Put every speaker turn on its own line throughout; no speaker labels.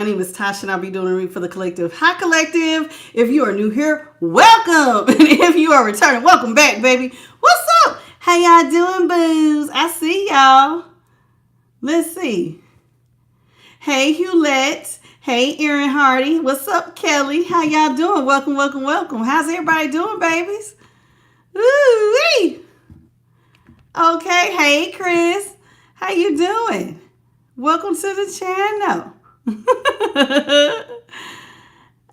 My name is Tasha and I'll be doing a read for the collective. Hi, collective. If you are new here, welcome. And if you are returning, welcome back, baby. What's up? How y'all doing, boos? I see y'all. Let's see. Hey, Hewlett. Hey, Erin Hardy. What's up, Kelly? How y'all doing? Welcome, welcome, welcome. How's everybody doing, babies? Woo-wee. Okay. Hey, Chris. How you doing? Welcome to the channel.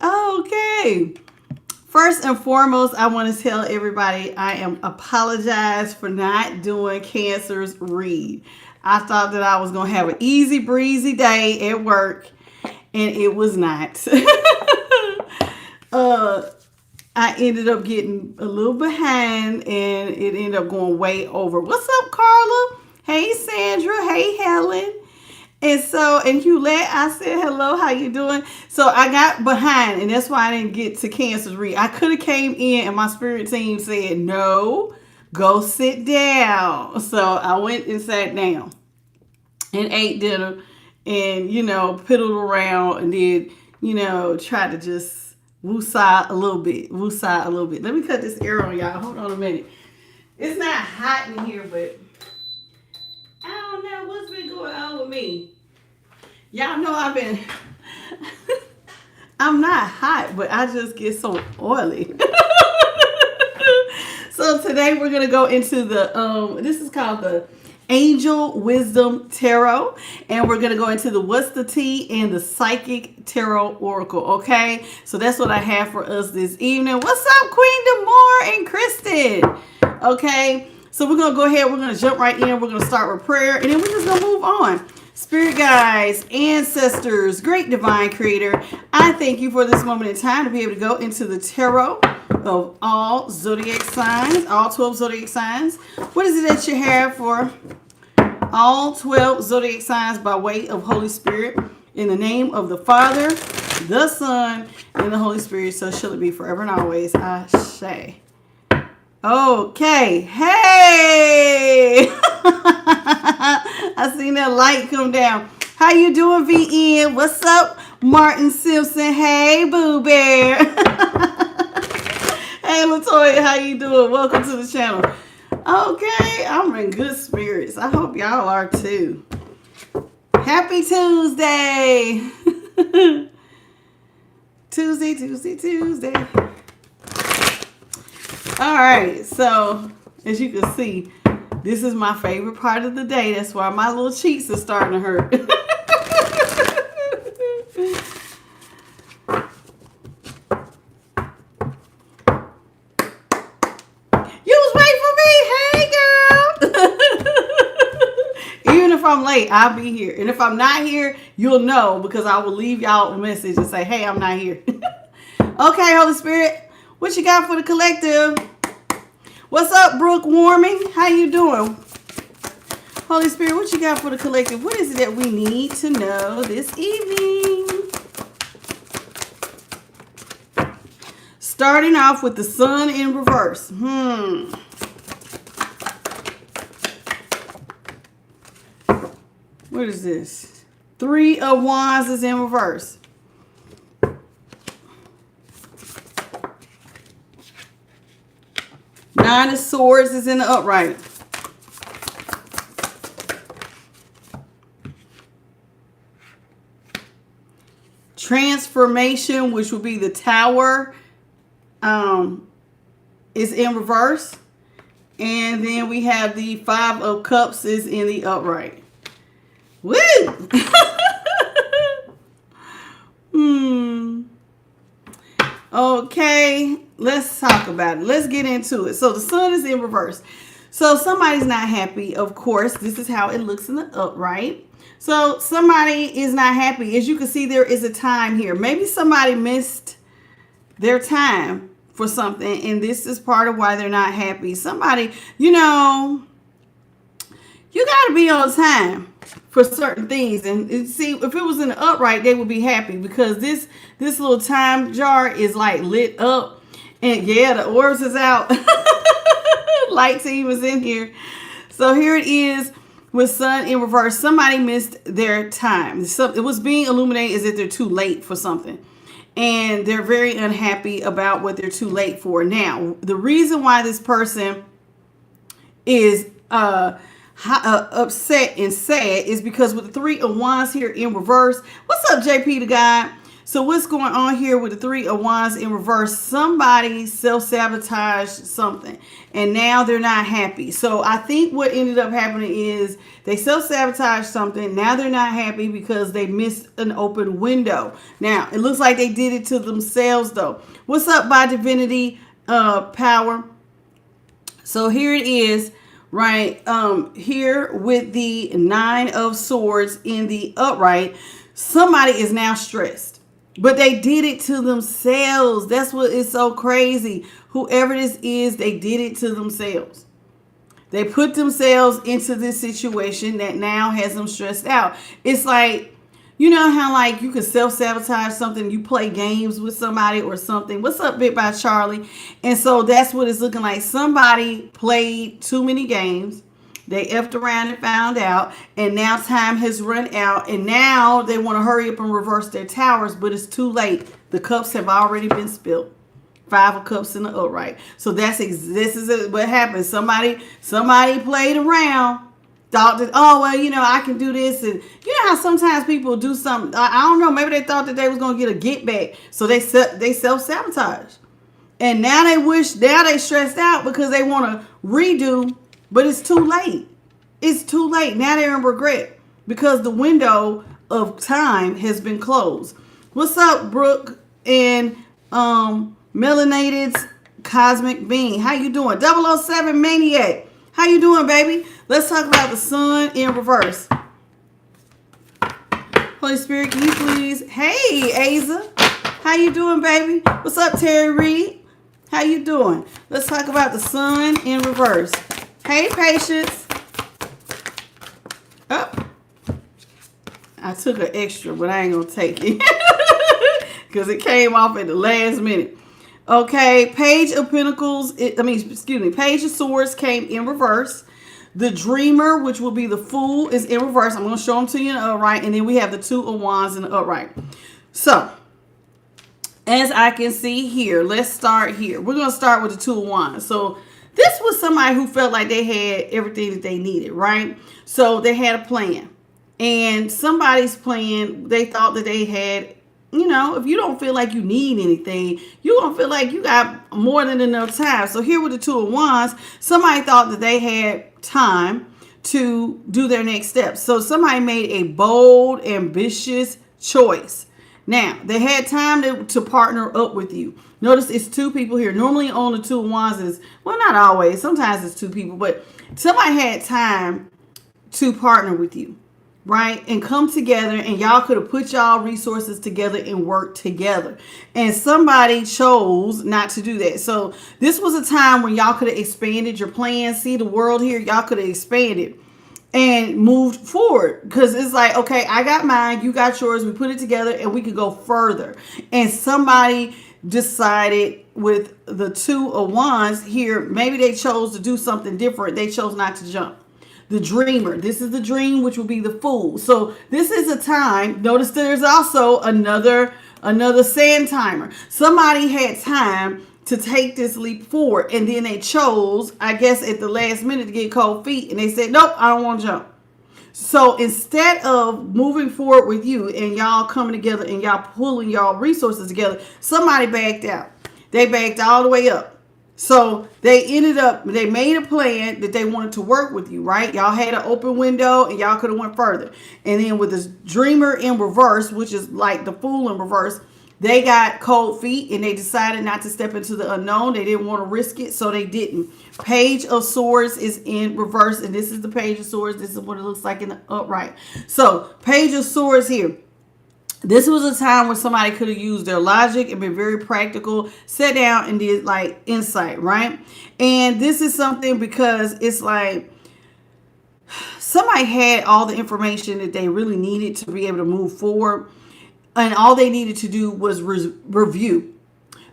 Okay. First and foremost, I want to tell everybody I am apologize for not doing Cancer's read. I thought that I was going to have an easy breezy day at work, and it was not. I ended up getting a little behind, and it ended up going way over. What's up, Carla? Hey, Sandra. Hey, Helen. And so, and Hewlett, I said, hello, how you doing? So I got behind, and that's why I didn't get to Cancer's read. I could have came in, and my spirit team said, no, go sit down. So I went and sat down and ate dinner and, piddled around and did, try to just woosah a little bit. Let me cut this air on, y'all. Hold on a minute. It's not hot in here, but I don't know what's been going on with me. Y'all know I'm not hot, but I just get so oily. So today we're going to go into this is called the Angel Wisdom Tarot. And we're going to go into the What's the Tea and the Psychic Tarot Oracle. Okay. So that's what I have for us this evening. What's up, Queen Demore and Kristen? Okay. So we're going to go ahead. We're going to jump right in. We're going to start with prayer, and then we're just going to move on. Spirit guides, ancestors, great divine creator, I thank you for this moment in time to be able to go into the tarot of all zodiac signs, all 12 zodiac signs. What is it that you have for all 12 zodiac signs by way of Holy Spirit? In the name of the Father, the Son, and the Holy Spirit, so shall it be forever and always. Ashe. Okay. Hey! I seen that light come down. How you doing, VN? What's up, Martin Simpson? Hey, Boo Bear. Hey, Latoya, how you doing? Welcome to the channel. Okay, I'm in good spirits. I hope y'all are too. Happy Tuesday. Tuesday. All right, so as you can see, this is my favorite part of the day. That's why my little cheeks are starting to hurt. You was waiting for me. Hey, girl. Even if I'm late, I'll be here. And if I'm not here, you'll know because I will leave y'all a message and say, hey, I'm not here. Okay, Holy Spirit, what you got for the collective? What's up, Brooke Warming? How you doing? Holy Spirit, what you got for the collective? What is it that we need to know this evening? Starting off with the Sun in reverse. What is this? 3 of Wands is in reverse. Nine of Swords is in the upright. Transformation, which will be the Tower, is in reverse. And then we have the 5 of Cups is in the upright. Woo! Okay, let's talk about it. Let's get into it. So the Sun is in reverse. So somebody's not happy. Of course, this is how it looks in the upright. So somebody is not happy. As you can see, there is a time here. Maybe somebody missed their time for something, and this is part of why they're not happy. Somebody, you got to be on time for certain things. And see, if it was in the upright, they would be happy because this little time jar is like lit up. And yeah, the orbs is out. Light team is in here. So here it is. with sun in reverse, somebody missed their time. It was being illuminated as if they're too late for something. And they're very unhappy about what they're too late for. Now, the reason why this person is upset and sad is because with the 3 of Wands here in reverse. What's up, JP the guy? So what's going on here with the 3 of Wands in reverse? Somebody self-sabotaged something and now they're not happy. So I think what ended up happening is they self-sabotaged something. Now they're not happy because they missed an open window. Now it looks like they did it to themselves though. What's up, by divinity power? So here it is, right here with the 9 of Swords in the upright. Somebody is now stressed. But they did it to themselves. That's what is so crazy. Whoever this is, they did it to themselves. They put themselves into this situation that now has them stressed out. It's like, you know how like you can self-sabotage something, you play games with somebody or something. What's up, Bit by Charlie? And so that's what it's looking like. Somebody played too many games. They effed around and found out, and now time has run out, and now they want to hurry up and reverse their towers, but it's too late. The cups have already been spilled. 5 of Cups in the upright. So this is what happened. Somebody played around, thought that, oh, well, you know, I can do this. And you know how sometimes people do something, I don't know, maybe they thought that they was going to get a get back, so they self-sabotage. And now they stressed out because they want to redo. But it's too late. It's too late. Now they're in regret because the window of time has been closed. What's up, Brooke and Melanated's Cosmic Being? How you doing? 007 Maniac. How you doing, baby? Let's talk about the sun in reverse. Holy Spirit, can you please? Hey, Aza. How you doing, baby? What's up, Terry Reed? How you doing? Let's talk about the sun in reverse. Hey, Patience. Oh, I took an extra, but I ain't going to take it because it came off at the last minute. Okay, Page of Pentacles, Page of Swords came in reverse. The Dreamer, which will be the Fool, is in reverse. I'm going to show them to you in the upright. And then we have the 2 of Wands in the upright. So, as I can see here, let's start here. We're going to start with the 2 of Wands. So, this was somebody who felt like they had everything that they needed, right? So they had a plan. And somebody's plan, they thought that they had, you know, if you don't feel like you need anything, you're going to feel like you got more than enough time. So here with the 2 of Wands, somebody thought that they had time to do their next steps. So somebody made a bold, ambitious choice. Now, they had time to partner up with you. Notice it's 2 people here. Normally on the 2 of Wands is, well, not always. Sometimes it's 2 people. But somebody had time to partner with you, right? And come together, and y'all could have put y'all resources together and work together. And somebody chose not to do that. So this was a time when y'all could have expanded your plans. See the world here? Y'all could have expanded and moved forward, because it's like, okay, I got mine, you got yours, we put it together and we could go further. And somebody decided with the 2 of Wands here, maybe they chose to do something different. They chose not to jump. The Dreamer, this is the Dream, which will be the Fool. So this is a time, notice there's also another sand timer. Somebody had time to take this leap forward, and then they chose, I guess, at the last minute to get cold feet, and they said, nope, I don't want to jump. So instead of moving forward with you and y'all coming together and y'all pulling y'all resources together, somebody backed out. They backed all the way up. So they made a plan that they wanted to work with you, right? Y'all had an open window and y'all could have went further. And then with this Dreamer in reverse, which is like the Fool in reverse, they got cold feet and they decided not to step into the unknown. They didn't want to risk it, so they didn't. Page of Swords is in reverse, and this is the Page of Swords. This is what it looks like in the upright. So, Page of Swords here. This was a time when somebody could have used their logic and been very practical, sat down and did like insight, right? And this is something because it's like somebody had all the information that they really needed to be able to move forward. And all they needed to do was review.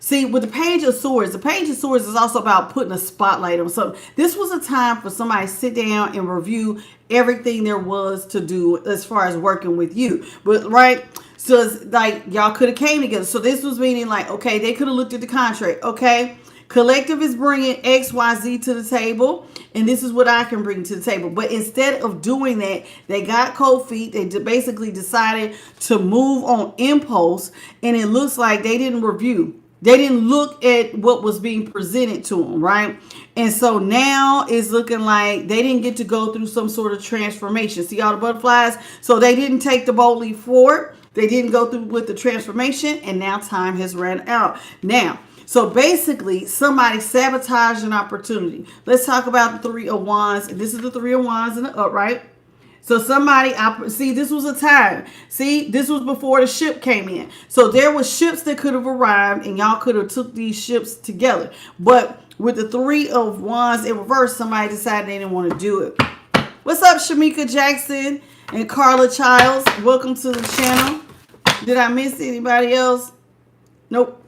See, with the Page of Swords is also about putting a spotlight on something. This was a time for somebody to sit down and review everything there was to do as far as working with you. But, right? So it's like y'all could have came together. So this was meaning like, okay, they could have looked at the contract. Okay, collective is bringing XYZ to the table, and this is what I can bring to the table. But instead of doing that, they got cold feet. They basically decided to move on impulse, and it looks like they didn't review. They didn't look at what was being presented to them, right? And so now it's looking like they didn't get to go through some sort of transformation. See all the butterflies? So they didn't take the bold leap forward. They didn't go through with the transformation, and now time has ran out. Now, so basically, somebody sabotaged an opportunity. Let's talk about the Three of Wands. This is the Three of Wands in the upright. So somebody, see, this was a time. See, this was before the ship came in. So there were ships that could have arrived, and y'all could have took these ships together. But with the Three of Wands in reverse, somebody decided they didn't want to do it. What's up, Shamika Jackson and Carla Childs? Welcome to the channel. Did I miss anybody else? Nope.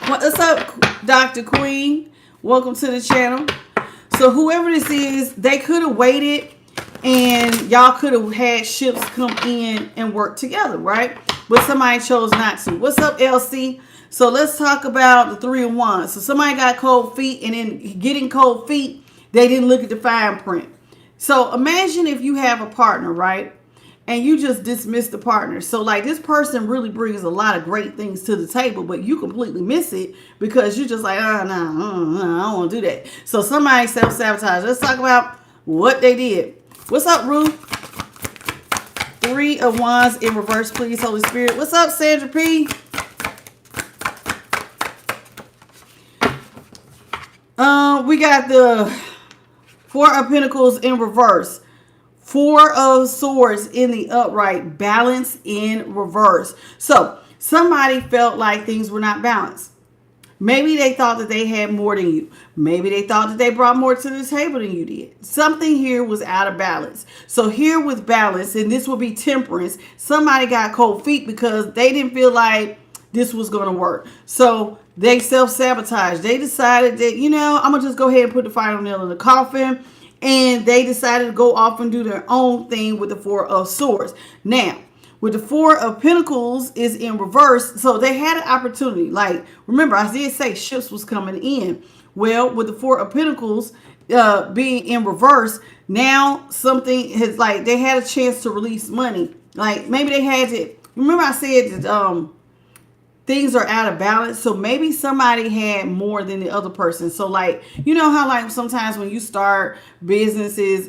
What's up, Dr. Queen? Welcome to the channel. So whoever this is, they could have waited, and y'all could have had ships come in and work together, right? But somebody chose not to. What's up, LC? So let's talk about the Three of Wands. So somebody got cold feet, and in getting cold feet, they didn't look at the fine print. So imagine if you have a partner, right? And you just dismiss the partner. So like this person really brings a lot of great things to the table, but you completely miss it because you're just like, oh, no, I don't want to do that. So somebody self-sabotage. Let's talk about what they did. What's up, Ruth? Three of Wands in reverse, please, Holy Spirit. What's up, Sandra P? We got the Four of Pentacles in reverse. Four of Swords in the upright, balance in reverse. So somebody felt like things were not balanced. Maybe they thought that they had more than you. Maybe they thought that they brought more to the table than you did. Something here was out of balance. So here with balance, and this will be temperance, somebody got cold feet because they didn't feel like this was going to work. So they self-sabotaged. They decided that, you know, I'm going to just go ahead and put the final nail in the coffin. And they decided to go off and do their own thing with the Four of Swords. Now, with the Four of Pentacles is in reverse. So they had an opportunity. Like, remember, I did say ships was coming in. Well, with the Four of Pentacles being in reverse, now something has, like, they had a chance to release money. Like, maybe they had to, remember I said that things are out of balance. So maybe somebody had more than the other person. So like, you know how like sometimes when you start businesses,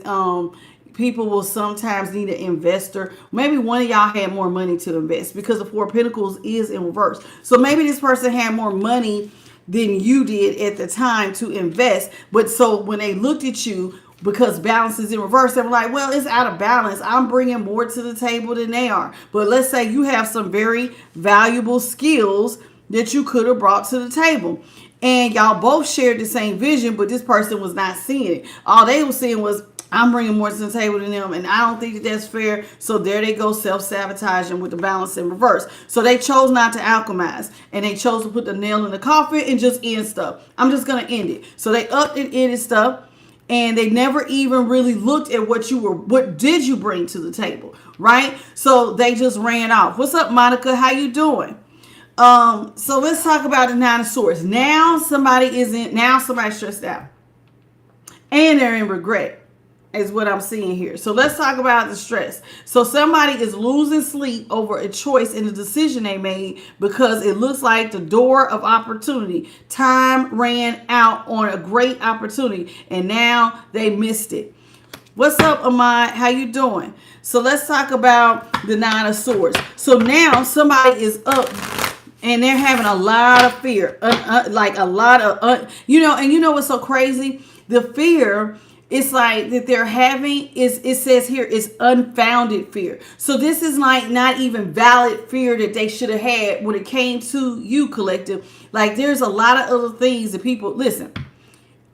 people will sometimes need an investor. Maybe one of y'all had more money to invest because the Four of Pentacles is in reverse. So maybe this person had more money than you did at the time to invest. But so when they looked at you, because balance is in reverse, they were like, well, it's out of balance. I'm bringing more to the table than they are. But let's say you have some very valuable skills that you could have brought to the table. And y'all both shared the same vision, but this person was not seeing it. All they were seeing was, I'm bringing more to the table than them, and I don't think that that's fair. So there they go, self-sabotaging with the balance in reverse. So they chose not to alchemize, and they chose to put the nail in the coffin and just end stuff. I'm just going to end it. So they upped and ended stuff. And they never even really looked at what did you bring to the table, right? So they just ran off. What's up, Monica? How you doing? So let's talk about the Nine of Swords. Now somebody's stressed out. And they're in regret, is what I'm seeing here. So let's talk about the stress. So somebody is losing sleep over a choice in the decision they made because it looks like the door of opportunity. Time ran out on a great opportunity and now they missed it. What's up, Ahmad? How you doing? So let's talk about the Nine of Swords. So now somebody is up and they're having a lot of fear. Like a lot of, you know what's so crazy? The fear, it's like that they're having is, it says here, is unfounded fear. So this is like not even valid fear that they should have had when it came to you, collective. Like there's a lot of other things that people, listen,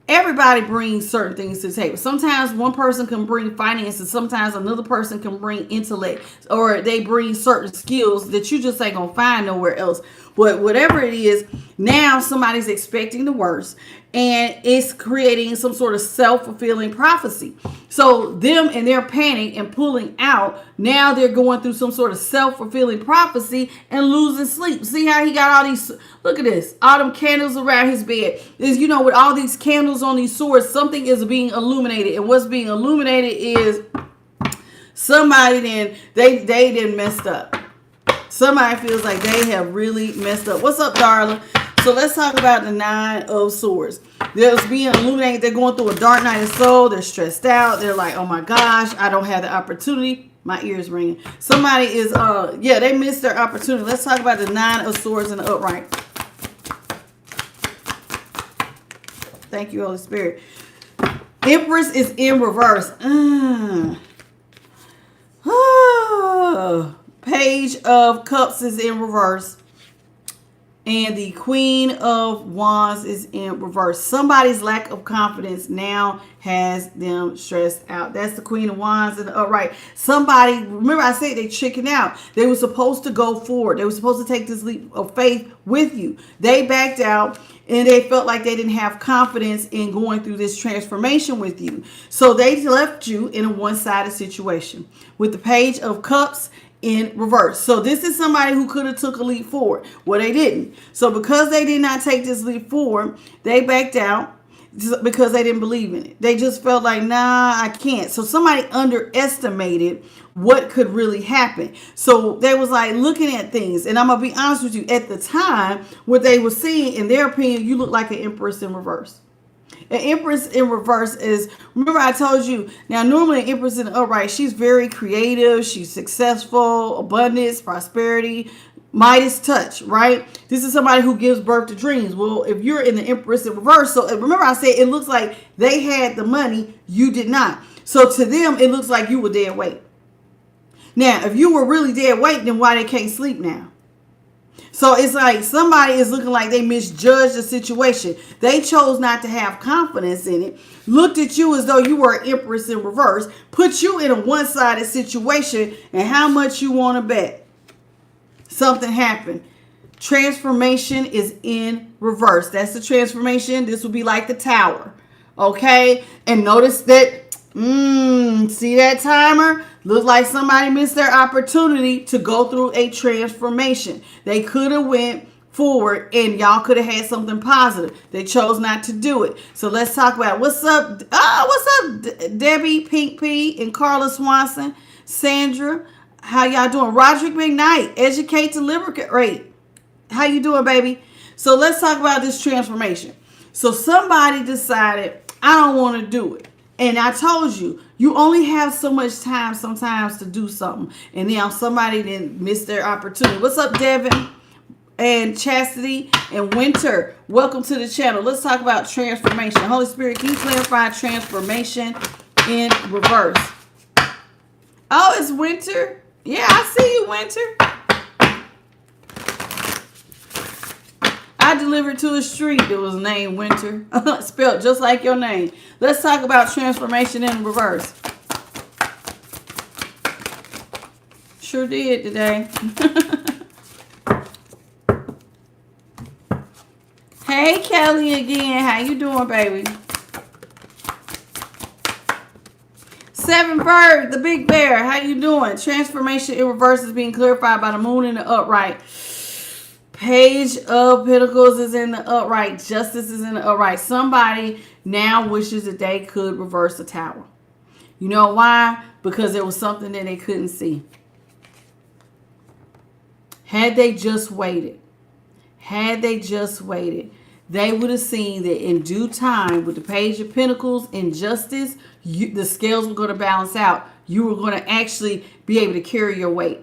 everybody brings certain things to the table. Sometimes one person can bring finances. Sometimes another person can bring intellect, or they bring certain skills that you just ain't gonna find nowhere else. But whatever it is, now somebody's expecting the worst, and it's creating some sort of self-fulfilling prophecy. So them and their panic and pulling out, now they're going through some sort of self-fulfilling prophecy and losing sleep. See how he got all these, look at this, all them candles around his bed. Is, you know, with all these candles on these swords, something is being illuminated. And what's being illuminated is somebody they didn't messed up. Somebody feels like they have really messed up. What's up, darling? So let's talk about the Nine of Swords. They're being illuminated. They're going through a dark night of soul. They're stressed out. They're like, oh my gosh, I don't have the opportunity. My ears ringing. Somebody is, they missed their opportunity. Let's talk about the Nine of Swords in the upright. Thank you, Holy Spirit. Empress is in reverse. Page of Cups is in reverse. And the Queen of Wands is in reverse. Somebody's lack of confidence now has them stressed out. That's the Queen of Wands in the upright. Somebody, remember I said they chickened out. They were supposed to go forward. They were supposed to take this leap of faith with you. They backed out and they felt like they didn't have confidence in going through this transformation with you. So they left you in a one-sided situation with the Page of Cups in reverse. So this is somebody who could have took a leap forward. Well, they didn't. So because they did not take this leap forward, they backed out because they didn't believe in it. They just felt like, nah, I can't. So somebody underestimated what could really happen. So they was like looking at things. And I'm going to be honest with you. At the time, what they were seeing, in their opinion, you look like an Empress in reverse. An Empress in reverse is, remember I told you, now normally an Empress in the upright, she's very creative, she's successful, abundance, prosperity, Midas touch, right? This is somebody who gives birth to dreams. Well, if you're in the Empress in reverse, so remember I said it looks like they had the money, you did not. So to them, it looks like you were dead weight. Now, if you were really dead weight, then why they can't sleep now? So it's like somebody is looking like they misjudged the situation. They chose not to have confidence in it. Looked at you as though you were an Empress in reverse. Put you in a one-sided situation. And how much you want to bet? Something happened. Transformation is in reverse. That's the transformation. This would be like the Tower. Okay? And notice that, see that timer? Look like somebody missed their opportunity to go through a transformation. They could have went forward and y'all could have had something positive. They chose not to do it. So let's talk about what's up. What's up, Debbie, Pink P, and Carla Swanson, Sandra. How y'all doing? Roderick McKnight, Educate to Liberate. How you doing, baby? So let's talk about this transformation. So somebody decided, I don't want to do it. And I told you, you only have so much time sometimes to do something. And now somebody didn't miss their opportunity. What's up, Devin and Chastity and Winter? Welcome to the channel. Let's talk about transformation. Holy Spirit, can you clarify transformation in reverse? Oh, it's Winter. Yeah, I see you, Winter. I delivered to a street that was named Winter. Spelled just like your name. Let's talk about transformation in reverse. Sure did today. Hey, Kelly again. How you doing, baby? Seven Bird, the big bear. How you doing? Transformation in reverse is being clarified by the moon in the upright. Page of Pentacles is in the upright. Justice is in the upright. Somebody now wishes that they could reverse the Tower. You know why? Because there was something that they couldn't see. Had they just waited, they would have seen that in due time with the Page of Pentacles and Justice, the scales were going to balance out. You were going to actually be able to carry your weight.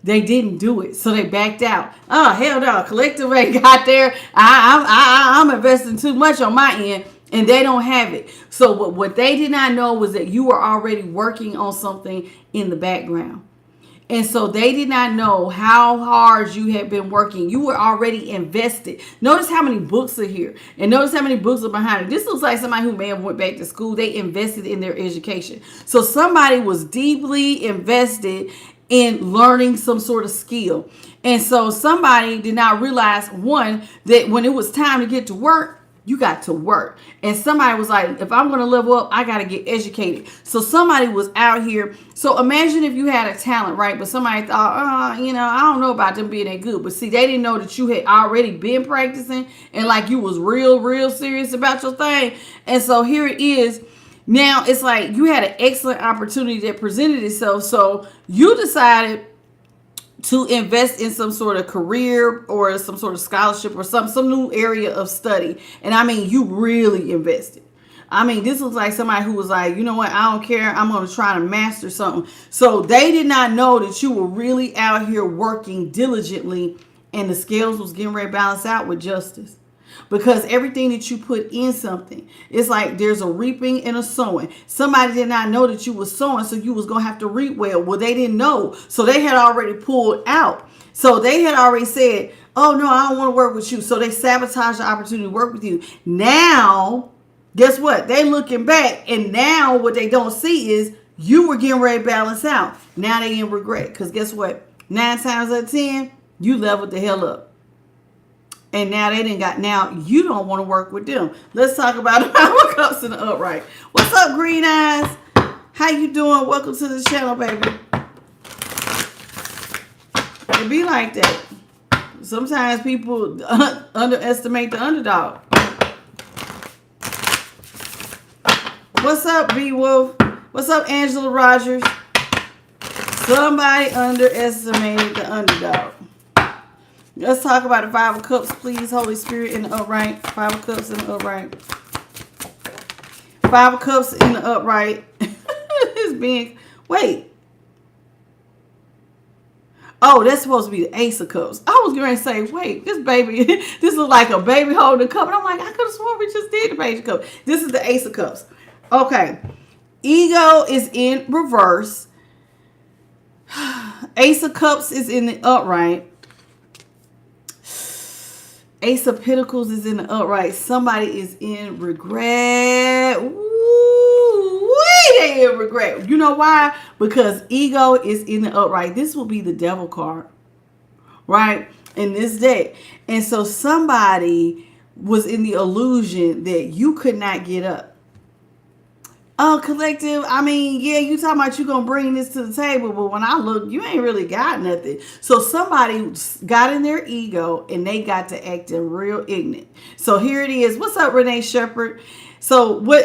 They didn't do it, so they backed out. Oh, hell no. Collective rate got there. I'm investing too much on my end, and they don't have it. So what they did not know was that you were already working on something in the background. And so they did not know how hard you had been working. You were already invested. Notice how many books are here. And notice how many books are behind it. This looks like somebody who may have went back to school. They invested in their education. So somebody was deeply invested in learning some sort of skill. And so somebody did not realize, one, that when it was time to get to work, you got to work. And somebody was like, if I'm going to level up, I got to get educated. So somebody was out here. So imagine if you had a talent, right? But somebody thought, I don't know about them being that good. But see, they didn't know that you had already been practicing and like you was real serious about your thing. And so here it is. Now it's like you had an excellent opportunity that presented itself. So you decided to invest in some sort of career or some sort of scholarship or some new area of study. And I mean, you really invested. I mean, this looks like somebody who was like, you know what, I don't care. I'm going to try to master something. So they did not know that you were really out here working diligently and the scales was getting ready to balance out with justice. Because everything that you put in something, it's like there's a reaping and a sowing. Somebody did not know that you were sowing, so you was going to have to reap well. Well, they didn't know. So they had already pulled out. So they had already said, oh, no, I don't want to work with you. So they sabotaged the opportunity to work with you. Now, guess what? They looking back, and now what they don't see is you were getting ready to balance out. Now they in regret. Because guess what? 9 times out of 10, you leveled the hell up. And now now you don't want to work with them. Let's talk about the 5 of Cups in the upright. What's up, Green Eyes? How you doing? Welcome to the channel, baby. It be like that. Sometimes people underestimate the underdog. What's up, B Wolf? What's up, Angela Rogers? Somebody underestimated the underdog. Let's talk about the 5 of Cups, please. Holy Spirit in the upright. 5 of Cups in the upright. 5 of Cups in the upright. It's being... Wait. Oh, that's supposed to be the Ace of Cups. I was going to say, wait, this baby... This is like a baby holding a cup. And I'm like, I could have sworn we just did the Page of Cups. This is the Ace of Cups. Okay. Ego is in reverse. Ace of Cups is in the upright. Ace of Pentacles is in the upright. Somebody is in regret. Ooh, they in regret. You know why? Because ego is in the upright. This will be the devil card, right? In this deck. And so somebody was in the illusion that you could not get up. Oh, collective, I mean, yeah, you talking about you going to bring this to the table, but when I look, you ain't really got nothing. So somebody got in their ego and they got to acting real ignorant. So here it is. What's up, Renee Shepherd? So what?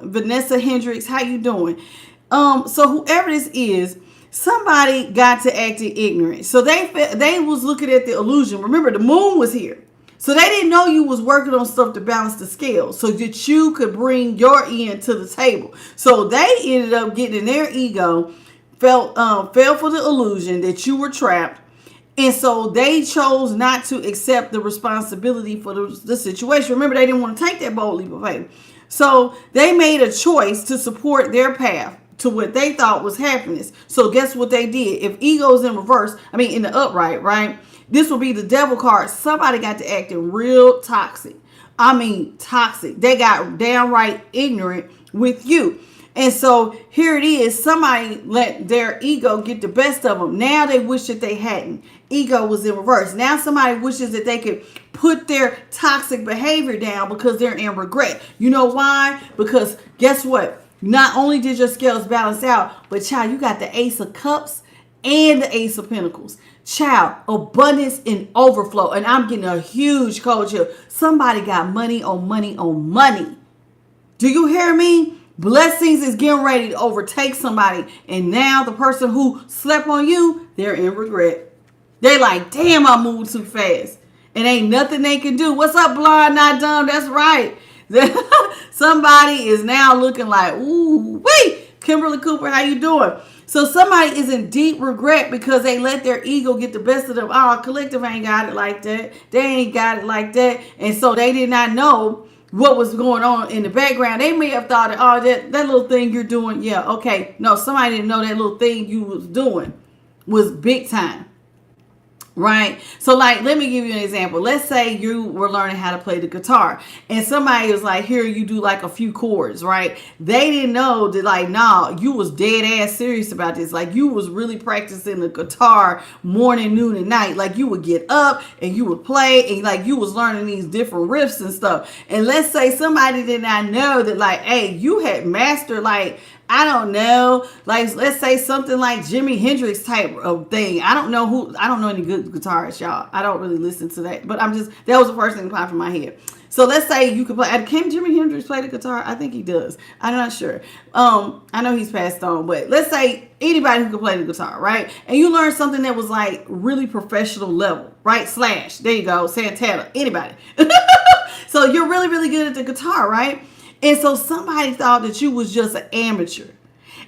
Vanessa Hendricks, how you doing? So whoever this is, somebody got to acting ignorant. So they was looking at the illusion. Remember, the moon was here. So they didn't know you was working on stuff to balance the scale so that you could bring your end to the table. So they ended up getting in their ego, fell for the illusion that you were trapped. And so they chose not to accept the responsibility for the situation. Remember, they didn't want to take that bold leap of faith. So they made a choice to support their path to what they thought was happiness. So guess what they did? If ego's in reverse, in the upright, right? This will be the devil card. Somebody got to acting real toxic. Toxic. They got downright ignorant with you. And so here it is. Somebody let their ego get the best of them. Now they wish that they hadn't. Ego was in reverse. Now somebody wishes that they could put their toxic behavior down because they're in regret. You know why? Because guess what? Not only did your scales balance out, but child, you got the Ace of Cups and the Ace of Pentacles. Child, abundance and overflow. And I'm getting a huge cold chill. Somebody got money on money on money. Do you hear me? Blessings is getting ready to overtake somebody. And now the person who slept on you, they're in regret. They're like, damn, I moved too fast. And ain't nothing they can do. What's up, blind, not dumb? That's right. Somebody is now looking like, ooh, wait, Kimberly Cooper, how you doing? So somebody is in deep regret because they let their ego get the best of them. Oh, collective ain't got it like that. They ain't got it like that. And so they did not know what was going on in the background. They may have thought, oh, that little thing you're doing. Yeah, okay. No, somebody didn't know that little thing you was doing was big time. Right. So like, let me give you an example. Let's say you were learning how to play the guitar and somebody was like, here, you do like a few chords, right? They didn't know that like, nah, you was dead ass serious about this. Like you was really practicing the guitar morning, noon, and night. Like you would get up and you would play and like you was learning these different riffs and stuff. And let's say somebody did not know that like, hey, you had mastered like, I don't know, like let's say something like Jimi Hendrix type of thing. I don't know any good guitarists, y'all. I don't really listen to that, but that was the first thing that popped in my head. So let's say you could play. Can Jimi Hendrix play the guitar? I think he does. I'm not sure. I know he's passed on, but let's say anybody who could play the guitar, right? And you learn something that was like really professional level, right? Slash, there you go, Santana, anybody. So you're really, really good at the guitar, right? And so somebody thought that you was just an amateur.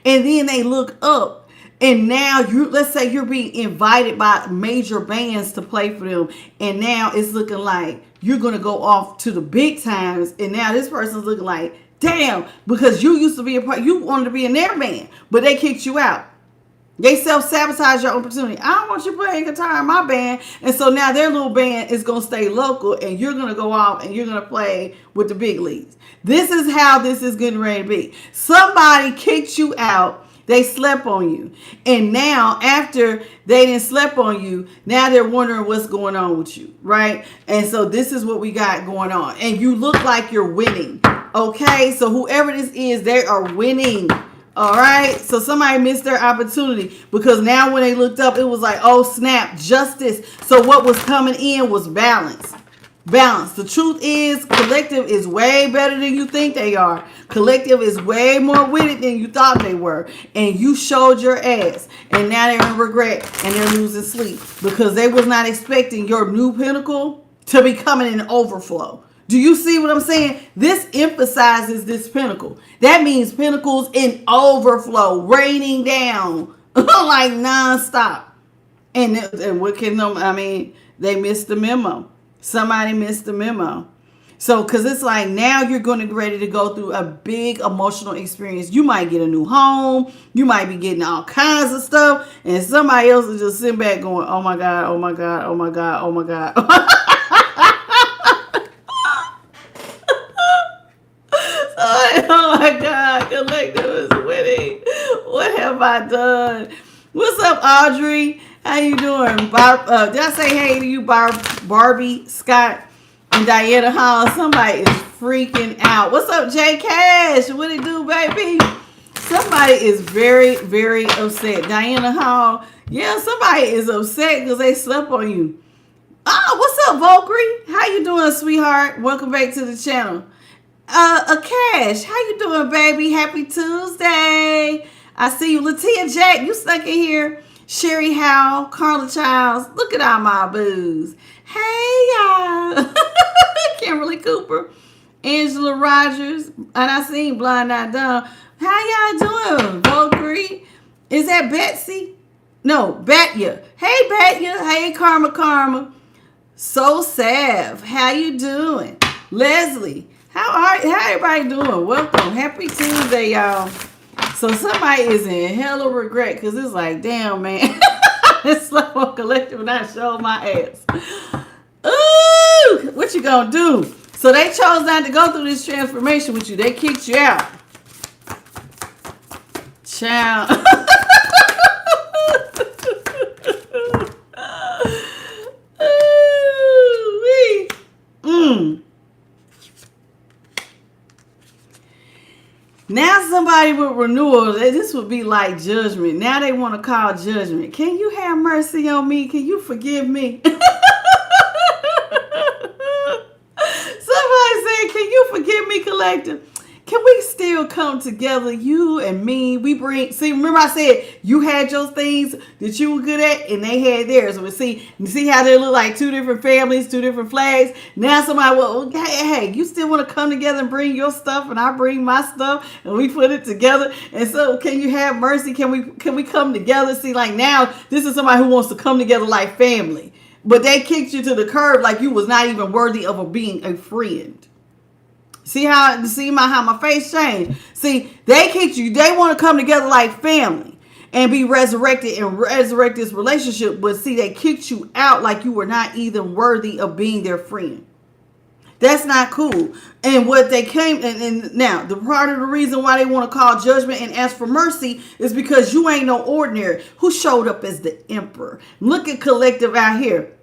And then they look up and now let's say you're being invited by major bands to play for them. And now it's looking like you're going to go off to the big times. And now this person's looking like, damn, because you used to be you wanted to be in their band, but they kicked you out. They self-sabotage your opportunity. I don't want you playing guitar in my band. And so now their little band is going to stay local and you're going to go off and you're going to play with the big leagues. This is how this is getting ready to be. Somebody kicked you out. They slept on you. And now after they didn't slept on you, now they're wondering what's going on with you, right? And so this is what we got going on. And you look like you're winning. Okay? So whoever this is, they are winning. All right, so somebody missed their opportunity because now when they looked up, it was like, oh snap, justice. So what was coming in was balance. Balance. The truth is, collective is way better than you think they are. Collective is way more with it than you thought they were. And you showed your ass. And now they're in regret and they're losing sleep because they was not expecting your new pinnacle to be coming in overflow. Do you see what I'm saying? This emphasizes this pinnacle. That means pinnacles in overflow, raining down like nonstop. And what can them? I mean, they missed the memo. Somebody missed the memo. So, because it's like now you're going to get ready to go through a big emotional experience. You might get a new home. You might be getting all kinds of stuff. And somebody else is just sitting back going, oh my God, oh my God, oh my God, oh my God. Oh my God, collective is winning. What have I done? What's up, Audrey? How you doing? Did I say hey to you, Barbie, Scott, and Diana Hall? Somebody is freaking out. What's up, J Cash? What it do, baby? Somebody is very, very upset. Diana Hall, yeah, somebody is upset because they slept on you. Oh, what's up, Valkyrie? How you doing, sweetheart? Welcome back to the channel. Cash, how you doing, baby? Happy Tuesday. I see you. Latia Jack, you stuck in here. Sherry Howell, Carla Childs. Look at all my boos. Hey, y'all. Kimberly Cooper, Angela Rogers, and I seen Blind Eye Dumb. How y'all doing, Valkyrie? Is that Betsy? No, Batya. Hey, Batya. Hey, Karma. So Sav, how you doing? Leslie. How everybody doing? Welcome. Happy Tuesday, y'all. So somebody is in hella regret because it's like, damn, man. This slow collective and I showed my ass. Ooh, what you gonna do? So they chose not to go through this transformation with you. They kicked you out. Child. Now somebody with renewal, this would be like judgment. Now they want to call judgment. Can you have mercy on me? Can you forgive me? Somebody said, can you forgive me, collective? Can we still come together, you and me? Remember I said you had your things that you were good at and they had theirs. You see how they look like two different families, two different flags? Now somebody, well, hey, you still want to come together and bring your stuff and I bring my stuff and we put it together. And so can you have mercy? Can we come together? See, like now this is somebody who wants to come together like family. But they kicked you to the curb like you was not even worthy of being a friend. See how my face changed? See, they kicked you. They want to come together like family. and be resurrected and resurrect this relationship. But see, they kicked you out like you were not even worthy of being their friend. That's not cool. And what they came, and now the part of the reason why they want to call judgment and ask for mercy is because you ain't no ordinary. Who showed up as the emperor? Look at collective out here.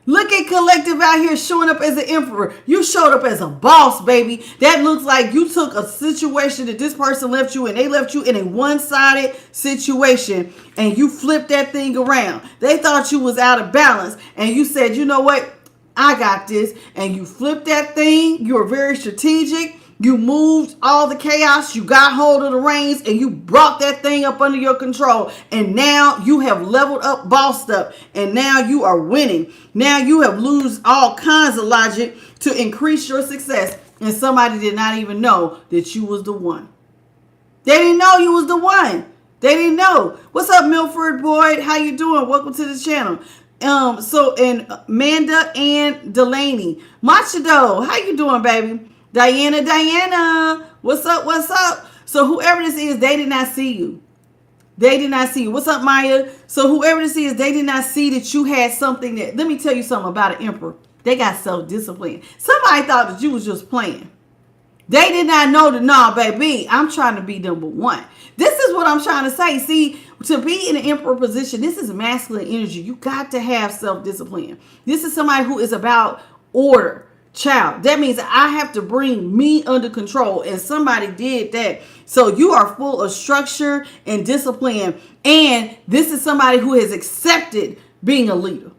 Look at collective out here showing up as an emperor. You showed up as a boss, baby. That looks like you took a situation that this person left you, and they left you in a one-sided situation, and you flipped that thing around. They thought you was out of balance, and you said, you know what? I got this. And you flipped that thing. You were very strategic. You moved all the chaos. You got hold of the reins and you brought that thing up under your control. And now you have leveled up, bossed up. And now you are winning. Now you have lose all kinds of logic to increase your success. And somebody did not even know that you was the one. They didn't know you was the one. They didn't know. What's up, Milford Boyd? How you doing? Welcome to the channel. And Amanda and Delaney. Machado, how you doing, baby? Diana, what's up, what's up? So whoever this is, they did not see you. They did not see you. What's up, Maya? So whoever this is, they did not see that you had something that, let me tell you something about an emperor. They got self-discipline. Somebody thought that you was just playing. They did not know that, nah, baby, I'm trying to be number one. This is what I'm trying to say. See, to be in an emperor position, this is masculine energy. You got to have self-discipline. This is somebody who is about order. Child, that means I have to bring me under control, and somebody did that. So you are full of structure and discipline, and this is somebody who has accepted being a leader.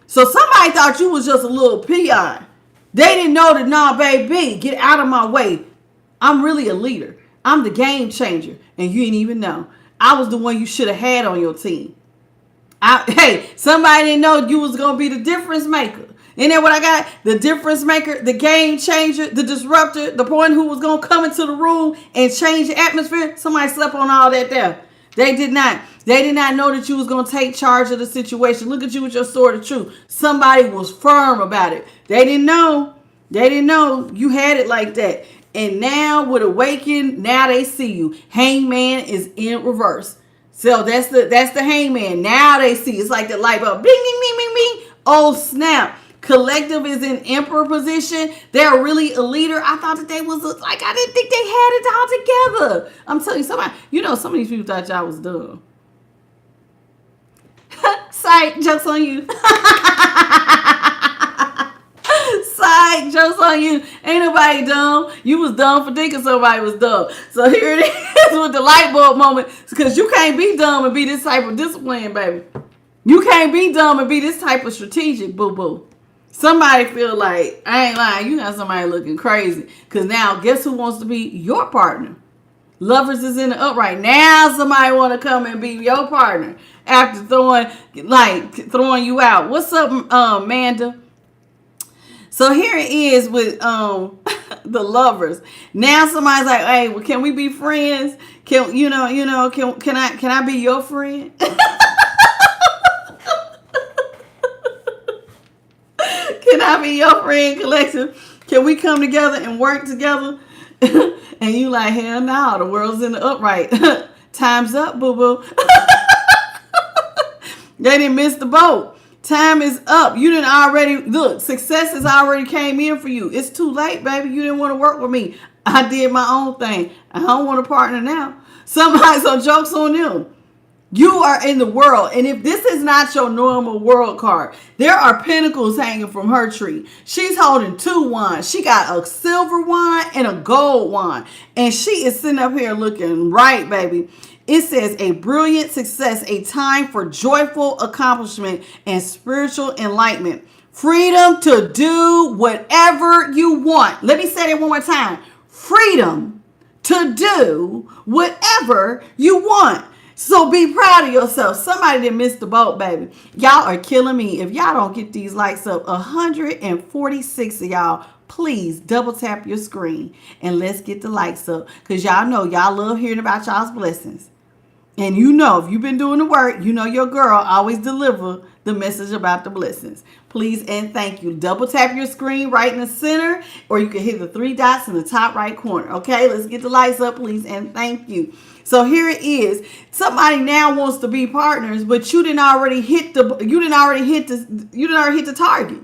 So somebody thought you was just a little peon. They didn't know that, nah, baby, get out of my way. I'm really a leader. I'm the game changer, and you didn't even know. I was the one you should have had on your team. Hey, somebody didn't know you was going to be the difference maker. Isn't that what I got? The difference maker, the game changer, the disruptor, the one who was going to come into the room and change the atmosphere. Somebody slept on all that there. They did not. They did not know that you was going to take charge of the situation. Look at you with your sword of truth. Somebody was firm about it. They didn't know. They didn't know you had it like that. And now with Awaken, now they see you. Hangman is in reverse. So that's the hangman. Now they see. It's like the light bulb. Bing, bing, bing, bing, bing. Oh, snap. Collective is in emperor position. They're really a leader. I thought that they was like, I didn't think they had it all together. I'm telling you, somebody, you know, some of these people thought y'all was dumb. Psych, jokes on you. Psych, jokes on you. Ain't nobody dumb. You was dumb for thinking somebody was dumb. So here it is with the light bulb moment. Because you can't be dumb and be this type of discipline, baby. You can't be dumb and be this type of strategic, boo-boo. Somebody feel like, I ain't lying, you got somebody looking crazy. Because now, guess who wants to be your partner? Lovers is in the upright. Now somebody want to come and be your partner after throwing you out. What's up, Amanda? So here it is with the lovers. Now somebody's like, hey, well, can we be friends? Can I be your friend? Can I be your friend, collective? Can we come together and work together? And you like, hell no, the world's in the upright. Time's up, boo-boo. They didn't miss the boat. Time is up. You didn't already, look, success has already came in for you. It's too late, baby. You didn't want to work with me. I did my own thing. I don't want a partner now. Somebody, so joke's on them. You are in the world. And if this is not your normal world card, there are pentacles hanging from her tree. She's holding 2 wands. She got a silver wand and a gold wand. And she is sitting up here looking right, baby. It says a brilliant success, a time for joyful accomplishment and spiritual enlightenment. Freedom to do whatever you want. Let me say that one more time. Freedom to do whatever you want. So be proud of yourself. Somebody didn't miss the boat, baby. Y'all are killing me. If y'all don't get these likes up, 146 of y'all, please double tap your screen and let's get the likes up. Because y'all know y'all love hearing about y'all's blessings. And you know, if you've been doing the work, you know your girl always deliver the message about the blessings. Please and thank you. Double tap your screen right in the center, or you can hit the 3 dots in the top right corner. Okay, let's get the lights up, please and thank you. So here it is. Somebody now wants to be partners, but you didn't already hit the target.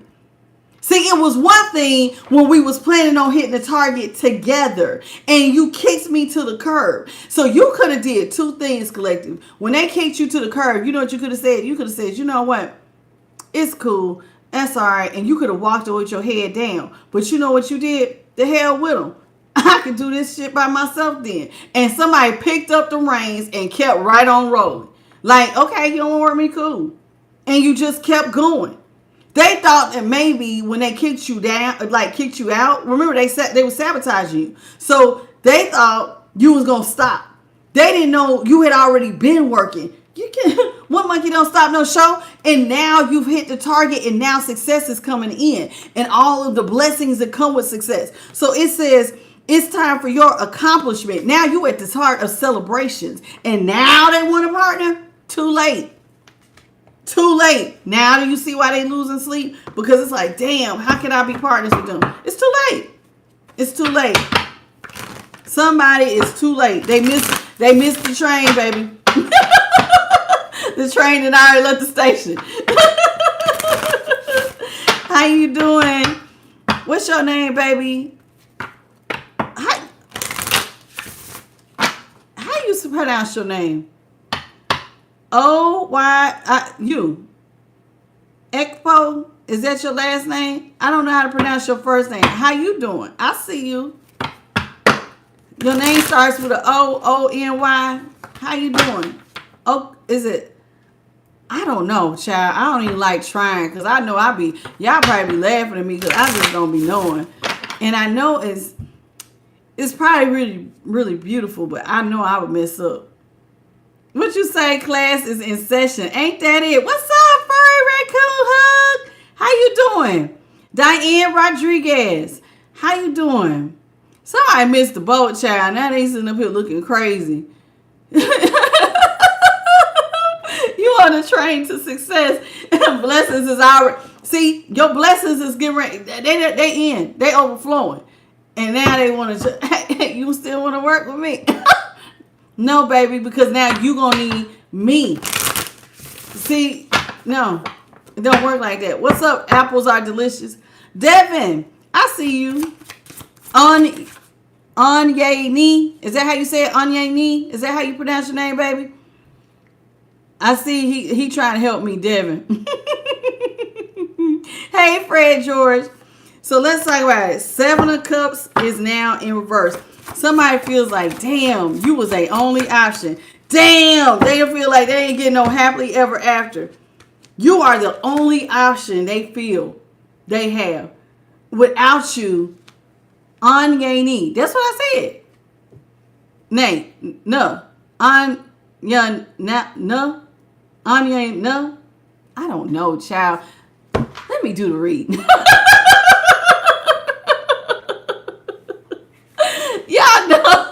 See, it was one thing when we was planning on hitting the target together and you kicked me to the curb. So you could have did 2 things, collective. When they kicked you to the curb, you know what you could have said? You could have said, you know what? It's cool. That's all right. And you could have walked away with your head down. But you know what you did? The hell with them. I can do this shit by myself then. And somebody picked up the reins and kept right on rolling. Like, okay, you don't want to work me, cool. And you just kept going. They thought that maybe when they kicked you down, like kicked you out, remember they were sabotaging you. So they thought you was going to stop. They didn't know you had already been working. You can one monkey don't stop no show. And now you've hit the target and now success is coming in and all of the blessings that come with success. So it says it's time for your accomplishment. Now you at the heart of celebrations and now they want a partner. Too late. Too late. Now do you see why they losing sleep? Because it's like, damn, how can I be partners with them? It's too late. It's too late. Somebody is too late. They missed the train, baby. The train that already left the station. How you doing? What's your name, baby? How you pronounce your name? O-Y-U. Ekpo? Is that your last name? I don't know how to pronounce your first name. How you doing? I see you. Your name starts with an O-O-N-Y. How you doing? Oh, is it? I don't know, child. I don't even like trying because I know y'all probably be laughing at me because I just don't be knowing. And I know it's probably really, really beautiful, but I know I would mess up. What you say, class is in session. Ain't that it? What's up, Furry Raccoon Hug? How you doing? Diane Rodriguez. How you doing? Somebody missed the boat, child. Now they sitting up here looking crazy. You on the train to success. Blessings is already. See, your blessings is getting ready. They in. They overflowing. And now they want to. Hey, you still want to work with me? No, baby, because now you going to need me. See, no, it don't work like that. What's up? Apples are delicious. Devin, I see you. Onyeni. Is that how you say it? Onyeni? Is that how you pronounce your name, baby? I see he trying to help me, Devin. Hey, Fred George. So let's talk about it. 7 of Cups is now in reverse. Somebody feels like, damn, you was a only option. Damn, they feel like they ain't getting no happily ever after. You are the only option they feel they have. Without you, Onyeni. That's what I said. Nay, no. No. Anya, no. I don't know, child. Let me do the reading. Y'all know.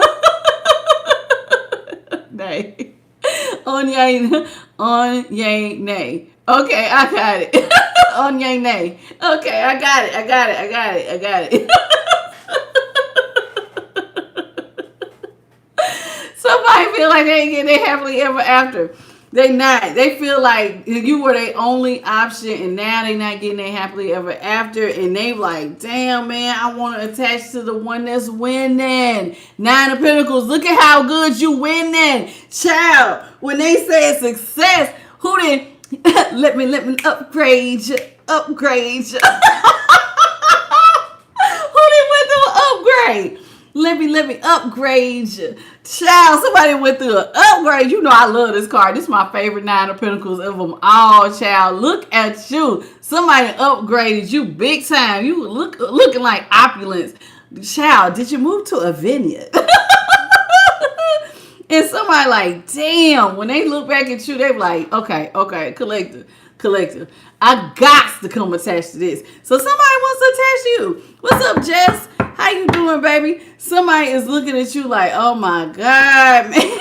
Nay. Onyene, nay. Okay, I got it. Onyene. Okay, I got it. Somebody feel like they ain't getting their happily ever after. They not. They feel like you were their only option and now they not getting their happily ever after. And they like, damn, man, I want to attach to the one that's winning. 9 of Pentacles. Look at how good you winning. Child, when they say success, who did let me upgrade you. Who did went through an upgrade? Let me upgrade you. Child, somebody went through an upgrade. You know I love this card. This is my favorite 9 of Pentacles of them all, child. Look at you. Somebody upgraded you big time. You looking like opulence. Child, did you move to a vineyard? And somebody like, damn, when they look back at you, they be like, okay, collective. I got to come attached to this. So somebody wants to attach to you. What's up, Jess? How you doing, baby? Somebody is looking at you like, oh my God, man.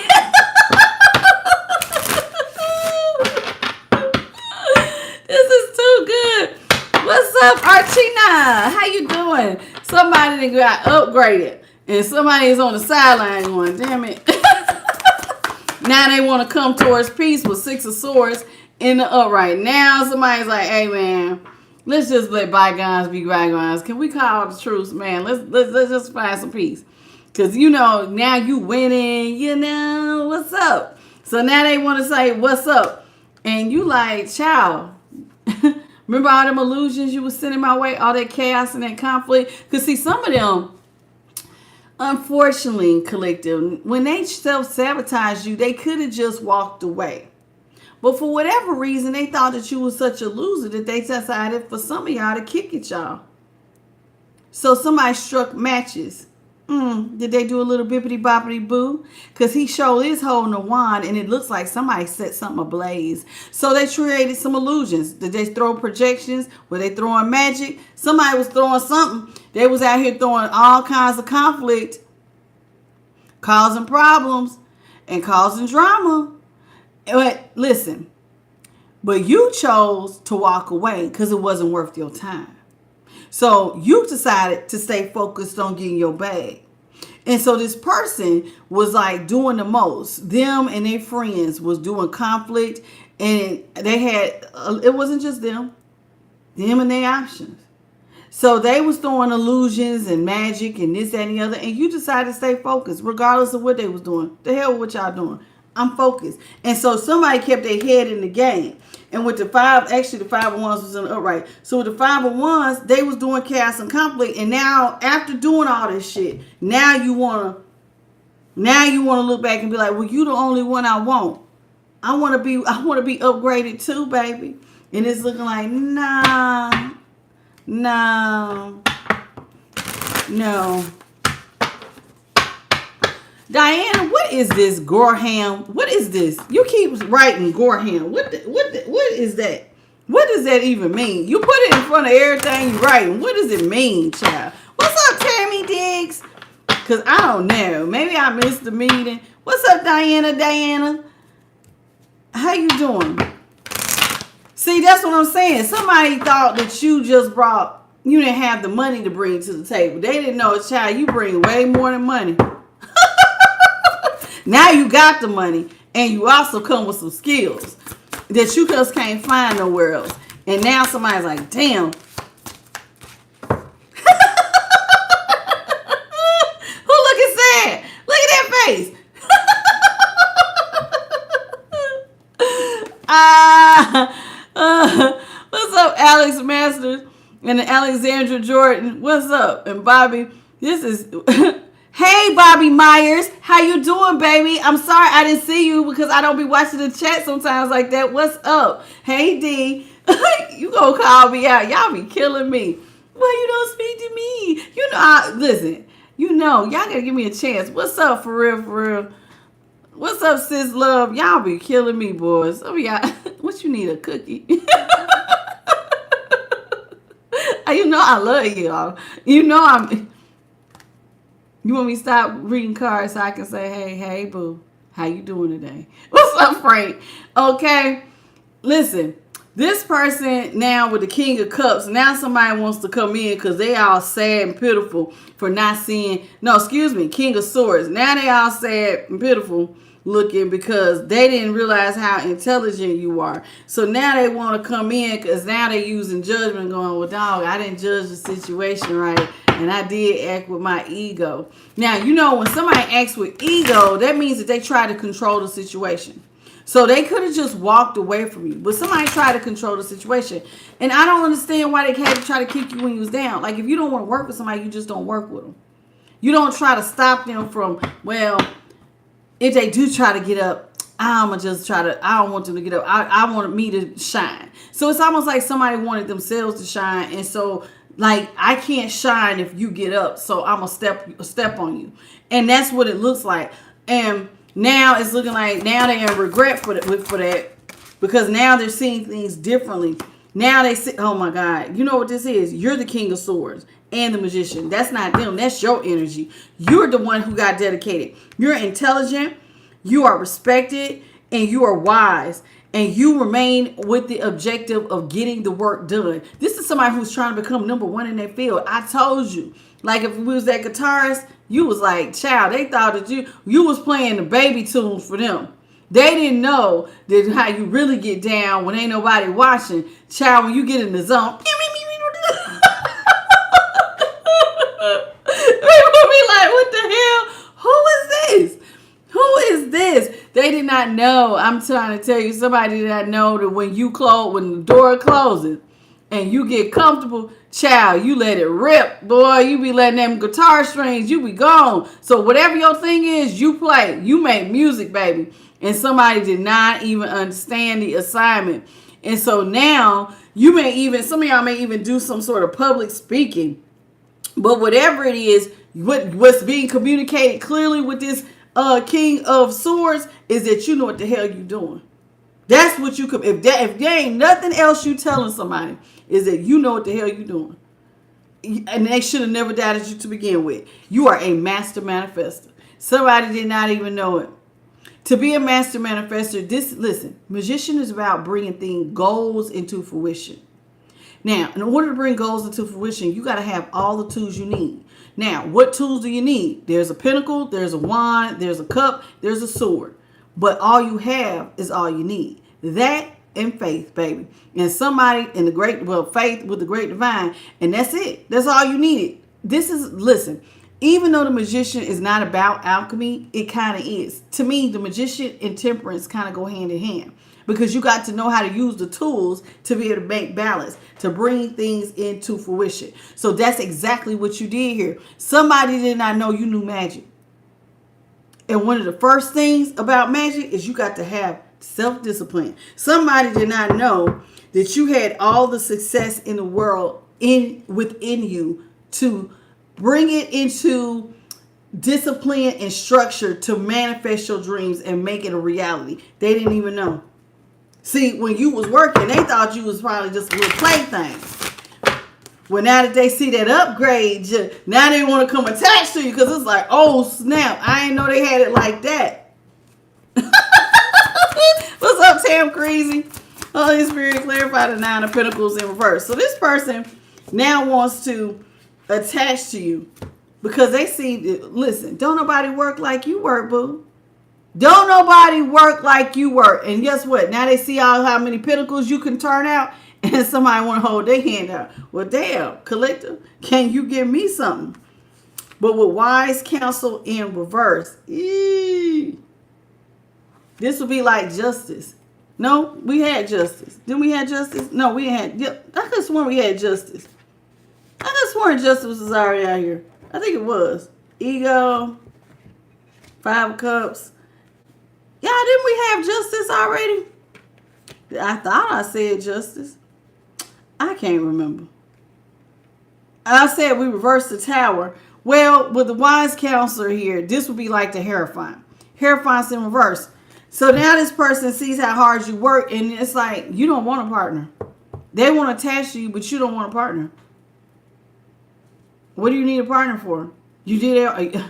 too good. What's up, Archina? How you doing? Somebody that got upgraded, and somebody is on the sideline going, damn it. Now they want to come towards peace with 6 of Swords in the upright. Now somebody's like, hey man, let's just let bygones be bygones. Can we call the truth, man? Let's just find some peace. Because, you know, now you winning, you know, what's up? So now they want to say, what's up? And you like, child, remember all them illusions you was sending my way? All that chaos and that conflict? Because, see, some of them, unfortunately, collective, when they self-sabotage you, they could have just walked away. But for whatever reason, they thought that you was such a loser that they decided for some of y'all to kick at y'all. So somebody struck matches. Did they do a little bippity boppity boo? Because he sure is holding a wand and it looks like somebody set something ablaze. So they created some illusions. Did they throw projections? Were they throwing magic? Somebody was throwing something. They was out here throwing all kinds of conflict, causing problems and causing drama. But listen, but you chose to walk away because it wasn't worth your time. So you decided to stay focused on getting your bag. And so this person was like doing the most. Them and their friends was doing conflict. And they had, it wasn't just them and their options. So they was throwing illusions and magic and this, that, and the other. And you decided to stay focused regardless of what they was doing. The hell with what y'all doing. I'm focused. And so somebody kept their head in the game. And with the 5 of Wands was in the upright. So with the 5 of Wands, they was doing chaos and conflict. And now, after doing all this shit, now you wanna look back and be like, well, you the only one I want. I wanna be upgraded too, baby. And it's looking like, no. Diana, what is this, Gorham? What is this? You keep writing Gorham. What is that? What does that even mean? You put it in front of everything you writing. What does it mean, child? What's up, Tammy Diggs? Because I don't know. Maybe I missed the meeting. What's up, Diana? How you doing? See, that's what I'm saying. Somebody thought that you didn't have the money to bring to the table. They didn't know, child, you bring way more than money. Now you got the money, and you also come with some skills that you just can't find nowhere else. And now somebody's like, damn. Who looking sad? Look at that face. What's up, Alex Masters and Alexandra Jordan? What's up? And Bobby, this is... Hey, Bobby Myers. How you doing, baby? I'm sorry I didn't see you because I don't be watching the chat sometimes like that. What's up? Hey, D. You gonna call me out. Y'all be killing me. Why you don't speak to me? You know, listen. You know, y'all gotta give me a chance. What's up, for real? What's up, sis love? Y'all be killing me, boys. Some of y'all, what you need, a cookie? You know I love y'all. You know You want me to stop reading cards so I can say, hey, boo, how you doing today? What's up, Frank? Okay, listen, this person now with the King of Cups, now somebody wants to come in because they all sad and pitiful for not seeing, King of Swords. Now they all sad and pitiful looking because they didn't realize how intelligent you are. So now they want to come in because now they're using judgment going, well, dog, I didn't judge the situation right. And I did act with my ego. Now, you know, when somebody acts with ego, that means that they try to control the situation. So they could have just walked away from you. But somebody tried to control the situation. And I don't understand why they had to try to kick you when you was down. Like, if you don't want to work with somebody, you just don't work with them. You don't try to stop them from, well, if they do try to get up, I don't want them to get up. I want me to shine. So it's almost like somebody wanted themselves to shine. And so... like, I can't shine if you get up, so I'm going to step on you. And that's what it looks like. And now it's looking like now they're in regret for that because now they're seeing things differently. Now they see, oh my God, you know what this is? You're the King of Swords and the Magician. That's not them. That's your energy. You're the one who got dedicated. You're intelligent. You are respected. And you are wise. and you remain with the objective of getting the work done. This is somebody who's trying to become number one in their field. I told you. Like if we was that guitarist, you was like, child, they thought that you was playing the baby tunes for them. They didn't know that how you really get down when ain't nobody watching. Child, when you get in the zone. People be like, what the hell? Who is this? Who is this? They did not know. I'm trying to tell you, somebody did not know that when the door closes and you get comfortable, child, you let it rip, boy. You be letting them guitar strings, you be gone. So whatever your thing is, you play. You make music, baby. And somebody did not even understand the assignment. And so now some of y'all may even do some sort of public speaking. But whatever it is, what's being communicated clearly with this King of Swords is that you know what the hell you doing. That's what you could. If there ain't nothing else you telling somebody, is that you know what the hell you doing, and they should have never doubted you to begin with. You are a master manifester. Somebody did not even know it. To be a master manifester, listen, magician is about bringing goals into fruition. Now, in order to bring goals into fruition, you got to have all the tools you need. Now, what tools do you need? There's a pentacle, there's a wand, there's a cup, there's a sword. But all you have is all you need. That and faith, baby. And somebody in faith with the great divine. And that's it. That's all you needed. Listen, even though the magician is not about alchemy, it kind of is. To me, the magician and temperance kind of go hand in hand. Because you got to know how to use the tools to be able to make balance, to bring things into fruition. So that's exactly what you did here. Somebody did not know you knew magic. And one of the first things about magic is you got to have self-discipline. Somebody did not know that you had all the success in the world within you to bring it into discipline and structure to manifest your dreams and make it a reality. They didn't even know. See, when you was working, they thought you was probably just a little plaything. Well, now that they see that upgrade, now they want to come attached to you because it's like, oh, snap. I didn't know they had it like that. What's up, Tam Crazy? Holy Spirit, clarify the 9 of Pentacles in reverse. So this person now wants to attach to you because they see, listen, don't nobody work like you work, boo. Don't nobody work like you work. And guess what? Now they see how many pentacles you can turn out and somebody want to hold their hand out. Well, damn, collector, can you give me something? But with wise counsel in reverse, this would be like justice. No, we had justice. Didn't we have justice? No, we had. I could have sworn we had justice. I could have sworn justice was already out here. I think it was. Ego, 5 of Cups. Yeah, didn't we have justice already? I thought I said justice. I can't remember. I said we reversed the Tower. Well, with the wise counselor here, this would be like the Hierophant. Hierophant's in reverse. So now this person sees how hard you work, and it's like, you don't want a partner. They want to attach to you, but you don't want a partner. What do you need a partner for? You did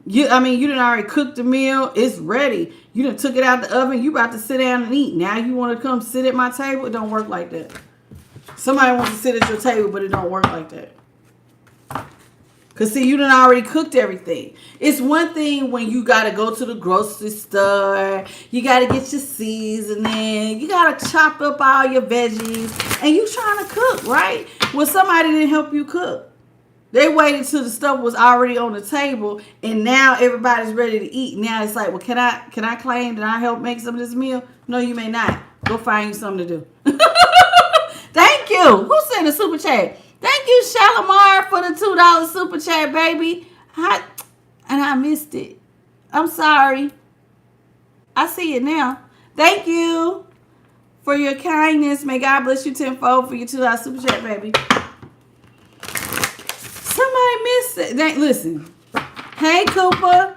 you done already cooked the meal. It's ready. You done took it out the oven. You about to sit down and eat. Now you want to come sit at my table? It don't work like that. Somebody wants to sit at your table, but it don't work like that. Because, see, you done already cooked everything. It's one thing when you got to go to the grocery store. You got to get your seasoning. You got to chop up all your veggies. And you trying to cook, right? Well, somebody didn't help you cook. They waited till the stuff was already on the table, and now everybody's ready to eat. Now it's like, well, can I claim that I help make some of this meal? No, you may not. Go find you something to do. Thank you. Who sent a super chat? Thank you, Shalimar, for the $2 super chat, baby. I missed it. I'm sorry. I see it now. Thank you for your kindness. May God bless you tenfold for your $2 super chat, baby. Somebody missed it. Listen. Hey, Cooper.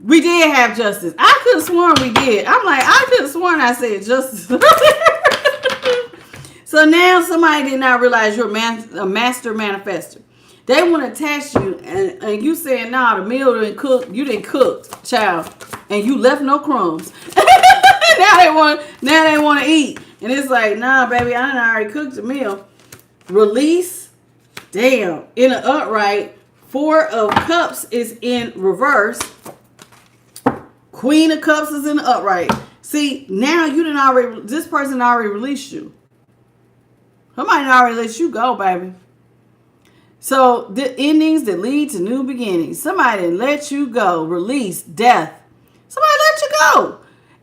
We did have justice. I could have sworn we did. I'm like, I could have sworn I said justice. So now somebody did not realize you're a master manifester. They want to attach you, and you saying, nah, the meal didn't cook. You didn't cook, child, and you left no crumbs. now they want to eat. And it's like, nah, baby, I done already cooked a meal. Release. Damn. In an upright, 4 of Cups is in reverse. Queen of Cups is in the upright. See, now this person already released you. Somebody already let you go, baby. So the endings that lead to new beginnings. Somebody let you go. Release. Death. Somebody let you go.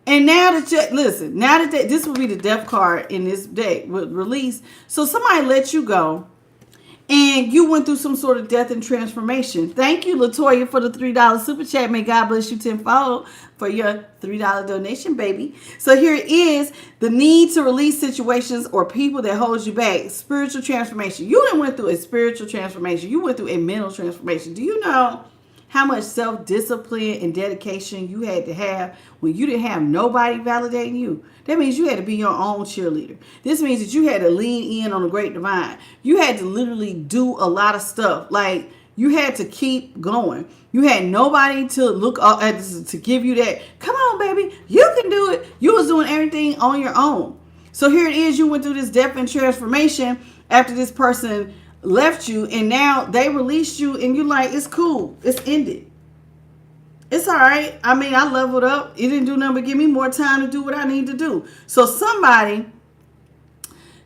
And now that this will be the death card in this deck with release. So somebody let you go. And you went through some sort of death and transformation. Thank you, Latoya, for the $3 super chat. May God bless you tenfold for your $3 donation, baby. So here it is. The need to release situations or people that hold you back. Spiritual transformation. You done went through a spiritual transformation. You went through a mental transformation. Do you know how much self-discipline and dedication you had to have when you didn't have nobody validating you? That means you had to be your own cheerleader. This means that you had to lean in on the great divine. You had to literally do a lot of stuff. Like, you had to keep going. You had nobody to look up at to give you that, come on, baby, you can do it. You was doing everything on your own. So here it is. You went through this death and transformation after this person left you, and now they released you, and you're like, it's cool. It's ended. It's all right. I mean, I leveled up. It didn't do nothing but give me more time to do what I need to do. So somebody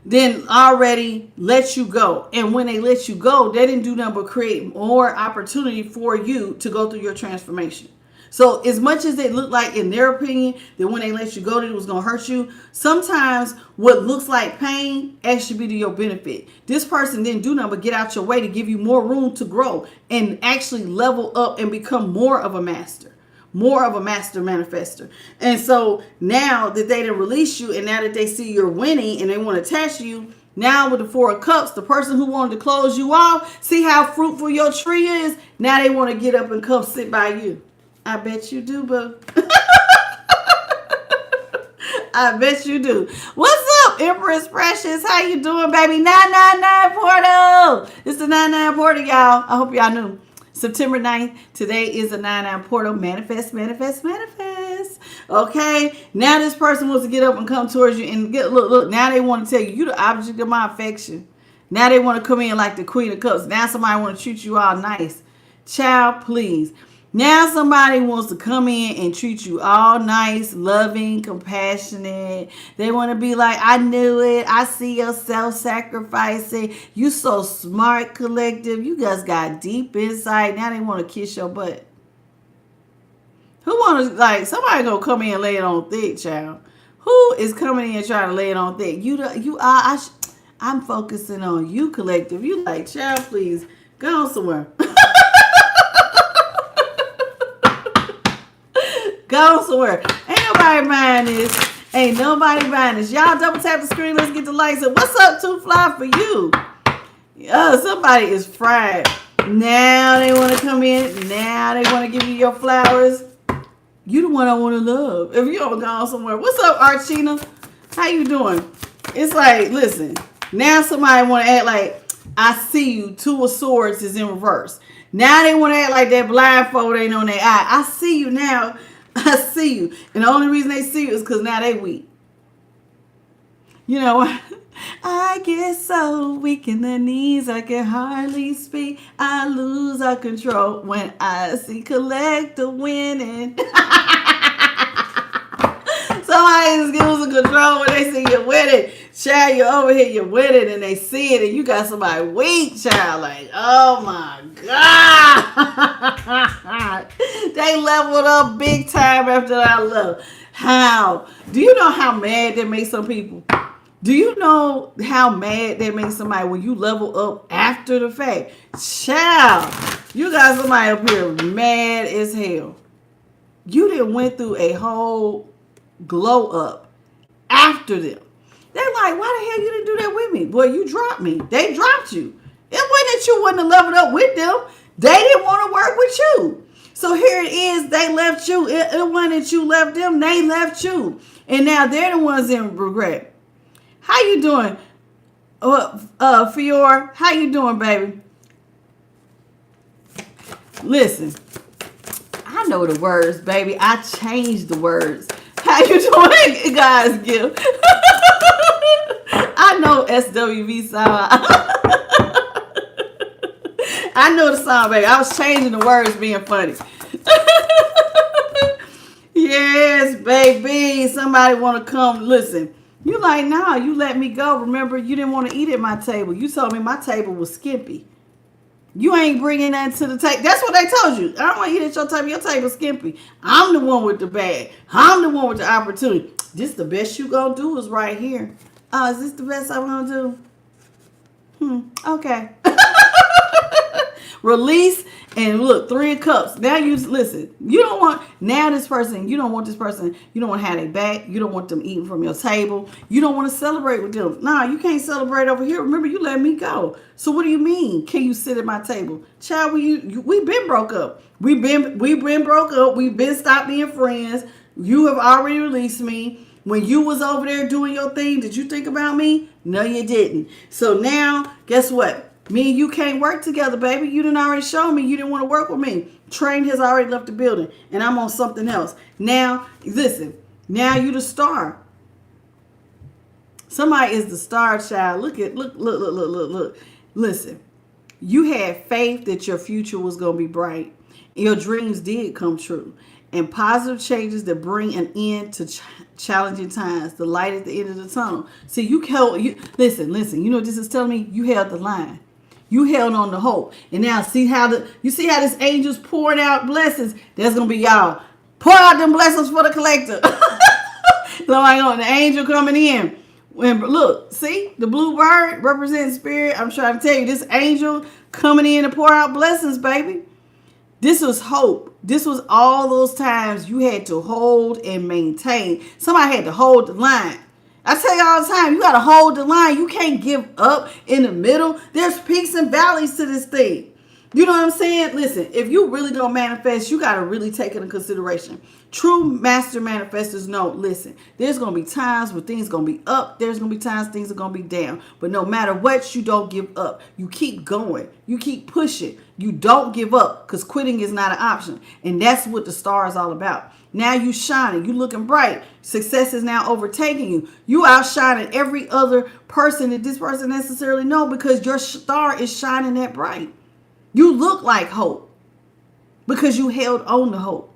then already let you go. And when they let you go, they didn't do nothing but create more opportunity for you to go through your transformation. So as much as it looked like, in their opinion, that when they let you go, that it was going to hurt you, sometimes what looks like pain actually be to your benefit. This person didn't do nothing but get out your way to give you more room to grow and actually level up and become more of a master manifester. And so now that they done release you, and now that they see you're winning and they want to attach you, now with the 4 of Cups, the person who wanted to close you off, see how fruitful your tree is? Now they want to get up and come sit by you. I bet you do, boo. I bet you do. What's up, Empress Precious? How you doing, baby? 999 portal. It's the 99 portal, y'all. I hope y'all knew. September 9th. Today is the 99 portal. Manifest, manifest, manifest. Okay. Now this person wants to get up and come towards you and look. Now they want to tell you, you the object of my affection. Now they want to come in like the Queen of Cups. Now somebody want to treat you all nice. Child, please. Now somebody wants to come in and treat you all nice, loving, compassionate. They want to be like, I knew it. I see your self-sacrificing. You so smart, collective. You guys got deep insight. Now they want to kiss your butt. Who want to, like, somebody gonna come in and lay it on thick, child? Who is coming in and trying to lay it on thick? I'm focusing on you, collective. You like, child, please, go on somewhere. Go somewhere. Ain't nobody buying this. Ain't nobody buying this. Y'all double tap the screen. Let's get the likes up. What's up, Too Fly for you? Somebody is fried. Now they want to come in. Now they want to give you your flowers. You the one I want to love. If you ever gone somewhere. What's up, Archina? How you doing? It's like, listen. Now somebody want to act like, I see you. 2 of Swords is in reverse. Now they want to act like that blindfold ain't on their eye. I see you now. I see you. And the only reason they see you is because now they weak. You know, I get so weak in the knees, I can hardly speak. I lose all control when I see collective winning. Somebody just gives them control when they see you winning. Child, you're over here, you're winning, and they see it, and you got somebody weak, child. Like, oh my God. They leveled up big time after that love. How? Do you know how mad that makes some people? Do you know how mad that makes somebody when you level up after the fact? Child, you got somebody up here mad as hell. You done went through a whole glow up after them. They're like, why the hell you didn't do that with me? Well, you dropped me. They dropped you. It wasn't that you wouldn't have leveled up with them. They didn't want to work with you. So here it is. They left you. It wasn't that you left them. They left you. And now they're the ones in regret. How you doing? Fior, how you doing, baby? Listen, I know the words, baby. I changed the words. How you doing, guys? Gift. I know SWV sound. I know the song, baby. I was changing the words, being funny. Yes, baby. Somebody want to come listen. You like, nah, you let me go. Remember, you didn't want to eat at my table. You told me my table was skimpy. You ain't bringing that to the table. That's what they told you. I don't want to eat at your table. Your table's skimpy. I'm the one with the bag. I'm the one with the opportunity. This the best you gonna do is right here. Oh, is this the best I'm gonna do? Okay. Release and look, 3 of Cups. Now you listen. You don't want now this person. You don't want this person. You don't want to have their back. You don't want them eating from your table. You don't want to celebrate with them. Nah, you can't celebrate over here. Remember, you let me go. So what do you mean? Can you sit at my table, child? We been broke up. We been broke up. We've been stopped being friends. You have already released me. When you was over there doing your thing, did you think about me? No, you didn't. So now, guess what? Me and you can't work together, baby. You didn't already show me you didn't want to work with me. Train has already left the building, and I'm on something else. Now, listen. Now you the star. Somebody is the star child. Look. Listen. You had faith that your future was going to be bright. Your dreams did come true. And positive changes that bring an end to challenging times. The light at the end of the tunnel. See, listen. You know what this is telling me? You held the line. You held on to hope. And now see how this angel's pouring out blessings. That's gonna be y'all. Pour out them blessings for the collector. The angel coming in. Look, see, the blue bird represents spirit. I'm trying to tell you, this angel coming in to pour out blessings, baby. This was hope. This was all those times you had to hold and maintain. Somebody had to hold the line. I tell you all the time, you got to hold the line. You can't give up in the middle. There's peaks and valleys to this thing. You know what I'm saying? Listen, if you really don't manifest, you got to really take it into consideration. True master manifestors know, listen, there's going to be times where things going to be up. There's going to be times things are going to be down. But no matter what, you don't give up. You keep going. You keep pushing. You don't give up because quitting is not an option. And that's what the star is all about. Now you shining. You looking bright. Success is now overtaking you. You outshining every other person that this person necessarily know because your star is shining that bright. You look like hope because you held on to hope.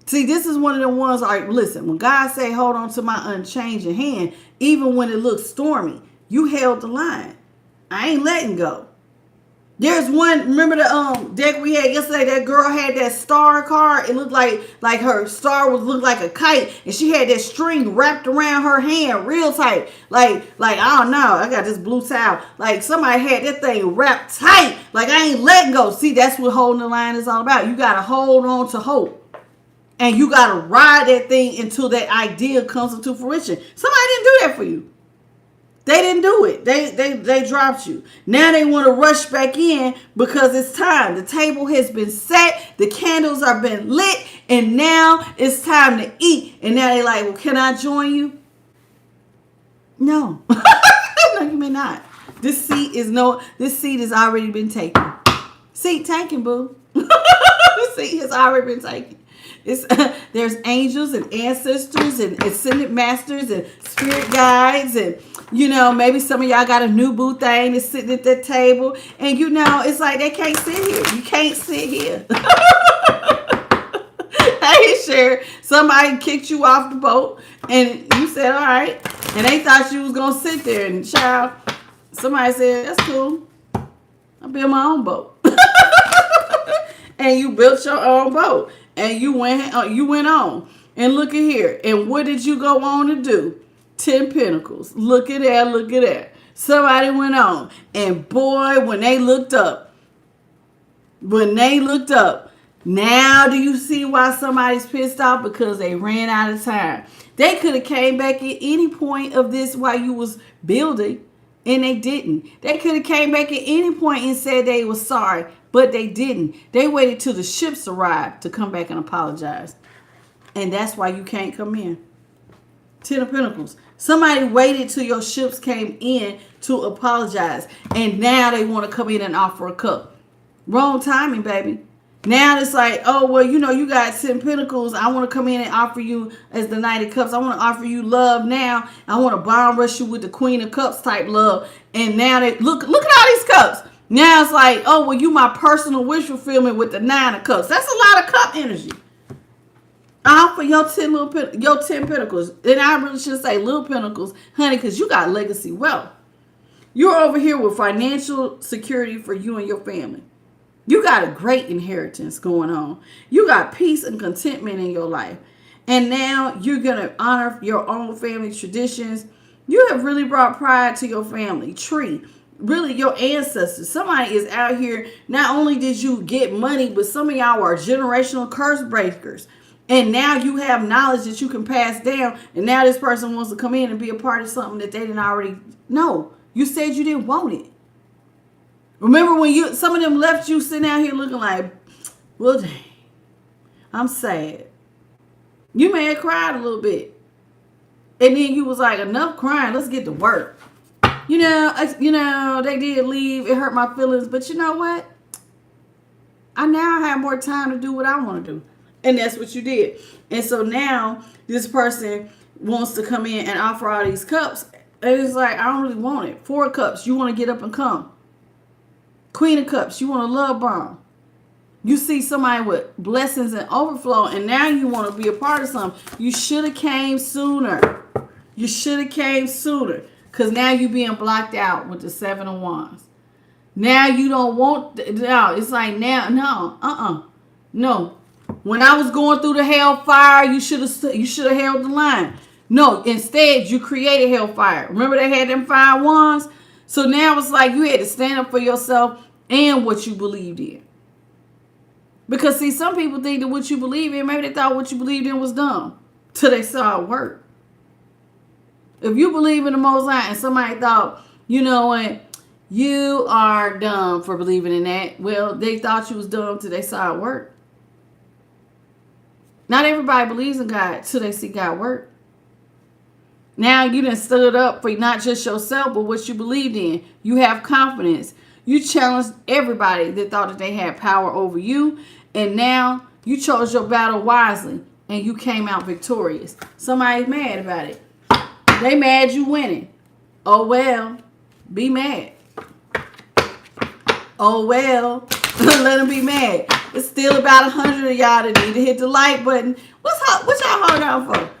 See, this is one of the ones, all right, listen, when God say, hold on to my unchanging hand, even when it looks stormy, you held the line. I ain't letting go. There's one, remember the deck we had yesterday, that girl had that star card. It looked like her star looked like a kite, and she had that string wrapped around her hand real tight. Like I don't know, I got this blue towel. Like somebody had that thing wrapped tight. Like I ain't letting go. See, that's what holding the line is all about. You got to hold on to hope. And you got to ride that thing until that idea comes into fruition. Somebody didn't do that for you. They didn't do it. They dropped you. Now they want to rush back in because it's time. The table has been set. The candles are been lit. And now it's time to eat. And now they like, well, can I join you? No. No, you may not. This seat has already been taken. Seat taken, boo. The seat has already been taken. There's angels and ancestors and ascended masters and spirit guides and maybe some of y'all got a new boo thing that's sitting at that table and it's like they can't sit here. You can't sit here. Hey, Cher, somebody kicked you off the boat and you said all right, and they thought you was gonna sit there, and child, somebody said that's cool. I built my own boat. And you built your own boat. And you went on. And look at here. And what did you go on to do? 10 Pentacles. Look at that. Somebody went on. And boy, when they looked up, now do you see why somebody's pissed off? Because they ran out of time. They could have came back at any point of this while you was building. And they didn't. They could have came back at any point and said they were sorry. But they didn't. They waited till the ships arrived to come back and apologize. And that's why you can't come in. 10 of Pentacles. Somebody waited till your ships came in to apologize. And now they want to come in and offer a cup. Wrong timing, baby. Now it's like, oh, well, you know, you got 10 pentacles. I want to come in and offer you as the Knight of Cups. I want to offer you love now. I want to bomb rush you with the Queen of Cups type love. And now they look at all these cups. Now it's like, oh, well, you my personal wish fulfillment with the 9 of Cups. That's a lot of cup energy. I offer your 10 pentacles. And I really should say little pentacles, honey, because you got legacy wealth. You're over here with financial security for you and your family. You got a great inheritance going on. You got peace and contentment in your life. And now you're going to honor your own family traditions. You have really brought pride to your family tree. Really, your ancestors. Somebody is out here. Not only did you get money, but some of y'all are generational curse breakers. And now you have knowledge that you can pass down. And now this person wants to come in and be a part of something that they didn't already know. You said you didn't want it. Remember when some of them left you sitting out here looking like, well, dang, I'm sad. You may have cried a little bit. And then you was like, enough crying, let's get to work. You know, they did leave. It hurt my feelings. But you know what? I now have more time to do what I want to do. And that's what you did. And so now this person wants to come in and offer all these cups. And it's like, I don't really want it. 4 cups, you want to get up and come. Queen of Cups, you want a love bomb. You see somebody with blessings and overflow, and now you want to be a part of something. You should have came sooner. You should have came sooner. Because now you're being blocked out with the 7 of Wands. Now you don't want, no, it's like now, no. When I was going through the hellfire, you should have held the line. No, instead you created hellfire. Remember they had them 5 wands? So now it's like you had to stand up for yourself and what you believed in. Because see, some people think that what you believe in, maybe they thought what you believed in was dumb till they saw it work. If you believe in the Most High and somebody thought, you know what, you are dumb for believing in that. Well, they thought you was dumb till they saw it work. Not everybody believes in God till they see God work. Now you done stood up for not just yourself, but what you believed in. You have confidence. You challenged everybody that thought that they had power over you. And now you chose your battle wisely and you came out victorious. Somebody's mad about it. They mad you winning. Oh, well, be mad. Oh, well, let them be mad. It's still about 100 of y'all that need to hit the like button. What y'all hold on for?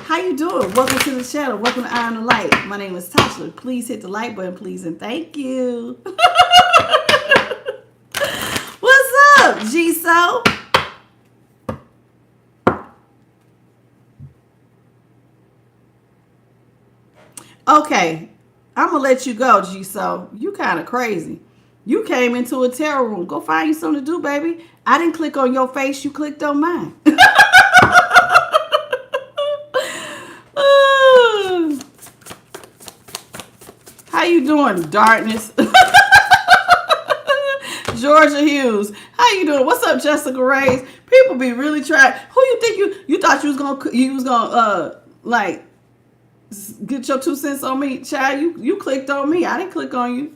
How you doing? Welcome to the channel. Welcome to Eye on the Light. My name is Tasha. Please hit the like button, please, and thank you. What's up, G-So? Okay, I'm going to let you go, G-So. You kind of crazy. You came into a tarot room. Go find you something to do, baby. I didn't click on your face. You clicked on mine. How you doing, darkness? Georgia Hughes. How you doing? What's up, Jessica Reyes? People be really trying. Who you think you thought you was gonna like get your 2 cents on me, child? You clicked on me. I didn't click on you.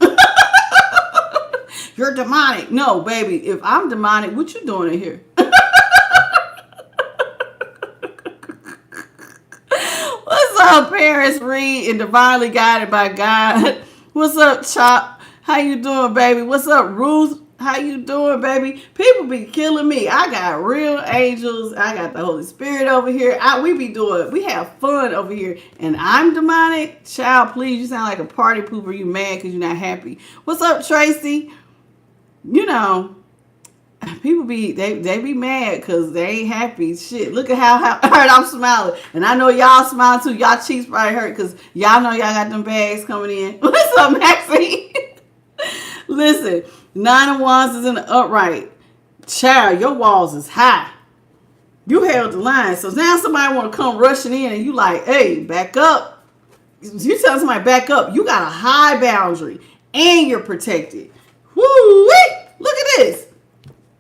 You're demonic. No, baby. If I'm demonic, what you doing in here? What's up, Paris Reed and Divinely Guided by God? What's up, Chop? How you doing, baby? What's up, Ruth? How you doing, baby? People be killing me. I got real angels. I got the Holy Spirit over here. We have fun over here. And I'm demonic. Child, please. You sound like a party pooper. You mad because you're not happy. What's up, Tracy? You know, people be be mad because they ain't happy. Shit, look at how hurt I'm smiling. And I know y'all smiling too. Y'all cheeks probably hurt because y'all know y'all got them bags coming in. What's up, Maxie? Listen, 9 of Wands is in the upright. Child, your walls is high. You held the line. So now somebody want to come rushing in and you like, hey, back up. You tell somebody back up. You got a high boundary and you're protected. Woo-wee! Look at this.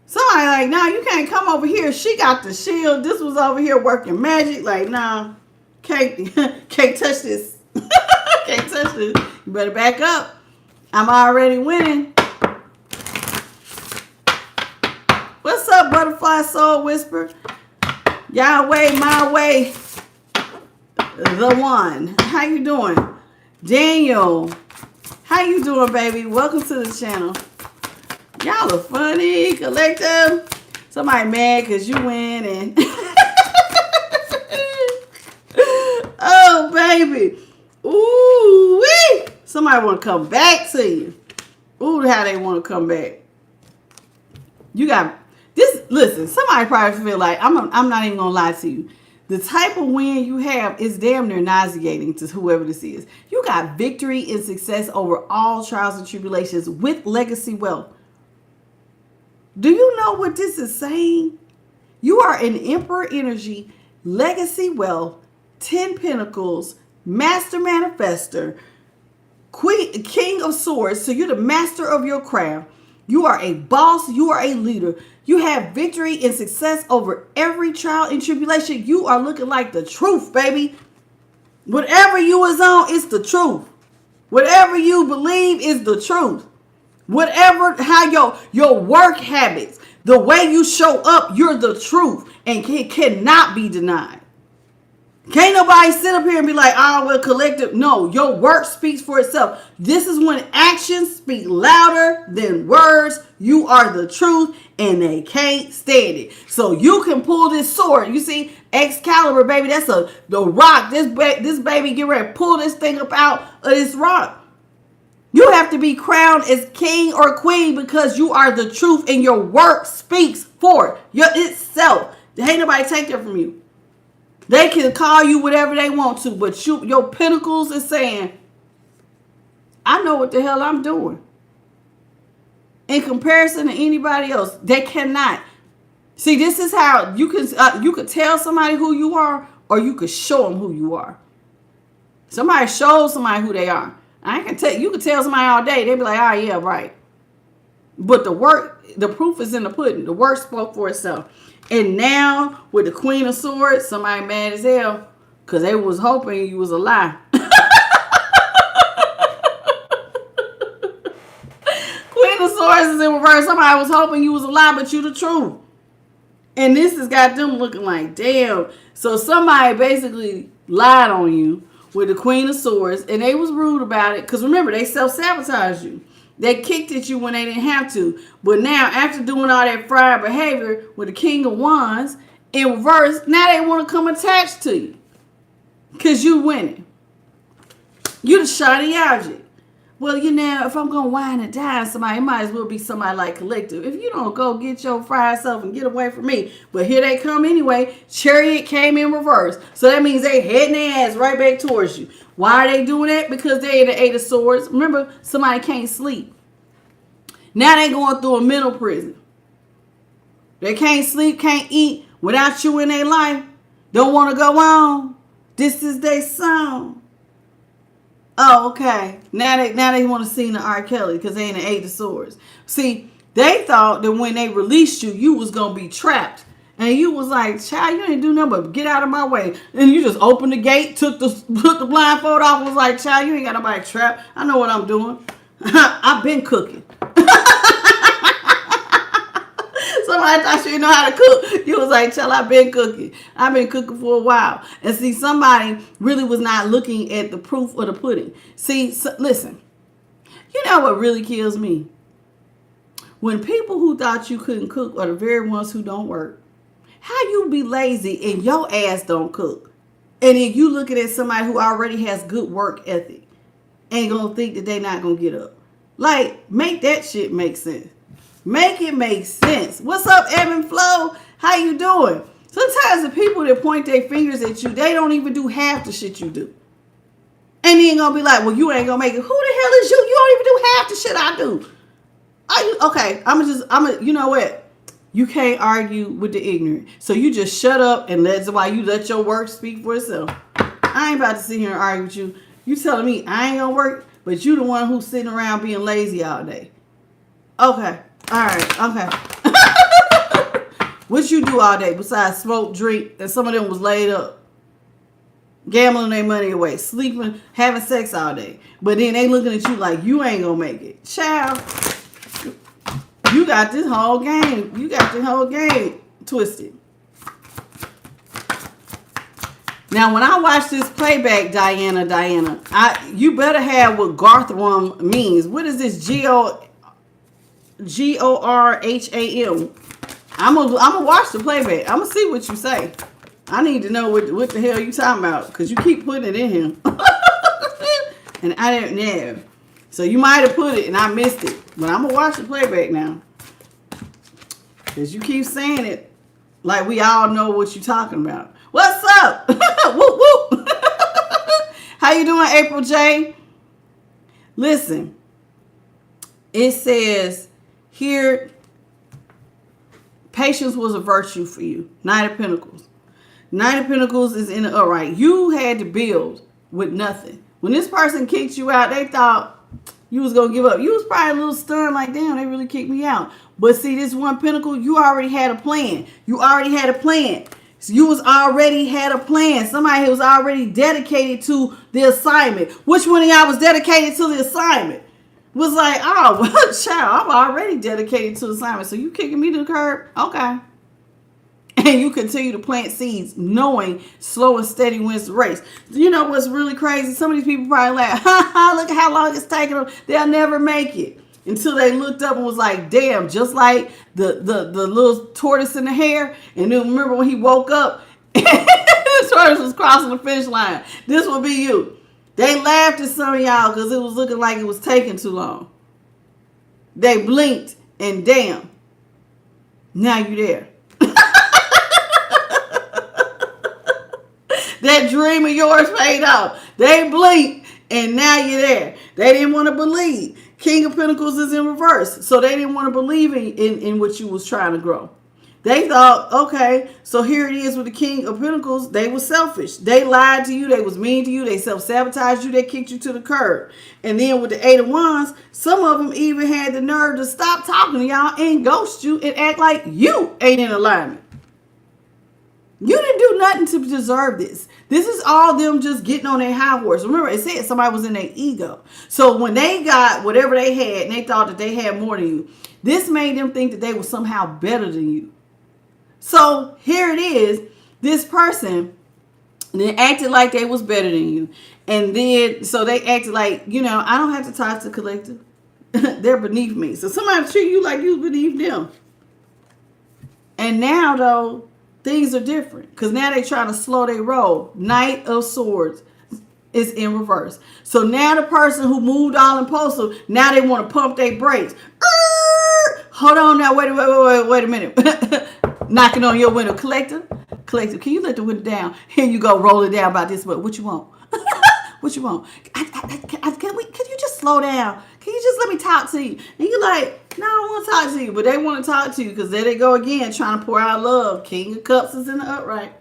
Somebody like, nah, you can't come over here. She got the shield. This was over here working magic. Like, nah, can't touch this. Can't touch this. You better back up. I'm already winning. What's What's up, Butterfly Soul Whisper? Yahweh, my way, the one. How you doing? Daniel, how you doing, baby? Welcome to the channel. Y'all are funny, collective. Somebody mad because you win and... Oh, baby. Ooh, wee. Somebody want to come back to you. Ooh, how they want to come back. You got this. Listen, somebody probably feel like, I'm not even going to lie to you. The type of win you have is damn near nauseating to whoever this is. You got victory and success over all trials and tribulations with legacy wealth. Do you know what this is saying? You are an Emperor energy, legacy wealth, 10 Pentacles, Master Manifester, Queen, King of Swords. So you're the master of your craft. You are a boss. You are a leader. You have victory and success over every trial and tribulation. You are looking like the truth, baby. Whatever you is on, it's the truth. Whatever you believe is the truth. Whatever, how your work habits, the way you show up, you're the truth. And it cannot be denied. Can't nobody sit up here and be like, oh, well, collective. No, your work speaks for itself. This is when actions speak louder than words. You are the truth, and they can't stand it. So you can pull this sword. You see, Excalibur, baby, that's the rock. This baby, get ready to pull this thing up out of this rock. You have to be crowned as king or queen because you are the truth, and your work speaks for itself. Ain't nobody take that from you. They can call you whatever they want to, but your pentacles is saying, I know what the hell I'm doing. In comparison to anybody else, they cannot. See, this is how you can tell somebody who you are, or you could show them who you are. Somebody shows somebody who they are. I can tell you can tell somebody all day, they be like, oh yeah, right. But the proof is in the pudding. The work spoke for itself. And now, with the Queen of Swords, somebody mad as hell because they was hoping you was a lie. Queen of Swords is in reverse. Somebody was hoping you was a lie, but you the truth. And this has got them looking like, damn. So somebody basically lied on you with the Queen of Swords, and they was rude about it. Because remember, they self-sabotaged you. They kicked at you when they didn't have to. But now, after doing all that fried behavior with the King of Wands in reverse, now they want to come attached to you. Because you winning. You the shiny object. Well, you know, if I'm going to whine and dine somebody, it might as well be somebody like collective. If you don't go get your fried self and get away from me. But here they come anyway. Chariot came in reverse. So that means they heading their ass right back towards you. Why are they doing that? Because they're in the Eight of Swords. Remember, somebody can't sleep. Now they going through a mental prison. They can't sleep, can't eat without you in their life. Don't want to go on. This is their song. Oh, okay. Now they want to sing the R. Kelly because they in the Eight of Swords. See, they thought that when they released you, you was going to be trapped. And you was like, child, you ain't do nothing but get out of my way. And you just opened the gate, took the blindfold off, and was like, child, you ain't got nobody trapped. I know what I'm doing. I've been cooking. Somebody thought you didn't know how to cook. You was like, child, I've been cooking. I've been cooking for a while. And see, somebody really was not looking at the proof of the pudding. See, listen, you know what really kills me? When people who thought you couldn't cook are the very ones who don't work. How you be lazy and your ass don't cook? And then you looking at somebody who already has good work ethic and gonna think that they not gonna get up. Like, make that shit make sense. Make it make sense. What's up, Ebb and Flow? How you doing? Sometimes the people that point their fingers at you, they don't even do half the shit you do. And then gonna be like, well, you ain't gonna make it. Who the hell is you? You don't even do half the shit I do. Are you okay? You know what? You can't argue with the ignorant. So you just shut up and that's why you let your work speak for itself. I ain't about to sit here and argue with you. You telling me I ain't gonna work, but you the one who's sitting around being lazy all day. Okay. All right. Okay. What you do all day besides smoke, drink, and some of them was laid up, gambling their money away, sleeping, having sex all day. But then they looking at you like you ain't gonna make it. Child. You got this whole game. You got the whole game twisted. Now, when I watch this playback, Diana, you better have what Garthram means. What is this? Gorham? I'm gonna watch the playback. I'm gonna see what you say. I need to know what the hell you talking about, because you keep putting it in here. And I didn't know. So you might have put it and I missed it. But I'm gonna watch the playback now. Because you keep saying it like we all know what you're talking about. What's up? Whoop, whoop. How you doing, April J? Listen. It says here, patience was a virtue for you. Knight of Pentacles. Knight of Pentacles is in the upright. You had to build with nothing. When this person kicked you out, they thought you was going to give up. You was probably a little stunned, like, damn, they really kicked me out. But see, this one pentacle, you already had a plan. You already had a plan. So you was already had a plan. Somebody who was already dedicated to the assignment. Which one of y'all was dedicated to the assignment? Was like, oh, well, child, I'm already dedicated to the assignment. So you kicking me to the curb? Okay. And you continue to plant seeds, knowing slow and steady wins the race. You know what's really crazy? Some of these people probably like, look at how long it's taking them. They'll never make it. Until they looked up and was like, damn, just like the little tortoise in the hare. And then remember when he woke up, the tortoise was crossing the finish line. This will be you. They laughed at some of y'all because it was looking like it was taking too long. They blinked and damn, now you there. That dream of yours paid off. They blinked and now you're there. They didn't want to believe. King of Pentacles is in reverse. So they didn't want to believe in what you was trying to grow. They thought, okay, so here it is with the King of Pentacles. They were selfish. They lied to you. They was mean to you. They self-sabotaged you. They kicked you to the curb. And then with the Eight of Wands, some of them even had the nerve to stop talking to y'all and ghost you and act like you ain't in alignment. You didn't do nothing to deserve this. This is all them just getting on their high horse. Remember, it said somebody was in their ego. So when they got whatever they had and they thought that they had more than you, this made them think that they were somehow better than you. So here it is. This person, they acted like they was better than you. And then, so they acted like, you know, I don't have to talk to collective. They're beneath me. So somebody treat you like you beneath them. And now, though, things are different because now they're trying to slow their roll. Knight of Swords is in reverse. So now the person who moved all impulsive, now they want to pump their brakes. Hold on now. Wait a minute. Knocking on your window. Collective, can you let the window down? Here you go. Roll it down about this. But what you want? What you want? Can you just slow down? Can you just let me talk to you? And you're like, no, I don't want to talk to you. But they want to talk to you because there they go again, trying to pour out love. King of Cups is in the upright.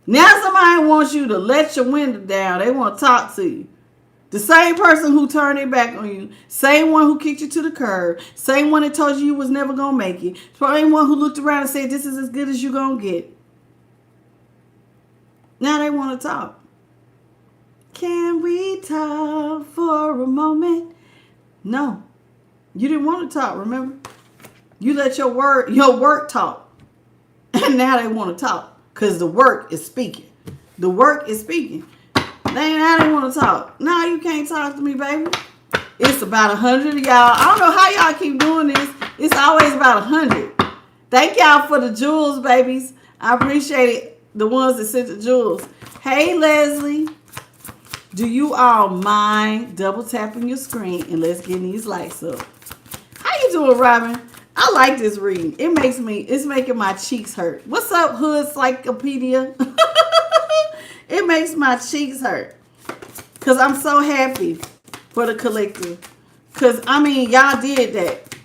Now somebody wants you to let your window down. They want to talk to you. The same person who turned their back on you, same one who kicked you to the curb, same one that told you was never going to make it, same one who looked around and said, this is as good as you're going to get. Now they want to talk. Can we talk for a moment? No. You didn't want to talk, remember? You let your work talk. And now they want to talk because the work is speaking. The work is speaking. Now they want to talk. No, you can't talk to me, baby. It's about 100 of y'all. I don't know how y'all keep doing this. It's always about 100. Thank y'all for the jewels, babies. I appreciate it. The ones that sent the jewels. Hey, Leslie. Do you all mind double tapping your screen and let's get these lights up? How you doing, Robin? I like this reading. It's making my cheeks hurt. What's up, Hood Cyclopedia? It makes my cheeks hurt. Because I'm so happy for the collective. Because, I mean, y'all did that.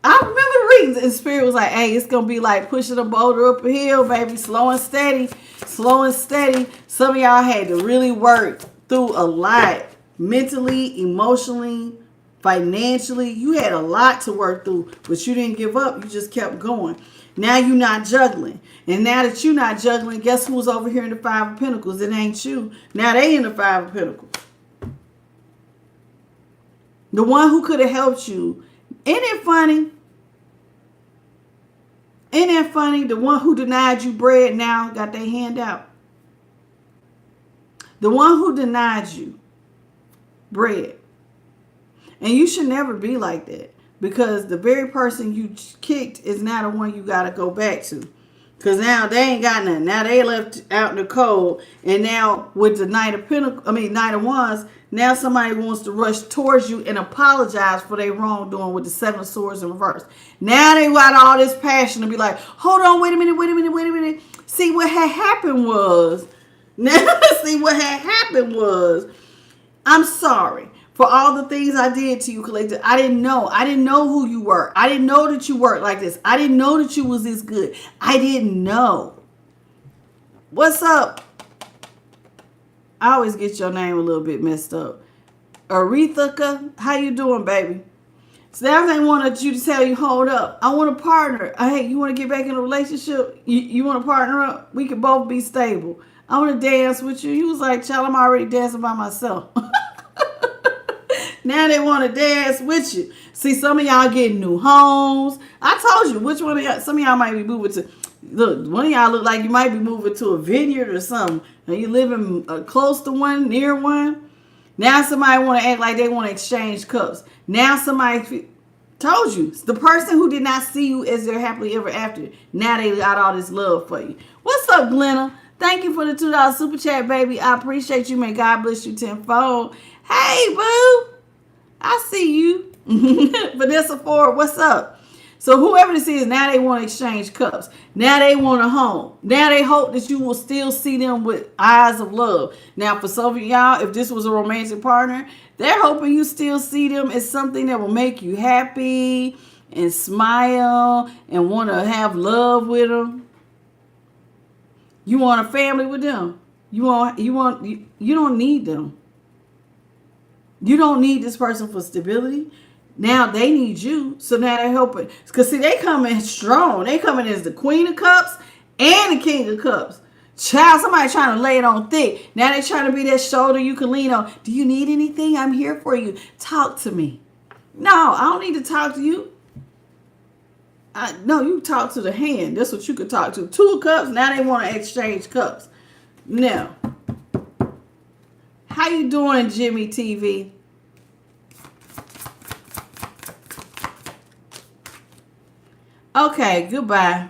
I remember the readings. And Spirit was like, hey, it's going to be like pushing a boulder up a hill, baby. Slow and steady. Slow and steady. Some of y'all had to really work through a lot. Mentally, emotionally, financially. You had a lot to work through. But you didn't give up. You just kept going. Now you're not juggling. And now that you're not juggling, guess who's over here in the Five of Pentacles? It ain't you. Now they in the Five of Pentacles. The one who could have helped you Isn't it funny? Ain't that funny? The one who denied you bread now got their hand out. The one who denied you bread. And you should never be like that, because the very person you kicked is now the one you got to go back to. Because now they ain't got nothing. Now they left out in the cold. And now with the Knight of Wands, now somebody wants to rush towards you and apologize for their wrongdoing with the Seven of Swords in reverse. Now they got all this passion to be like, hold on, wait a minute. See, what had happened was, I'm sorry for all the things I did to you, collective. I didn't know who you were. I didn't know that you worked like this. I didn't know that you was this good. I didn't know. What's up? I always get your name a little bit messed up. Aretha, how you doing, baby? So now they wanted you to tell you, hold up, I want a partner. Hey, you want to get back in a relationship? You want to partner up? We could both be stable. I want to dance with you. You was like, child, I'm already dancing by myself. Now they want to dance with you. See, some of y'all getting new homes. I told you which one of y'all. Some of y'all might be moving to. Look, one of y'all look like you might be moving to a vineyard or something. And you living close to one, near one. Now somebody want to act like they want to exchange cups. Now somebody told you. The person who did not see you as their happily ever after. Now they got all this love for you. What's up, Glenna? Thank you for the $2 super chat, baby. I appreciate you. May God bless you tenfold. Hey, boo. I see you. Vanessa Ford, what's up? So whoever this is, now they want to exchange cups. Now they want a home. Now they hope that you will still see them with eyes of love. Now for some of y'all, if this was a romantic partner, they're hoping you still see them as something that will make you happy and smile and want to have love with them. You want a family with them. You don't need them. You don't need this person for stability. Now they need you. So now they're helping. Because see, they coming strong. They coming as the Queen of Cups and the King of Cups. Child, somebody trying to lay it on thick. Now they trying to be that shoulder you can lean on. Do you need anything? I'm here for you. Talk to me. No, I don't need to talk to you. No, you talk to the hand. That's what you could talk to. 2 of Cups. Now they want to exchange cups. Now, how you doing, Jimmy TV? Okay, goodbye.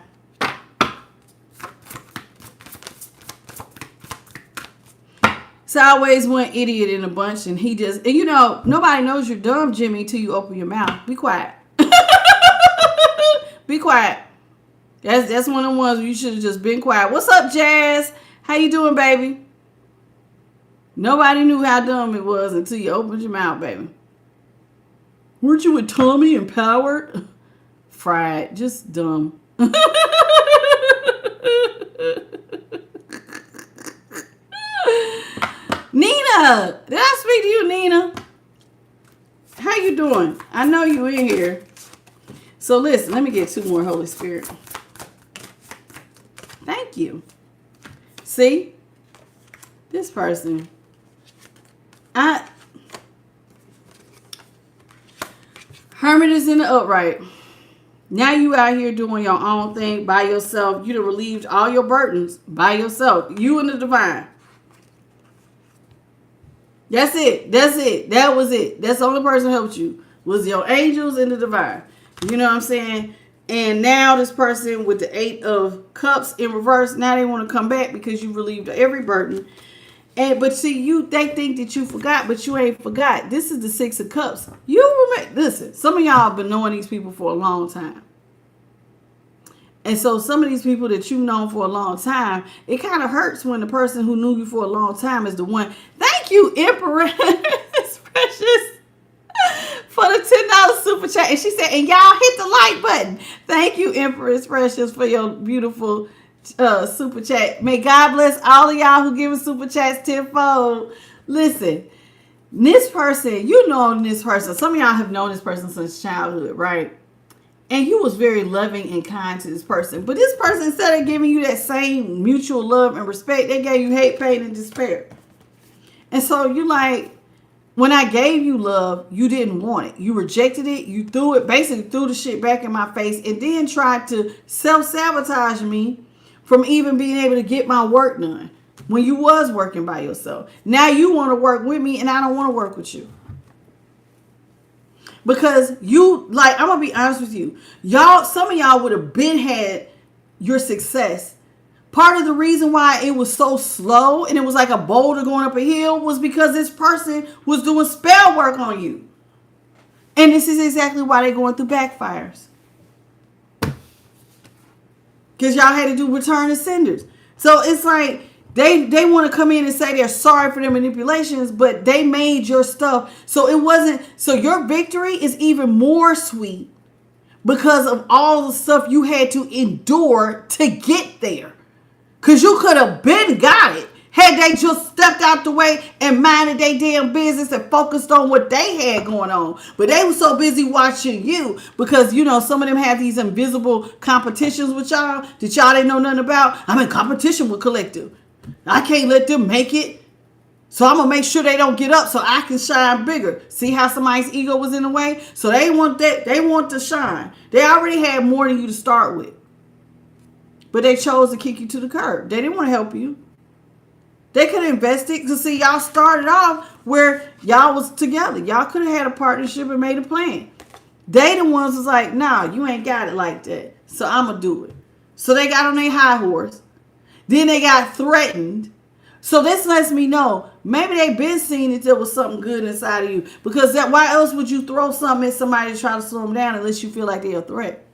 So I always one idiot in a bunch, and he just, and you know, nobody knows you're dumb, Jimmy, till you open your mouth. Be quiet. Be quiet. That's one of the ones where you should have just been quiet. What's up, Jazz? How you doing, baby? Nobody knew how dumb it was until you opened your mouth, baby. Weren't you with Tommy and Power? Fried. Just dumb. Nina! Did I speak to you, Nina? How you doing? I know you in here. So listen, let me get 2 more, Holy Spirit. Thank you. See? This person. Hermit is in the upright. Now you out here doing your own thing by yourself. You done relieved all your burdens by yourself. You and the divine. That's it. That's it. That was it. That's the only person who helped you. Was your angels and the divine. You know what I'm saying? And now this person with the 8 of Cups in reverse, now they want to come back because you relieved every burden. But see, they think that you forgot, but you ain't forgot. This is the 6 of Cups. You remember, listen, some of y'all have been knowing these people for a long time. And so some of these people that you've known for a long time, it kind of hurts when the person who knew you for a long time is the one. Thank you, Empress Precious, for the $10 super chat. And she said, and y'all hit the like button. Thank you, Empress Precious, for your beautiful super chat. May God bless all of y'all who giving super chats tenfold. Listen, this person, you know this person. Some of y'all have known this person since childhood, right? And you was very loving and kind to this person. But this person, instead of giving you that same mutual love and respect, they gave you hate, pain, and despair. And so you like, When I gave you love, you didn't want it. You rejected it. You threw it, basically threw the shit back in my face, and then tried to self-sabotage me from even being able to get my work done when you was working by yourself. Now you want to work with me, and I don't want to work with you. Because you, like, I'm going to be honest with you. Y'all, some of y'all would have been had your success. Part of the reason why it was so slow and it was like a boulder going up a hill was because this person was doing spell work on you. And this is exactly why they're going through backfires. Because y'all had to do return to senders. So it's like they want to come in and say they're sorry for their manipulations, but they made your stuff. So it wasn't, so your victory is even more sweet because of all the stuff you had to endure to get there. Because you could have been got it had they just stepped out the way and minded their damn business and focused on what they had going on. But they were so busy watching you because, you know, some of them have these invisible competitions with y'all that y'all didn't know nothing about. I'm in competition with Collective. I can't let them make it. So I'm going to make sure they don't get up so I can shine bigger. See how somebody's ego was in the way? So they want that. They want to shine. They already had more than you to start with. But they chose to kick you to the curb. They didn't want to help you. They could have invested. Because see, y'all started off where y'all was together. Y'all could have had a partnership and made a plan. They the ones was like, nah, you ain't got it like that. So I'm going to do it. So they got on their high horse. Then they got threatened. So this lets me know, maybe they been seeing that there was something good inside of you. Because why else would you throw something at somebody to try to slow them down unless you feel like they're a threat?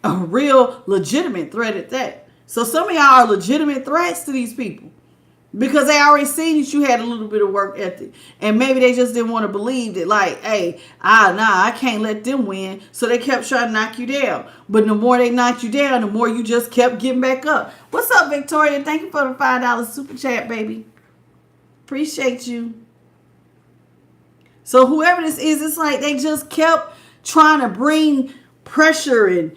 A real legitimate threat at that. So some of y'all are legitimate threats to these people because they already seen that you had a little bit of work ethic, and maybe they just didn't want to believe that, like, hey, I can't let them win. So they kept trying to knock you down. But the more they knocked you down, the more you just kept getting back up. What's up, Victoria? Thank you for the $5 super chat, baby. Appreciate you. So whoever this is, it's like they just kept trying to bring pressure and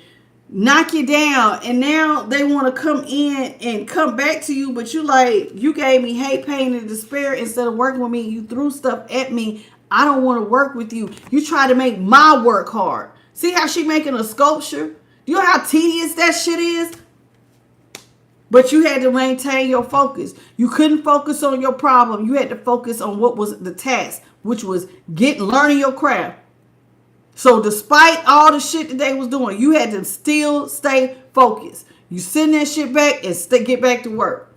knock you down, and now they want to come in and come back to you, but you like, you gave me hate, pain, and despair instead of working with me. You threw stuff at me. I don't want to work with you. You try to make my work hard. See how she making a sculpture? Do you know how tedious that shit is? But you had to maintain your focus. You couldn't focus on your problem. You had to focus on what was the task, which was learning your craft. So despite all the shit that they was doing, you had to still stay focused. You send that shit back and get back to work.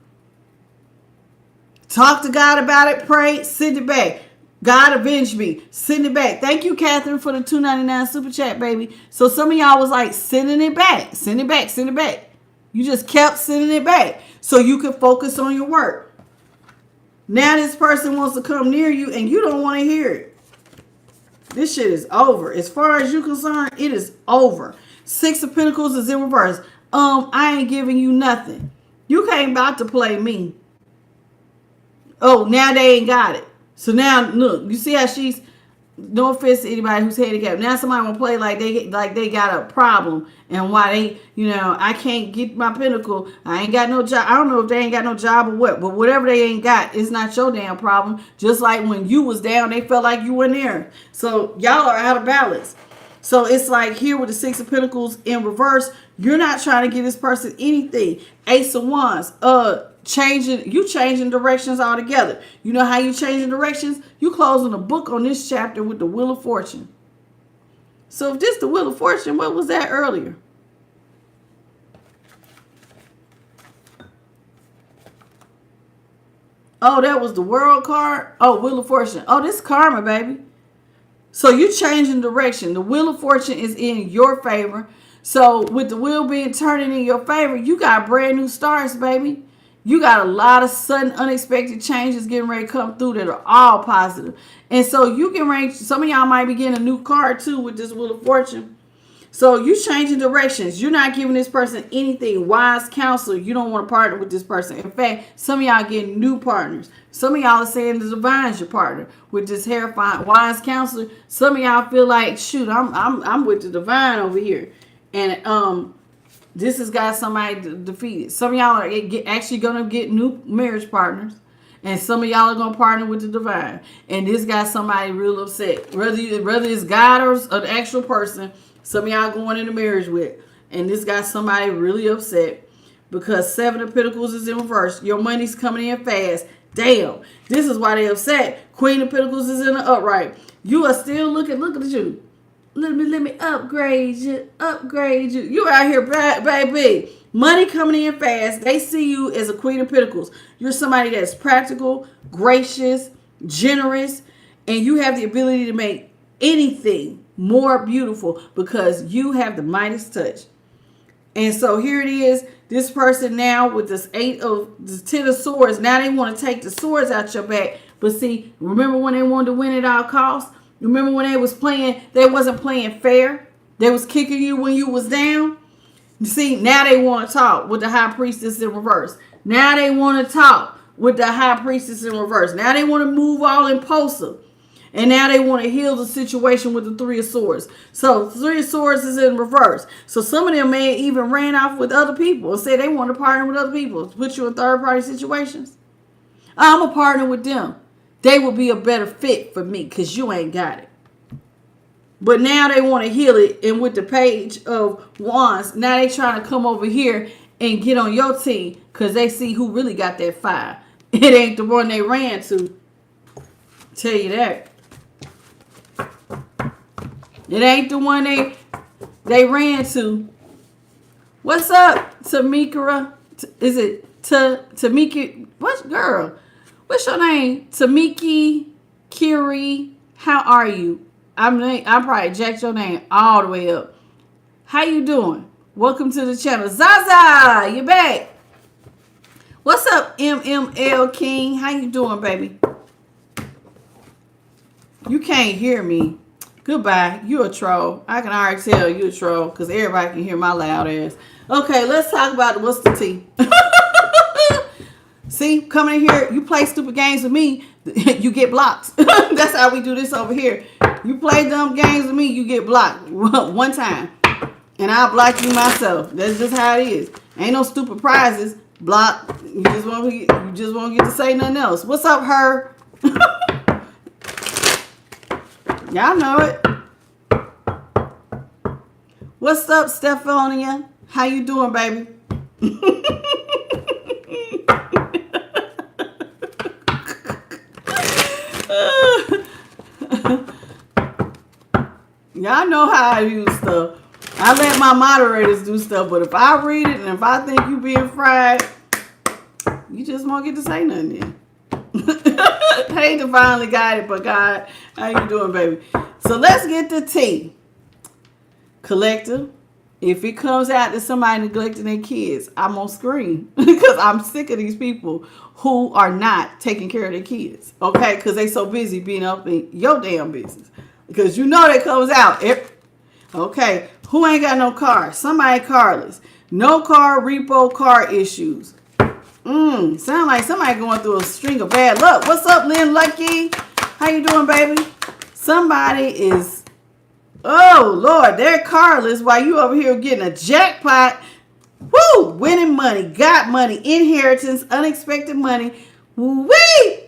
Talk to God about it, pray, send it back. God avenge me, send it back. Thank you, Catherine, for the $2.99 super chat, baby. So some of y'all was like sending it back, send it back, send it back. You just kept sending it back so you could focus on your work. Now this person wants to come near you and you don't want to hear it. This shit is over. As far as you're concerned, it is over. 6 of Pentacles is in reverse. I ain't giving you nothing. You came about to play me. Oh, now they ain't got it. So now, look, you see how she's, no offense to anybody who's handicapped. Now somebody will play like they got a problem and why they, I can't get my pinnacle. I ain't got no job. I don't know if they ain't got no job or what, but whatever they ain't got, it's not your damn problem. Just like when you was down, they felt like you weren't there. So y'all are out of balance. So it's like here with the 6 of Pentacles in reverse, you're not trying to give this person anything. Ace of Wands, changing directions altogether. You know how you changing directions? You closing a book on this chapter with the Wheel of Fortune. So if this the Wheel of Fortune, what was that earlier? Oh, that was the World card. Oh, Wheel of Fortune. Oh, this is karma, baby. So you changing direction. The Wheel of Fortune is in your favor. So with the wheel being turning in your favor, you got brand new starts, baby. You got a lot of sudden unexpected changes getting ready to come through that are all positive. And so you can range, some of y'all might be getting a new card too with this Wheel of Fortune. So you changing directions. You're not giving this person anything. Wise counselor. You don't want to partner with this person. In fact, some of y'all getting new partners. Some of y'all are saying the divine's your partner with this terrifying wise counselor. Some of y'all feel like, shoot, I'm with the divine over here. And this has got somebody defeated. Some of y'all are actually going to get new marriage partners. And some of y'all are going to partner with the divine. And this got somebody real upset. Whether it's God or an actual person, some of y'all going into marriage with. And this got somebody really upset. Because 7 of Pentacles is in reverse. Your money's coming in fast. Damn. This is why they upset. Queen of Pentacles is in the upright. You are still look at you. Let me upgrade you. Upgrade you. You out here, baby. Money coming in fast. They see you as a Queen of Pentacles. You're somebody that's practical, gracious, generous, and you have the ability to make anything more beautiful because you have the Midas touch. And so here it is. This person now with this 10 of swords. Now they want to take the swords out your back. But see, remember when they wanted to win at all costs? Remember when they wasn't playing fair? They was kicking you when you was down? You see, now they want to talk with the High Priestess in reverse. Now they want to talk with the High Priestess in reverse. Now they want to move all impulsive. And now they want to heal the situation with the 3 of Swords. So 3 of Swords is in reverse. So some of them may even ran off with other people and said they want to partner with other people to put you in third-party situations. I'm a partner with them. They will be a better fit for me because you ain't got it. But now they want to heal it. And with the Page of Wands, now they trying to come over here and get on your team because they see who really got that fire. It ain't the one they ran to. Tell you that. It ain't the one they ran to. What's up, Tamika? Is it Tamika? What girl? What's your name? Tamiki Kiri. How are you? I probably jacked your name all the way up. How you doing? Welcome to the channel. Zaza, you back. What's up, MML King? How you doing, baby? You can't hear me. Goodbye. You a troll. I can already tell you a troll because everybody can hear my loud ass. Okay, let's talk about what's the tea. See, coming in here, you play stupid games with me, you get blocked. That's how we do this over here. You play dumb games with me, you get blocked one time. And I'll block you myself. That's just how it is. Ain't no stupid prizes. Block. You just won't get to say nothing else. What's up, her? Y'all know it. What's up, Stephonia? How you doing, baby? Y'all know how I use stuff. I let my moderators do stuff, but if I read it and if I think you being fried, you just won't get to say nothing then. Hey, divinely guided, but God, how you doing, baby? So let's get the tea. Collective, if it comes out that somebody neglecting their kids, I'm on screen because I'm sick of these people who are not taking care of their kids, okay? Because they so busy being up in your damn business. Because you know that comes out. Okay, who ain't got no car? Somebody carless. No car, repo, car issues. Sound like somebody going through a string of bad luck. What's up, Lynn Lucky? How you doing, baby? Somebody is, oh, Lord, they're carless while you over here getting a jackpot. Woo! Winning money, got money, inheritance, unexpected money. Woo-wee!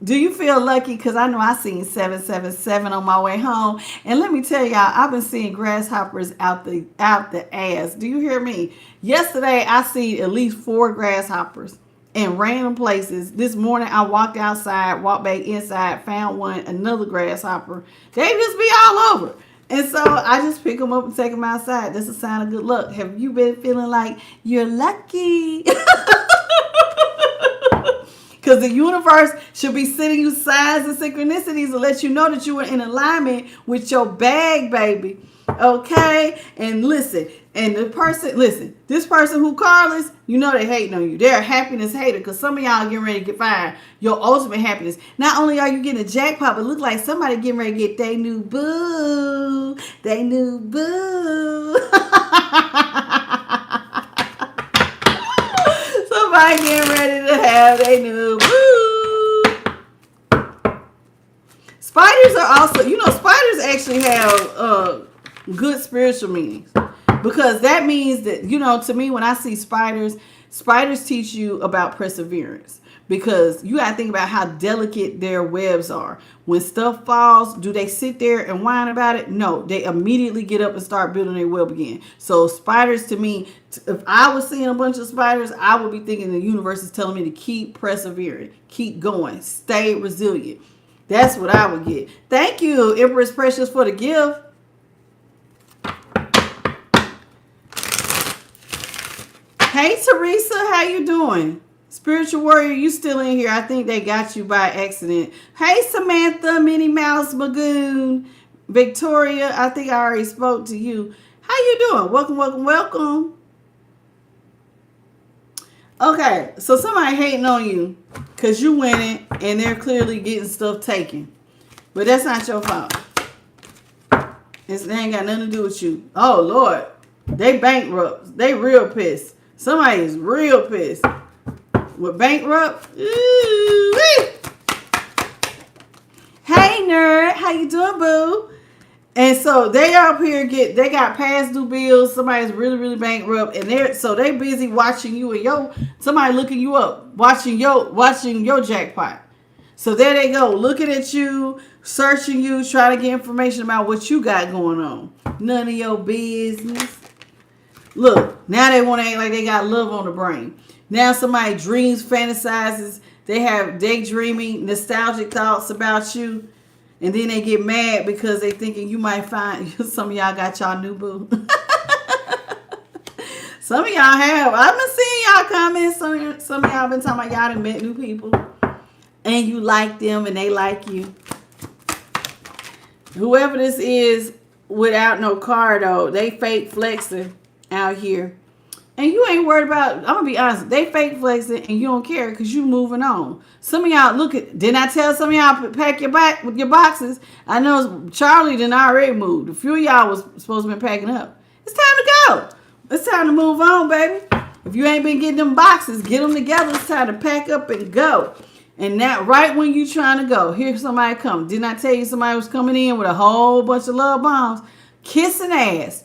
Do you feel lucky? Because I know I seen 777 on my way home. And let me tell y'all, I've been seeing grasshoppers out the ass. Do you hear me? Yesterday, I seen at least 4 grasshoppers in random places. This morning, I walked outside, walked back inside, found another grasshopper. They just be all over. And so I just pick them up and take them outside. That's a sign of good luck. Have you been feeling like you're lucky? Because the universe should be sending you signs and synchronicities to let you know that you are in alignment with your bag, baby. Okay? And listen, this person who carless, you know they hating on you. They're a happiness hater because some of y'all getting ready to get fired. Your ultimate happiness. Not only are you getting a jackpot, but it look like somebody getting ready to get their new boo. They new boo. Somebody getting ready to have their new boo. Spiders are also, spiders actually have good spiritual meanings. Because that means that, to me, when I see spiders teach you about perseverance. because you got to think about how delicate their webs are. When stuff falls, do they sit there and whine about it? No, they immediately get up and start building their web again. So spiders, to me, if I was seeing a bunch of spiders, I would be thinking the universe is telling me to keep persevering, keep going, stay resilient. That's what I would get. Thank you, Empress Precious, for the gift. Hey, Teresa, how you doing? Spiritual Warrior, you still in here. I think they got you by accident. Hey, Samantha, Minnie Mouse, Magoon, Victoria, I think I already spoke to you. How you doing? Welcome, welcome, welcome. Okay, so somebody hating on you because you winning and they're clearly getting stuff taken. But that's not your fault. They ain't got nothing to do with you. Oh, Lord. They bankrupt. They real pissed. Somebody is real pissed. With bankrupt. Ooh-wee. Hey, nerd. How you doing, boo? And so they up here they got past due bills. Somebody's really, really bankrupt, and they busy watching you and somebody looking you up, watching your jackpot. So there they go, looking at you, searching you, trying to get information about what you got going on. None of your business. Look, now they want to act like they got love on the brain. Now somebody dreams, fantasizes, they have daydreaming, nostalgic thoughts about you. And then they get mad because they thinking you might find some of y'all got y'all new boo. Some of y'all have. I've been seeing y'all comments. Some of y'all been talking about y'all done met new people. And you like them and they like you. Whoever this is without no car though, they fake flexing out here. And you ain't worried about, I'm going to be honest, they fake flexing and you don't care because you moving on. Some of y'all, didn't I tell some of y'all to pack your back with your boxes? I know Charlie done already moved. A few of y'all was supposed to be packing up. It's time to go. It's time to move on, baby. If you ain't been getting them boxes, get them together. It's time to pack up and go. And that right when you trying to go, here somebody come. Didn't I tell you somebody was coming in with a whole bunch of love bombs? Kissing ass.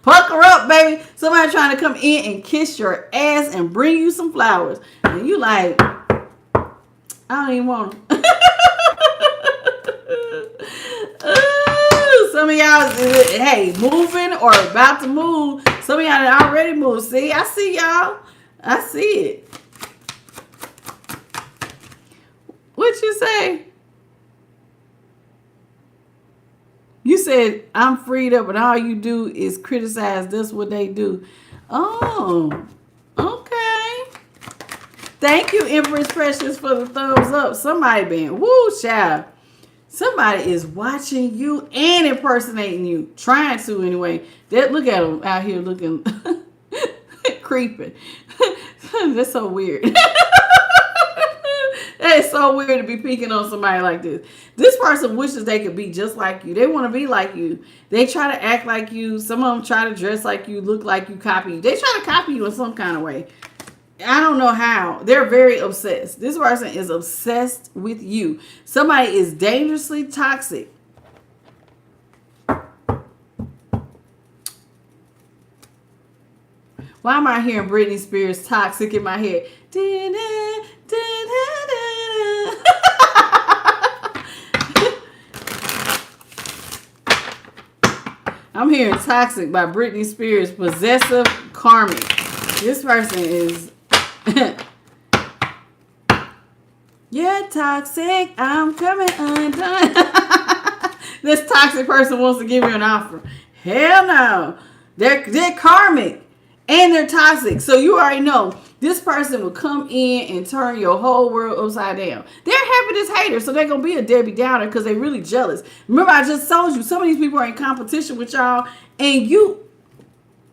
Pucker up, baby. Somebody trying to come in and kiss your ass and bring you some flowers. And you like, I don't even want them. Some of y'all, hey, moving or about to move. Some of y'all that already moved. See, I see y'all. I see it. What you say? You said, I'm freed up and all you do is criticize. That's what they do. Oh, okay. Thank you, Empress Precious, for the thumbs up. Somebody been, woo, child. Somebody is watching you and impersonating you. Trying to, anyway. Look at them out here looking creeping. That's so weird. That is so weird to be peeking on somebody like this. This person wishes they could be just like you. They want to be like you. They try to act like you. Some of them try to dress like you, look like you, copy you. They try to copy you in some kind of way. I don't know how. They're very obsessed. This person is obsessed with you. Somebody is dangerously toxic. Why am I hearing Britney Spears toxic in my head? I'm hearing toxic by Britney Spears, possessive karmic. This person is you're toxic, I'm coming undone. This toxic person wants to give you an offer. Hell no. They're karmic and they're toxic. So you already know this person will come in and turn your whole world upside down. They're happiness haters, so they're going to be a Debbie Downer because they're really jealous. Remember, I just told you, some of these people are in competition with y'all, and you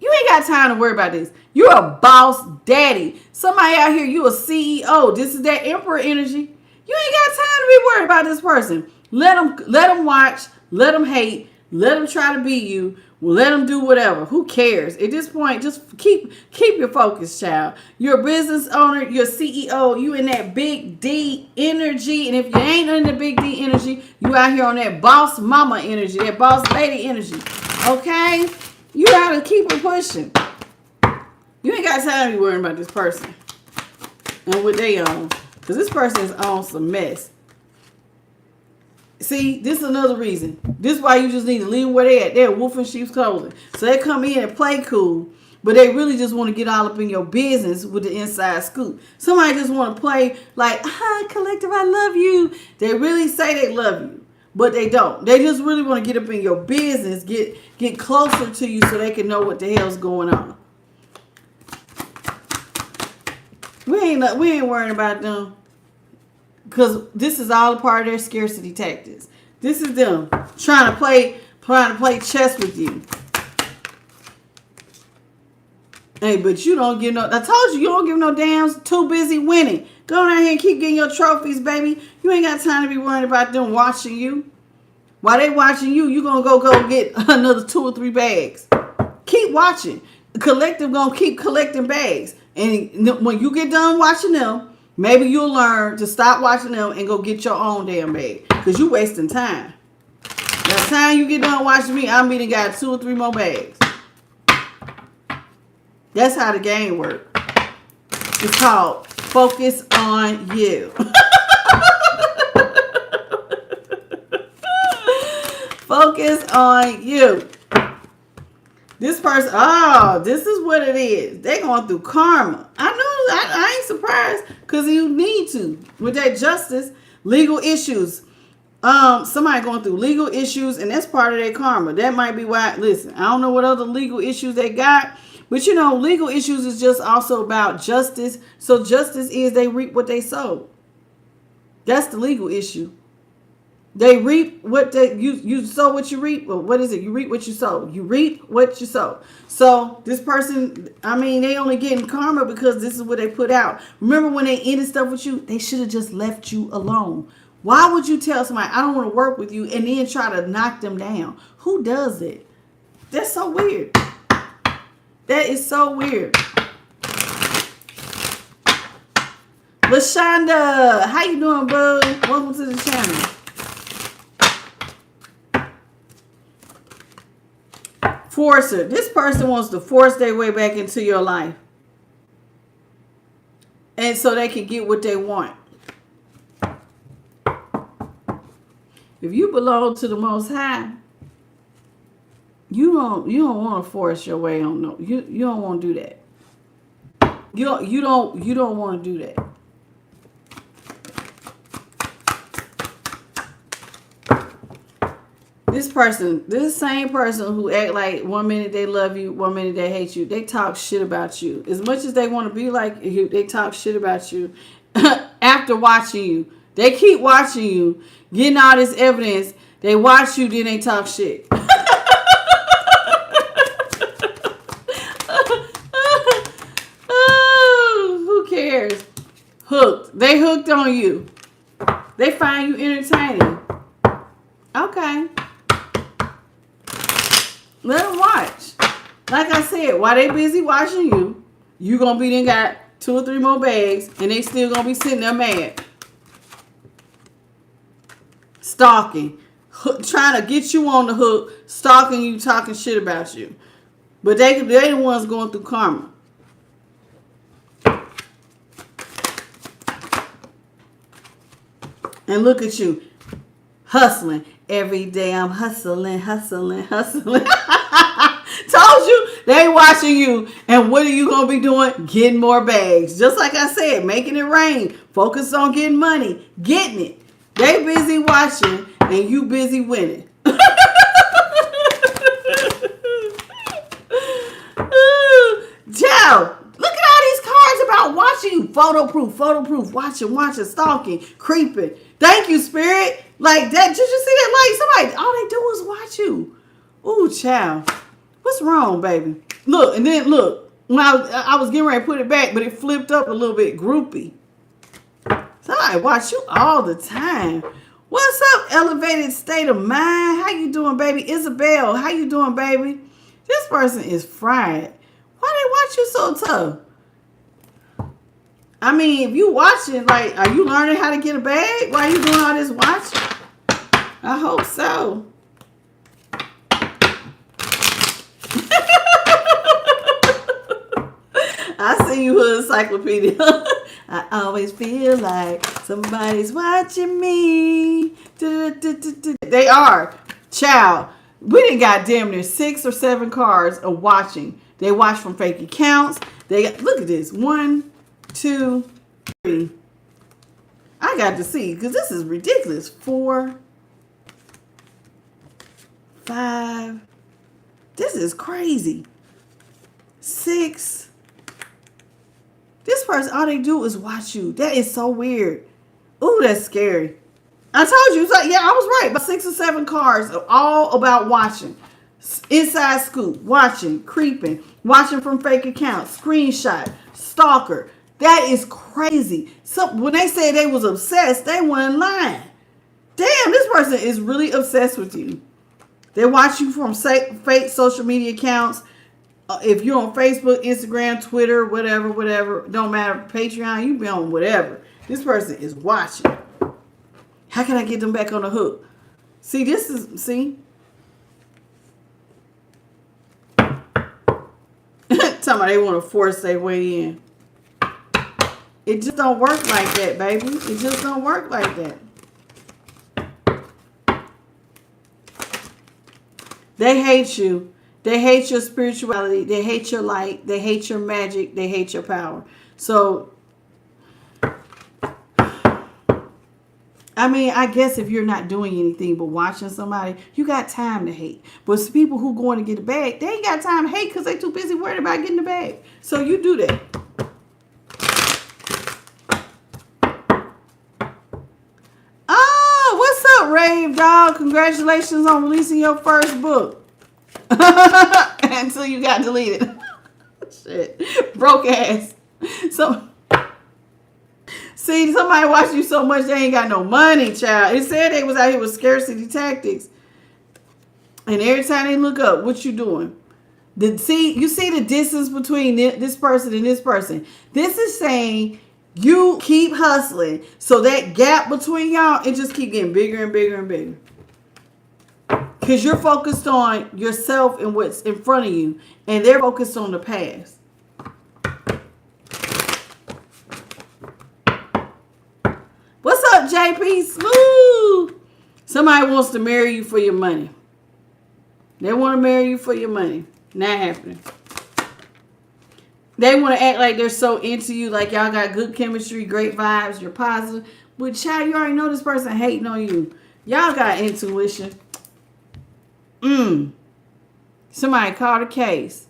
ain't got time to worry about this. You're a boss daddy. Somebody out here, you a CEO. This is that emperor energy. You ain't got time to be worried about this person. Let them watch. Let them hate. Let them try to be you. Let them do whatever. Who cares? At this point, just keep your focus, child. You're a business owner. You're a CEO. You in that big D energy. And if you ain't in the big D energy, you out here on that boss mama energy, that boss lady energy. Okay? You gotta keep it pushing. You ain't got time to be worrying about this person and what they own. Because this person is on some mess. See, this is another reason. This is why you just need to leave them where they at. They're wolf in sheep's clothing. So they come in and play cool, but they really just want to get all up in your business with the inside scoop. Somebody just want to play like, collective, I love you. They really say they love you, but they don't. They just really want to get up in your business, get closer to you so they can know what the hell's going on. We ain't worrying about them. Because this is all a part of their scarcity tactics. This is them trying to play chess with you. Hey, but you don't give no... I told you don't give no damns. Too busy winning. Go down here and keep getting your trophies, baby. You ain't got time to be worrying about them watching you. While they watching you, you going to go get another 2 or 3 bags. Keep watching. The collective going to keep collecting bags. And when you get done watching them, maybe you'll learn to stop watching them and go get your own damn bag. Because you wasting time. By the time you get done watching me, I'm meeting got 2 or 3 more bags. That's how the game works. It's called Focus on You. Focus on you. This person, this is what it is. They're going through karma. I know, I ain't surprised because you need to. With that justice, legal issues. Somebody going through legal issues, and that's part of their karma. That might be why, listen, I don't know what other legal issues they got, but you know, legal issues is just also about justice. So justice is they reap what they sow. That's the legal issue. They reap what you sow what you reap. Well, what is it? You reap what you sow. You reap what you sow. So this person, I mean, they only getting karma because this is what they put out. Remember when they ended stuff with you? They should have just left you alone. Why would you tell somebody, I don't want to work with you, and then try to knock them down? Who does it? That's so weird. That is so weird. LaShonda, how you doing, bud? Welcome to the channel. Forcer. This person wants to force their way back into your life. And so they can get what they want. If you belong to the Most High, you don't want to force your way on no. You don't want to do that. You don't want to do that. This same person who act like 1 minute they love you, 1 minute they hate you, they talk shit about you. As much as they want to be like you, they talk shit about you after watching you. They keep watching you, getting all this evidence. They watch you, then they talk shit. Who cares? Hooked. They hooked on you. They find you entertaining. Okay. Let them watch. Like I said, while they busy watching you, you gonna be then got 2 or 3 more bags, and they still gonna be sitting there mad. Stalking. Trying to get you on the hook, stalking you, talking shit about you. But they the ones going through karma. And look at you. Hustling. Every day I'm hustling. Told you they watching you. And what are you going to be doing? Getting more bags. Just like I said, making it rain. Focus on getting money. Getting it. They busy watching and you busy winning. Joe, look at all these cards about watching you. Photo proof, watching, stalking, creeping. Thank you, Spirit. Like that, did you see that? Like somebody, all they do is watch you. Ooh, child. What's wrong, baby? Look, and then look. When I was getting ready to put it back, but it flipped up a little bit groupie. Somebody watch you all the time. What's up, elevated state of mind? How you doing, baby? Isabel, how you doing, baby? This person is fried. Why they watch you so tough? I mean, if you watching, like, are you learning how to get a bag while you doing all this watching? I hope so. I see you with encyclopedia. I always feel like somebody's watching me. They are. Child. We done got damn near 6 or 7 cards of watching. They watch from fake accounts. They got, look at this. 1, 2, 3. I got to see because this is ridiculous. 4, 5. This is crazy. 6. This person, all they do is watch you. That is so weird. Ooh, that's scary. I told you. So, yeah, I was right. About 6 or 7 cards are all about watching. Inside scoop, watching, creeping, watching from fake accounts, screenshot, stalker. That is crazy. So when they say they was obsessed, they weren't lying. Damn, this person is really obsessed with you. They watch you from fake social media accounts. If you're on Facebook, Instagram, Twitter, whatever, don't matter. Patreon, you be on whatever. This person is watching. How can I get them back on the hook? See, Talking about they want to force their way in. It just don't work like that, baby. It just don't work like that. They hate you. They hate your spirituality. They hate your light. They hate your magic. They hate your power. So, I mean, I guess if you're not doing anything but watching somebody, you got time to hate. But some people who going to get a bag, they ain't got time to hate because they too busy worried about getting the bag. So you do that. Oh, what's up, Rave Dog? Congratulations on releasing your first book. Until you got deleted. Shit. Broke ass. So... See, somebody watch you so much they ain't got no money, child. It said they was out here with scarcity tactics. And every time they look up, what you doing? You see the distance between this person and this person. This is saying you keep hustling. So that gap between y'all, it just keep getting bigger and bigger and bigger. Because you're focused on yourself and what's in front of you. And they're focused on the past. What's up, JP? Smooth. Somebody wants to marry you for your money. They want to marry you for your money. Not happening. They want to act like they're so into you, like y'all got good chemistry, great vibes, you're positive. But child, you already know this person hating on you. Y'all got intuition. Somebody call the case.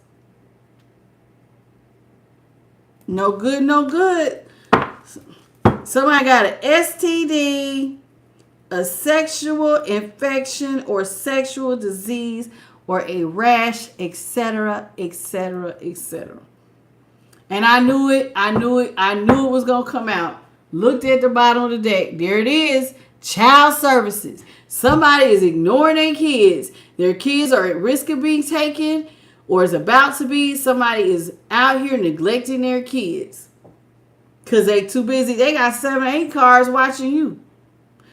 No good, no good. Somebody got an STD, a sexual infection or sexual disease, or a rash, etc., etc., etc. And I knew it was going to come out. Looked at the bottom of the deck. There it is. Child services. Somebody is ignoring their kids. Their kids are at risk of being taken or is about to be. Somebody is out here neglecting their kids. Because they too busy. They got 7, 8 cars watching you.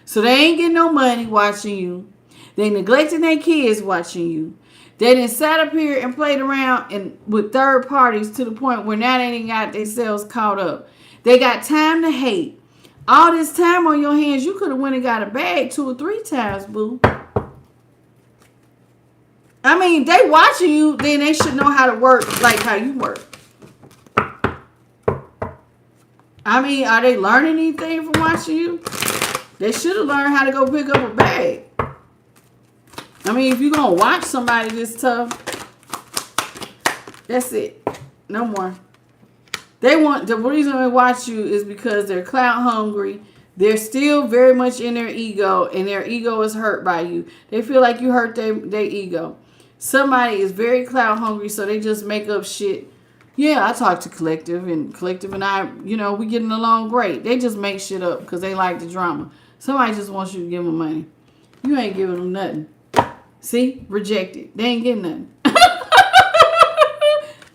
So they ain't getting no money watching you. They neglecting their kids watching you. They done sat up here and played around and with third parties to the point where now they ain't got themselves caught up. They got time to hate. All this time on your hands, you could have went and got a bag 2 or 3 times, boo. I mean, they watching you, then they should know how to work like how you work. I mean, are they learning anything from watching you? They should have learned how to go pick up a bag. I mean, if you're going to watch somebody this tough, that's it. No more. The reason they watch you is because they're clout hungry. They're still very much in their ego, and their ego is hurt by you. They feel like you hurt their ego. Somebody is very clout hungry, so they just make up shit. Yeah, I talk to Collective and I, we getting along great. They just make shit up because they like the drama. Somebody just wants you to give them money. You ain't giving them nothing. See? Rejected. They ain't getting nothing.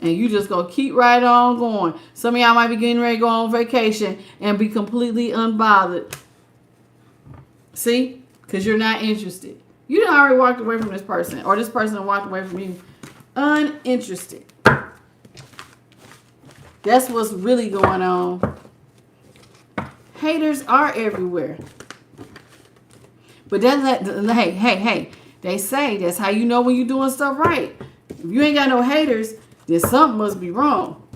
And you just gonna keep right on going. Some of y'all might be getting ready to go on vacation and be completely unbothered. See? Because you're not interested. You done already walked away from this person, or this person walked away from you. Uninterested. That's what's really going on. Haters are everywhere. But that's hey. They say that's how you know when you're doing stuff right. If you ain't got no haters, then something must be wrong.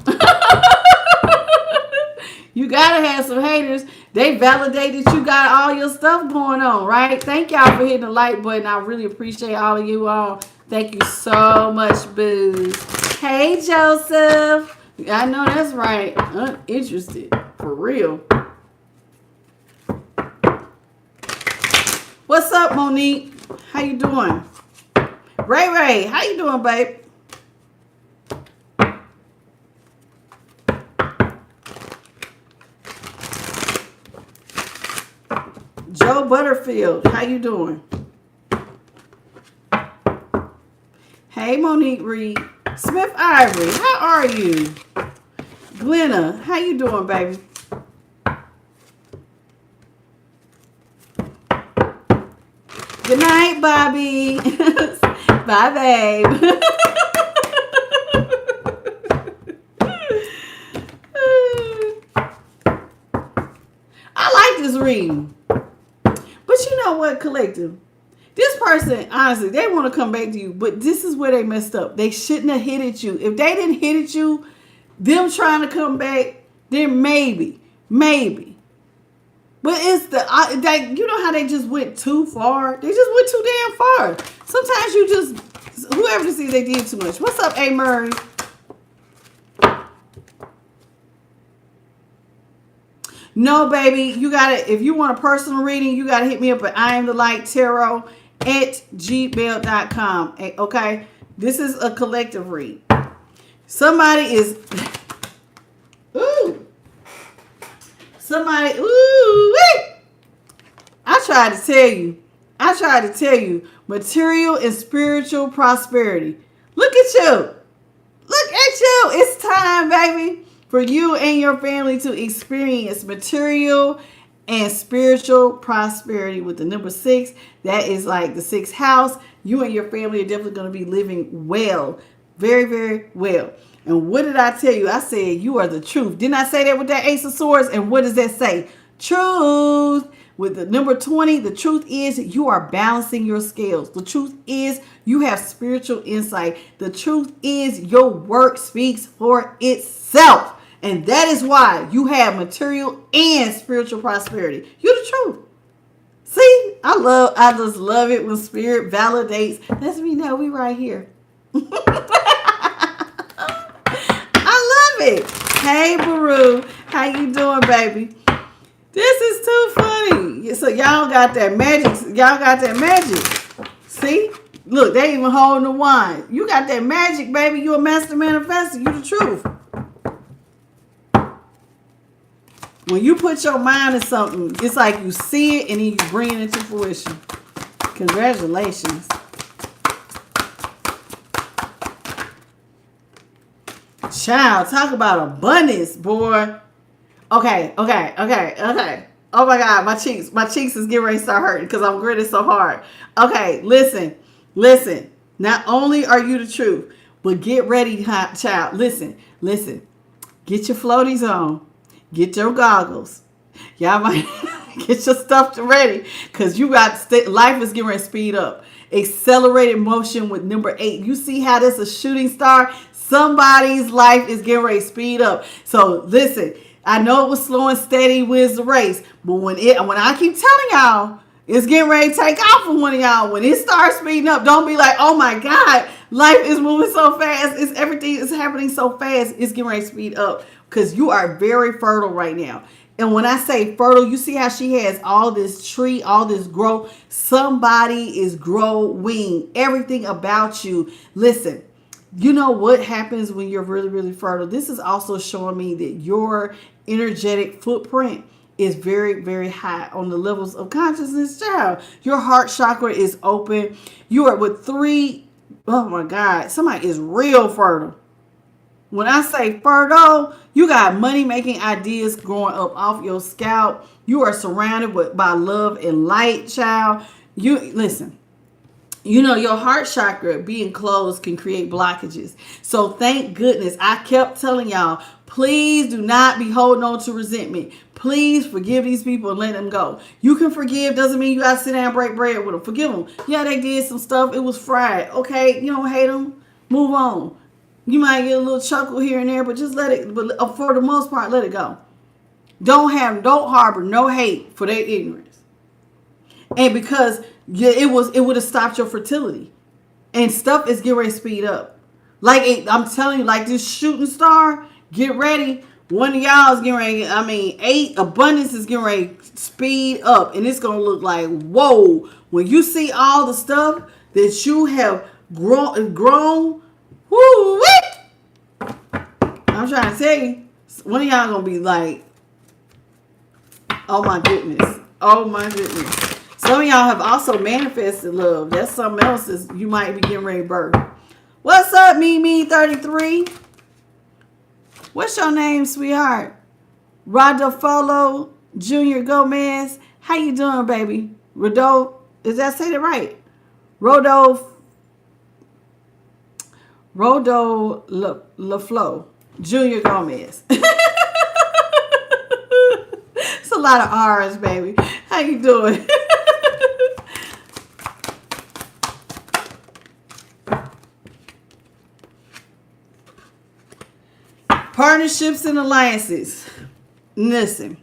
You gotta have some haters. They validate that you got all your stuff going on, right? Thank y'all for hitting the like button. I really appreciate all of you all. Thank you so much, boos. Hey, Joseph. I know that's right. Uninterested. For real. What's up, Monique? How you doing? Ray, how you doing, babe? Joe Butterfield, how you doing? Hey, Monique Reed. Smith Ivory, how are you? Glenna, how you doing, baby? Good night, Bobby. Bye, babe. I like this reading. But you know what, collective? This person, honestly, they want to come back to you, but this is where they messed up. They shouldn't have hit at you. If they didn't hit at you, them trying to come back, then maybe. But it's you know how they just went too far? They just went too damn far. Sometimes you just, whoever sees they did too much. What's up, A. Murray? No, baby, you gotta, if you want a personal reading, you gotta hit me up at IamTheLightTarot@gmail.com. Okay? This is a collective read. Somebody is, ooh. Somebody, ooh, wait. I tried to tell you, material and spiritual prosperity. Look at you. It's time, baby, for you and your family to experience material and spiritual prosperity with the number 6. That is like the 6th house. You and your family are definitely going to be living well. Very, very well. And what did I tell you? I said you are the truth. Didn't I say that with that Ace of Swords? And what does that say? Truth. With the number 20, the truth is you are balancing your scales. The truth is you have spiritual insight. The truth is your work speaks for itself. And that is why you have material and spiritual prosperity. You're the truth. See, I just love it when spirit validates. Lets me know we right here. I love it. Hey, Baru, how you doing, baby? This is too funny. So y'all got that magic. See? Look, they even holding the wine. You got that magic, baby. You a master manifestor. You the truth. When you put your mind to something, it's like you see it and then you bring it into fruition. Congratulations. Child, talk about abundance, boy. Okay. Oh my God, my cheeks is getting ready to start hurting because I'm gritting so hard. Okay, listen. Not only are you the truth, but get ready, child. Listen. Get your floaties on. Get your goggles. Y'all might get your stuff ready because you got life is getting ready to speed up. Accelerated motion with number 8. You see how this is a shooting star? Somebody's life is getting ready to speed up. So listen, I know it was slow and steady wins the race, but when I keep telling y'all, it's getting ready to take off for one of y'all. When it starts speeding up, don't be like, oh my God, life is moving so fast. Everything is happening so fast. It's getting ready to speed up because you are very fertile right now. And when I say fertile, you see how she has all this tree, all this growth. Somebody is growing. Everything about you. Listen, you know what happens when you're really, really fertile? This is also showing me that your energetic footprint is very, very high on the levels of consciousness, child. Your heart chakra is open. You are with 3. Oh my God. Somebody is real fertile. When I say fertile, you got money-making ideas growing up off your scalp. You are surrounded by love and light, child. You listen. you know, your heart chakra being closed can create blockages. So thank goodness I kept telling y'all, please do not be holding on to resentment. Please forgive these people and let them go. You can forgive, doesn't mean you gotta sit down and break bread with them. Forgive them. Yeah, they did some stuff. It was fried. Okay, you don't hate them. Move on. You might get a little chuckle here and there, but just let it. But for the most part, let it go. Don't harbor no hate for their ignorance. And because it would have stopped your fertility. And stuff is getting ready to speed up. Like I'm telling you, like this shooting star, get ready. One of y'all is getting ready, 8 abundance is getting ready to speed up. And it's going to look like, whoa. When you see all the stuff that you have grown, whoo, I'm trying to tell you, one of y'all going to be like, oh my goodness. Oh my goodness. Some of y'all have also manifested love. That's something else that you might be getting ready to birth. What's up, Mimi33? What's your name, sweetheart? Rodolfo Jr. Gomez. How you doing, baby? Rodolfo, is that say it right? Rodolfo LaFlo Jr. Gomez. It's a lot of R's, baby. How you doing? Partnerships and alliances. Listen,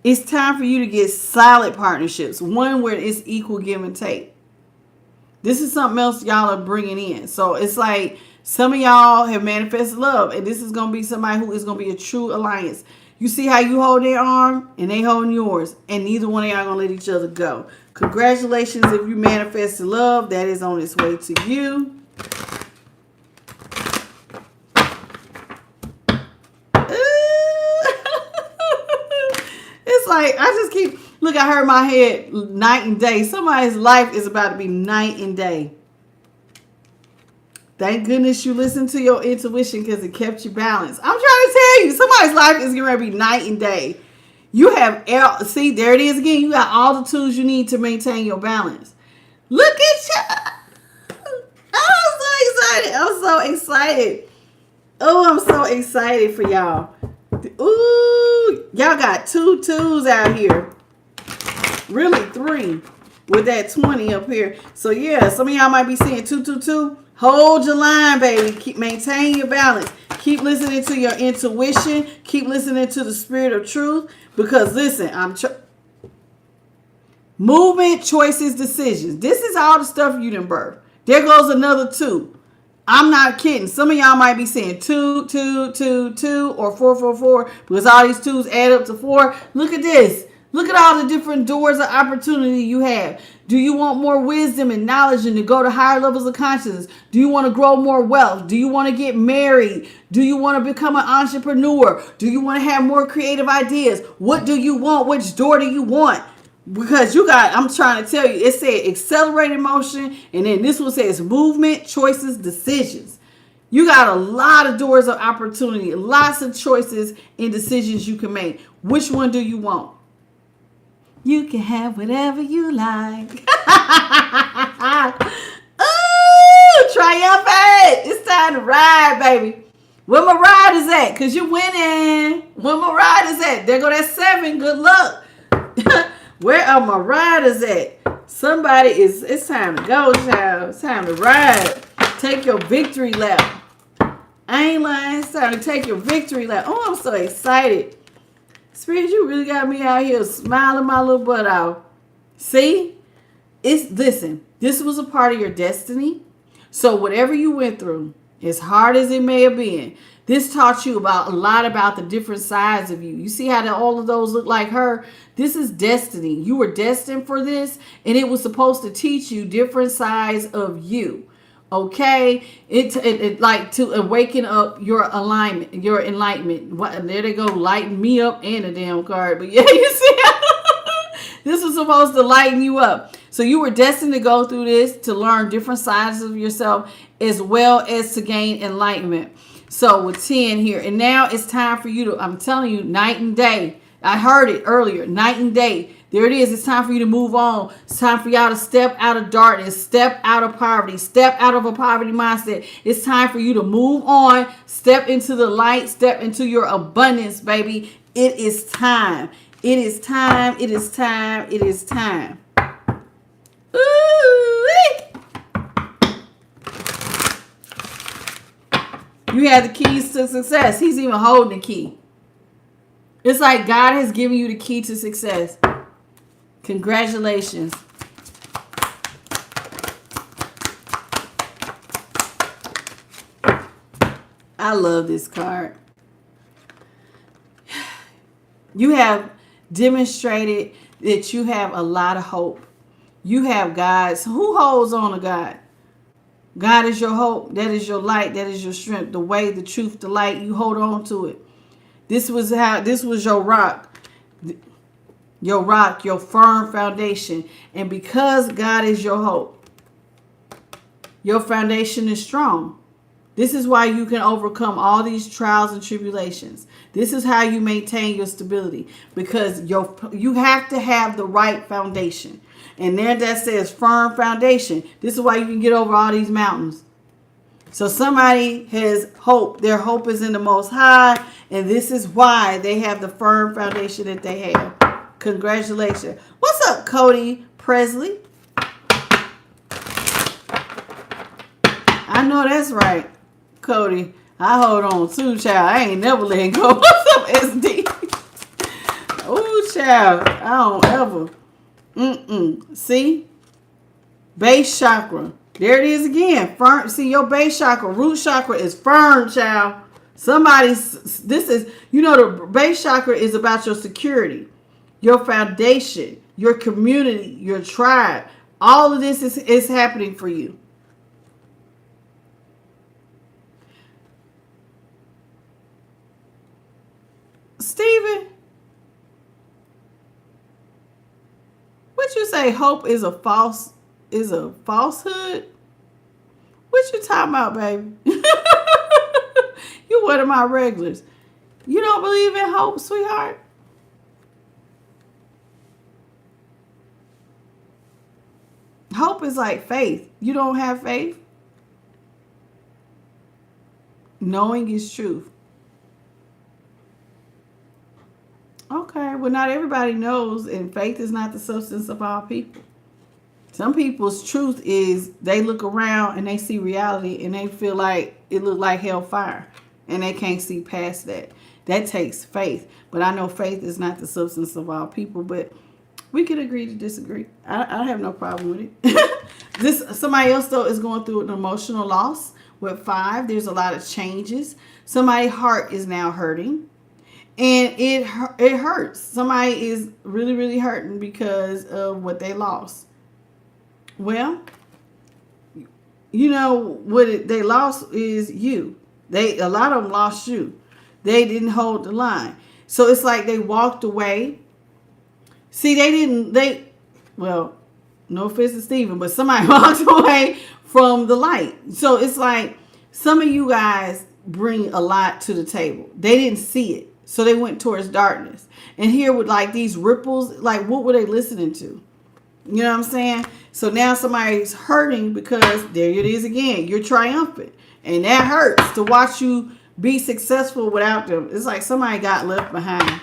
it's time for you to get solid partnerships. One where it's equal give and take. This is something else y'all are bringing in. So it's like some of y'all have manifested love. And this is going to be somebody who is going to be a true alliance. You see how you hold their arm and they holding yours. And neither one of y'all going to let each other go. Congratulations if you manifested love. That is on its way to you. It's like, I just keep, look, I heard my head night and day. Somebody's life is about to be night and day. Thank goodness you listened to your intuition because it kept you balanced. I'm trying to tell you, somebody's life is going to be night and day. You have, see, there it is again. You got all the tools you need to maintain your balance. Look at you. I'm so excited. I'm so excited. Oh, I'm so excited for y'all. Ooh, y'all got 2 twos out here. Really 3 with that 20 up here. So yeah, some of y'all might be seeing 222. Hold your line, baby. Maintain your balance. Keep listening to your intuition. Keep listening to the spirit of truth. Because listen, movement, choices, decisions. This is all the stuff you done birth. There goes another 2. I'm not kidding. Some of y'all might be saying 2, 2, 2, 2, or 4, 4, 4, because all these 2s add up to 4. Look at this. Look at all the different doors of opportunity you have. Do you want more wisdom and knowledge and to go to higher levels of consciousness? Do you want to grow more wealth? Do you want to get married? Do you want to become an entrepreneur? Do you want to have more creative ideas? What do you want? Which door do you want? Because you got, I'm trying to tell you, it said accelerated motion, and then this one says movement, choices, decisions. You got a lot of doors of opportunity, lots of choices and decisions you can make. Which one do you want? You can have whatever you like. Ooh, Triumphant. It's time to ride, baby. Where my ride is at? Because you're winning. Where my ride is at? There go that 7. Good luck. Where are my riders at? Somebody is, it's time to go, child. It's time to ride. Take your victory lap. I ain't lying. It's time to take your victory lap. Oh, I'm so excited. Spirit, you really got me out here smiling my little butt out. See? Listen, this was a part of your destiny. So whatever you went through, as hard as it may have been, this taught you a lot about the different sides of you. You see how all of those look like her? This is destiny. You were destined for this, and it was supposed to teach you different sides of you. Okay? It like to awaken up your alignment, your enlightenment. There they go, lighten me up and a damn card. But yeah, you see this was supposed to lighten you up. So you were destined to go through this to learn different sides of yourself as well as to gain enlightenment. So with 10 here, and now it's time for you to, I'm telling you, night and day. I heard it earlier, night and day. There it is. It's time for you to move on. It's time for y'all to step out of darkness, step out of poverty, step out of a poverty mindset. It's time for you to move on, step into the light, step into your abundance, baby. It is time. It is time. It is time. It is time. Ooh-wee. You have the keys to success. He's even holding the key. It's like God has given you the key to success. Congratulations. I love this card. You have demonstrated that you have a lot of hope. You have God. So who holds on to God? God is your hope. That is your light. That is your strength. The way, the truth, the light. You hold on to it. This was your rock. Your rock, your firm foundation. And because God is your hope, your foundation is strong. This is why you can overcome all these trials and tribulations. This is how you maintain your stability, because you have to have the right foundation. And there that says firm foundation. This is why you can get over all these mountains. So somebody has hope. Their hope is in the Most High, and this is why they have the firm foundation that they have. Congratulations. What's up, Cody Presley? I know that's right, Cody. I hold on too, child. I ain't never letting go. What's up, SD? Ooh, child. I don't ever. See? Base chakra. There it is again. Firm. See, your base chakra, root chakra is firm, child. The base chakra is about your security, your foundation, your community, your tribe. All of this is happening for you. Stephen, what you say? Hope is a falsehood? What you talking about, baby? You one of my regulars. You don't believe in hope, sweetheart? Hope is like faith. You don't have faith? Knowing is truth. Okay, well, not everybody knows, and faith is not the substance of all people. Some people's truth is they look around and they see reality and they feel like it look like hellfire, and they can't see past that. That takes faith. But I know faith is not the substance of all people, but we can agree to disagree. I have no problem with it. Somebody else, though, is going through an emotional loss. With 5, there's a lot of changes. Somebody's heart is now hurting. And it hurts. Somebody is really, really hurting because of what they lost. Well, you know what they lost is you. A lot of them lost you. They didn't hold the line. So it's like they walked away. See, well, no offense to Stephen, but somebody walked away from the light. So it's like some of you guys bring a lot to the table. They didn't see it. So they went towards darkness. And here with like these ripples, like what were they listening to? You know what I'm saying? So now somebody's hurting because there it is again. You're triumphant. And that hurts to watch you be successful without them. It's like somebody got left behind.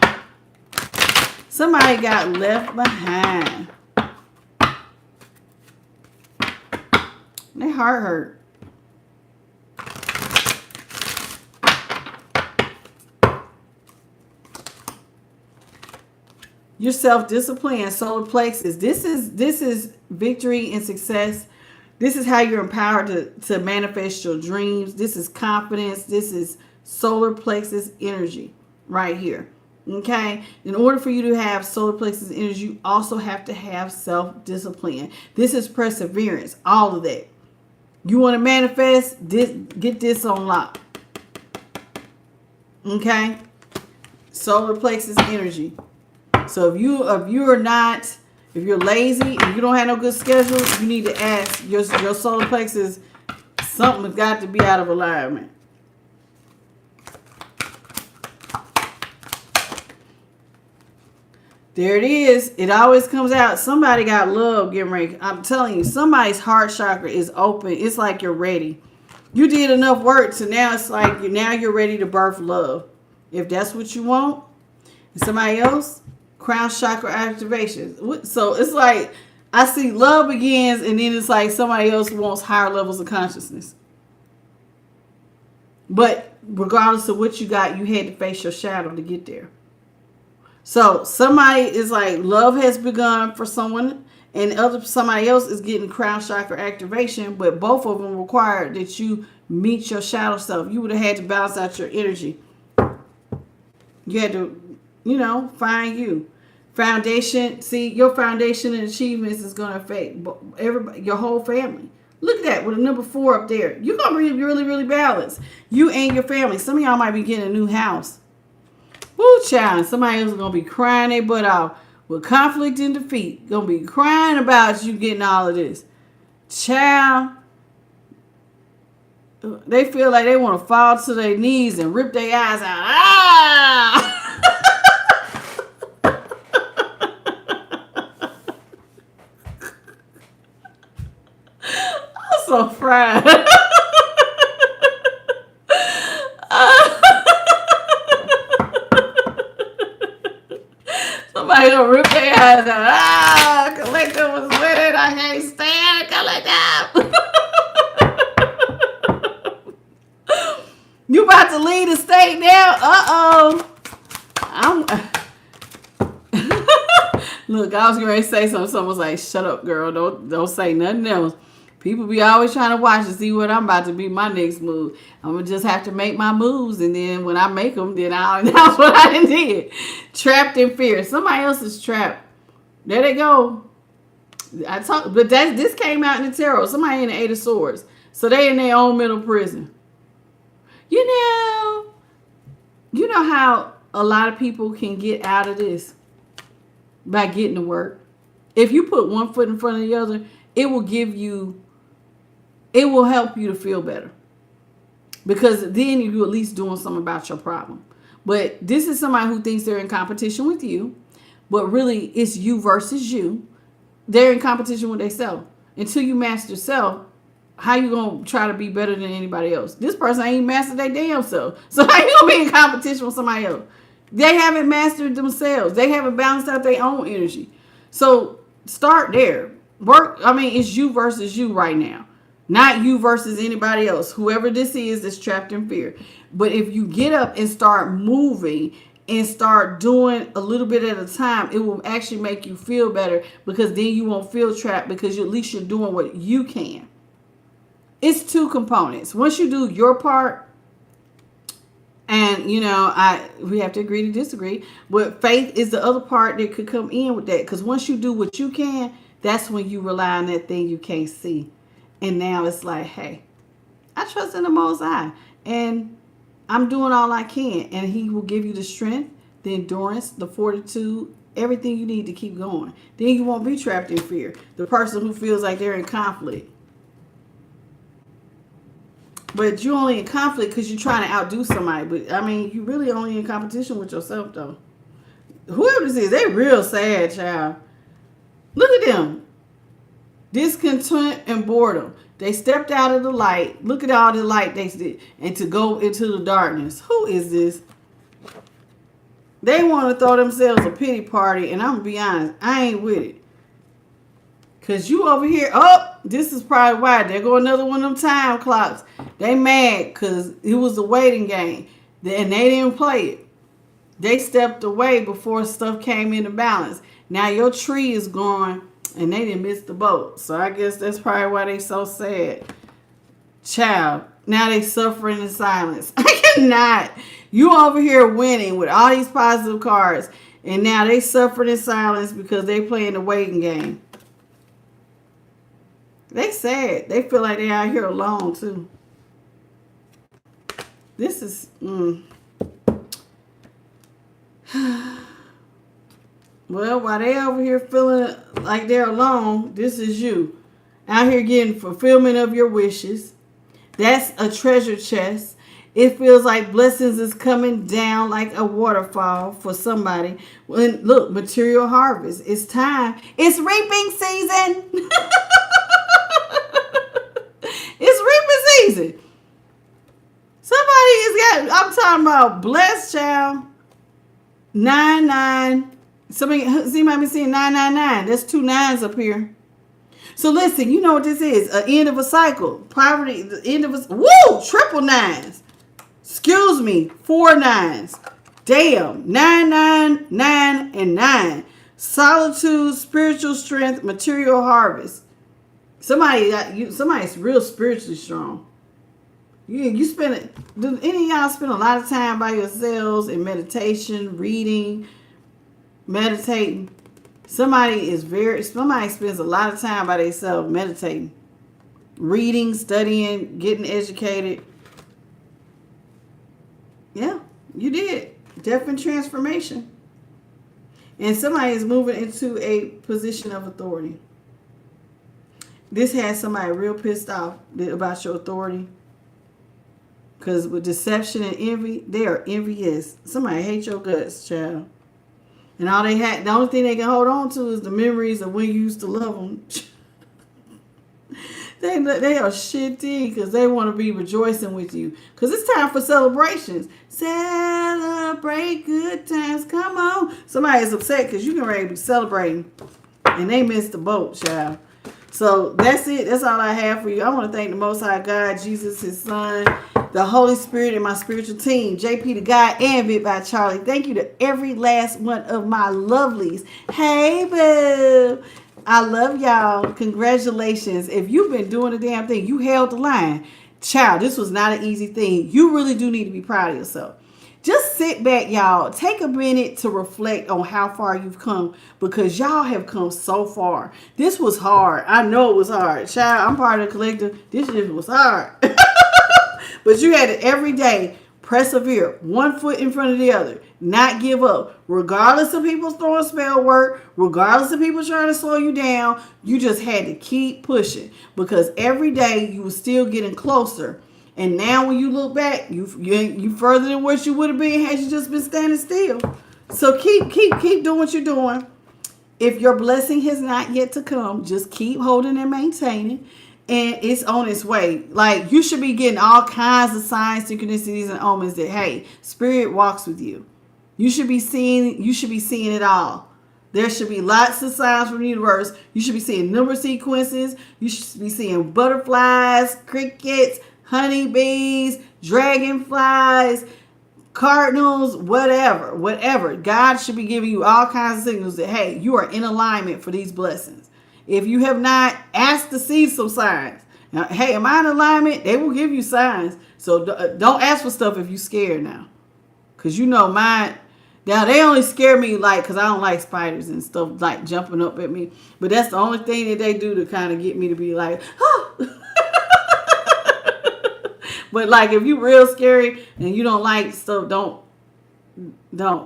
Somebody got left behind. Their heart hurt. Your self-discipline, solar plexus. This is victory and success. This is how you're empowered to manifest your dreams. This is confidence. This is solar plexus energy right here. Okay? In order for you to have solar plexus energy, you also have to have self-discipline. This is perseverance. All of that. You want to manifest this, get this on lock. Okay? Solar plexus energy. So if you're lazy and you don't have no good schedule, you need to ask your solar plexus. Something has got to be out of alignment. There it is. It always comes out. Somebody got love getting ready. I'm telling you, somebody's heart chakra is open. It's like you're ready. You did enough work, so now it's like you're ready to birth love. If that's what you want. And somebody else, crown chakra activation. So it's like I see love begins, and then it's like somebody else wants higher levels of consciousness. But regardless of what you got, you had to face your shadow to get there. So somebody is like, love has begun for someone, and somebody else is getting crown chakra activation, but both of them require that you meet your shadow self. You would have had to balance out your energy. You had to, find you. Foundation, see, your foundation and achievements is going to affect everybody, your whole family. Look at that with a number 4 up there. You're going to be really, really balanced. You and your family. Some of y'all might be getting a new house. Woo, child. Somebody else is going to be crying their butt off with conflict and defeat. Going to be crying about you getting all of this. Child. They feel like they want to fall to their knees and rip their eyes out. Ah! I'm so fried. Somebody gonna rip their eyes out. Ah, Collector was with it. I can't stand Collector. You about to leave the state now? Look, I was going to say something. Someone was like, "Shut up, girl. Don't say nothing else." People be always trying to watch and see what I'm about to be my next move. I'm going to just have to make my moves. And then when I make them, then I'll announce what I did. Trapped in fear. Somebody else is trapped. There they go. But this came out in the tarot. Somebody in the 8 of Swords. So they in their own mental prison. You know how a lot of people can get out of this? By getting to work. If you put one foot in front of the other, it will help you to feel better. Because then you're at least doing something about your problem. But this is somebody who thinks they're in competition with you, but really it's you versus you. They're in competition with themselves. Until you master self, how you going to try to be better than anybody else? This person ain't mastered their damn self. So how you going to be in competition with somebody else? They haven't mastered themselves. They haven't balanced out their own energy. So start there. It's you versus you right now. Not you versus anybody else. Whoever this is that's trapped in fear. But if you get up and start moving and start doing a little bit at a time, it will actually make you feel better, because then you won't feel trapped, because at least you're doing what you can. It's 2 components. Once you do your part, and, we have to agree to disagree. But faith is the other part that could come in with that. Because once you do what you can, that's when you rely on that thing you can't see. And now it's like, hey, I trust in the Most High. And I'm doing all I can. And He will give you the strength, the endurance, the fortitude, everything you need to keep going. Then you won't be trapped in fear. The person who feels like they're in conflict. But you're only in conflict because you're trying to outdo somebody. But, you really only in competition with yourself, though. Whoever this is, they real sad, child. Look at them. Discontent and boredom. They stepped out of the light. Look at all the light they did. And to go into the darkness. Who is this? They want to throw themselves a pity party. And I'm going to be honest, I ain't with it. Because you over here, this is probably why. There go another one of them time clocks. They mad because it was a waiting game. And they didn't play it. They stepped away before stuff came into balance. Now your tree is gone and they didn't miss the boat. So I guess that's probably why they so sad. Child, now they suffering in silence. I cannot. You over here winning with all these positive cards. And now they suffering in silence because they playing the waiting game. They sad. They feel like they're out here alone, too. This is... Well, while they over here feeling like they're alone, this is you. Out here getting fulfillment of your wishes. That's a treasure chest. It feels like blessings is coming down like a waterfall for somebody. When look, material harvest. It's time. It's reaping season. It's reaping season. Somebody is got. I'm talking about blessed child. 99. Somebody might be seeing 999. There's 2 9s up here. So listen, you know what this is? An end of a cycle. Poverty. The end of a. Woo! Triple 9s. Excuse me. 4 9s. Damn. 9 9 9 and 9. Solitude, spiritual strength, material harvest. Somebody's real spiritually strong. You spend it. Do any of y'all spend a lot of time by yourselves in meditation, reading, meditating? Somebody spends a lot of time by themselves meditating, reading, studying, getting educated. Yeah, you did. Definite transformation. And somebody is moving into a position of authority. This has somebody real pissed off about your authority. Because with deception and envy, they are envious. Somebody hates your guts, child. And the only thing they can hold on to is the memories of when you used to love them. They are shitty because they want to be rejoicing with you. Because it's time for celebrations. Celebrate good times. Come on. Somebody is upset because you can already be celebrating. And they missed the boat, child. So that's it. That's all I have for you. I want to thank the Most High God, Jesus, His Son, the Holy Spirit, and my spiritual team, JP the God and Bit by Charlie. Thank you to every last one of my lovelies. Hey, boo. I love y'all. Congratulations. If you've been doing the damn thing, you held the line. Child, this was not an easy thing. You really do need to be proud of yourself. Just sit back, y'all. Take a minute to reflect on how far you've come because y'all have come so far. This was hard. I know it was hard. Child, I'm part of the collective. This shit was hard. But you had to every day persevere, one foot in front of the other, not give up. Regardless of people throwing spell work, regardless of people trying to slow you down, you just had to keep pushing because every day you were still getting closer. And now when you look back, you further than what you would have been had you just been standing still. So keep doing what you're doing. If your blessing has not yet to come, just keep holding and maintaining. And it's on its way. Like you should be getting all kinds of signs, synchronicities, and omens that hey, spirit walks with you. You should be seeing it all. There should be lots of signs from the universe. You should be seeing number sequences. You should be seeing butterflies, crickets, honeybees, dragonflies, cardinals, whatever. God should be giving you all kinds of signals that, hey, you are in alignment for these blessings. If you have not asked to see some signs, now, hey, am I in alignment? They will give you signs. So don't ask for stuff if you're scared now. Because you know mine, now they only scare me like, because I don't like spiders and stuff like jumping up at me. But that's the only thing that they do to kind of get me to be like, oh. But like if you real scary and you don't like stuff, don't.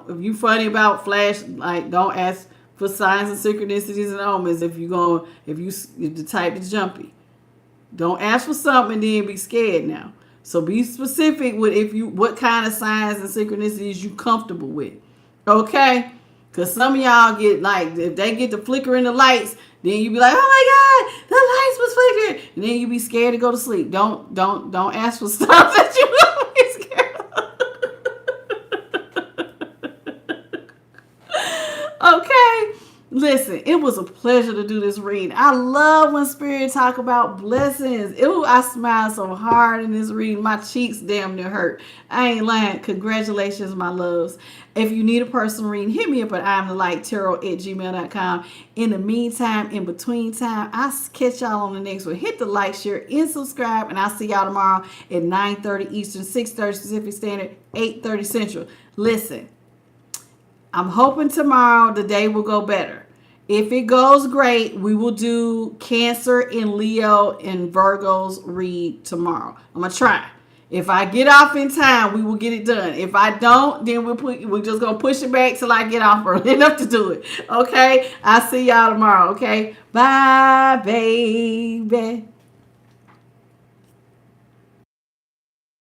If you funny about flash, like don't ask for signs and synchronicities and omens if you're the type that's jumpy. Don't ask for something and then be scared now. So be specific with what kind of signs and synchronicities you comfortable with. Okay? Because some of y'all get like, if they get to flickering the lights, then you be like, oh my God, the lights was flickering. And then you be scared to go to sleep. Don't ask for stuff that you don't be scared of. Okay? Listen, it was a pleasure to do this reading. I love when Spirit talk about blessings. I smiled so hard in this reading. My cheeks damn near hurt. I ain't lying. Congratulations, my loves. If you need a personal reading, hit me up at IamTheLightTarot@gmail.com. In the meantime, in between time, I'll catch y'all on the next one. Hit the like, share, and subscribe. And I'll see y'all tomorrow at 9:30 Eastern, 6:30 Pacific Standard, 8:30 Central. Listen, I'm hoping tomorrow the day will go better. If it goes great, we will do Cancer and Leo and Virgo's read tomorrow. I'm going to try. If I get off in time, we will get it done. If I don't, then we're just going to push it back till I get off early enough to do it. Okay? I'll see y'all tomorrow. Okay? Bye, baby.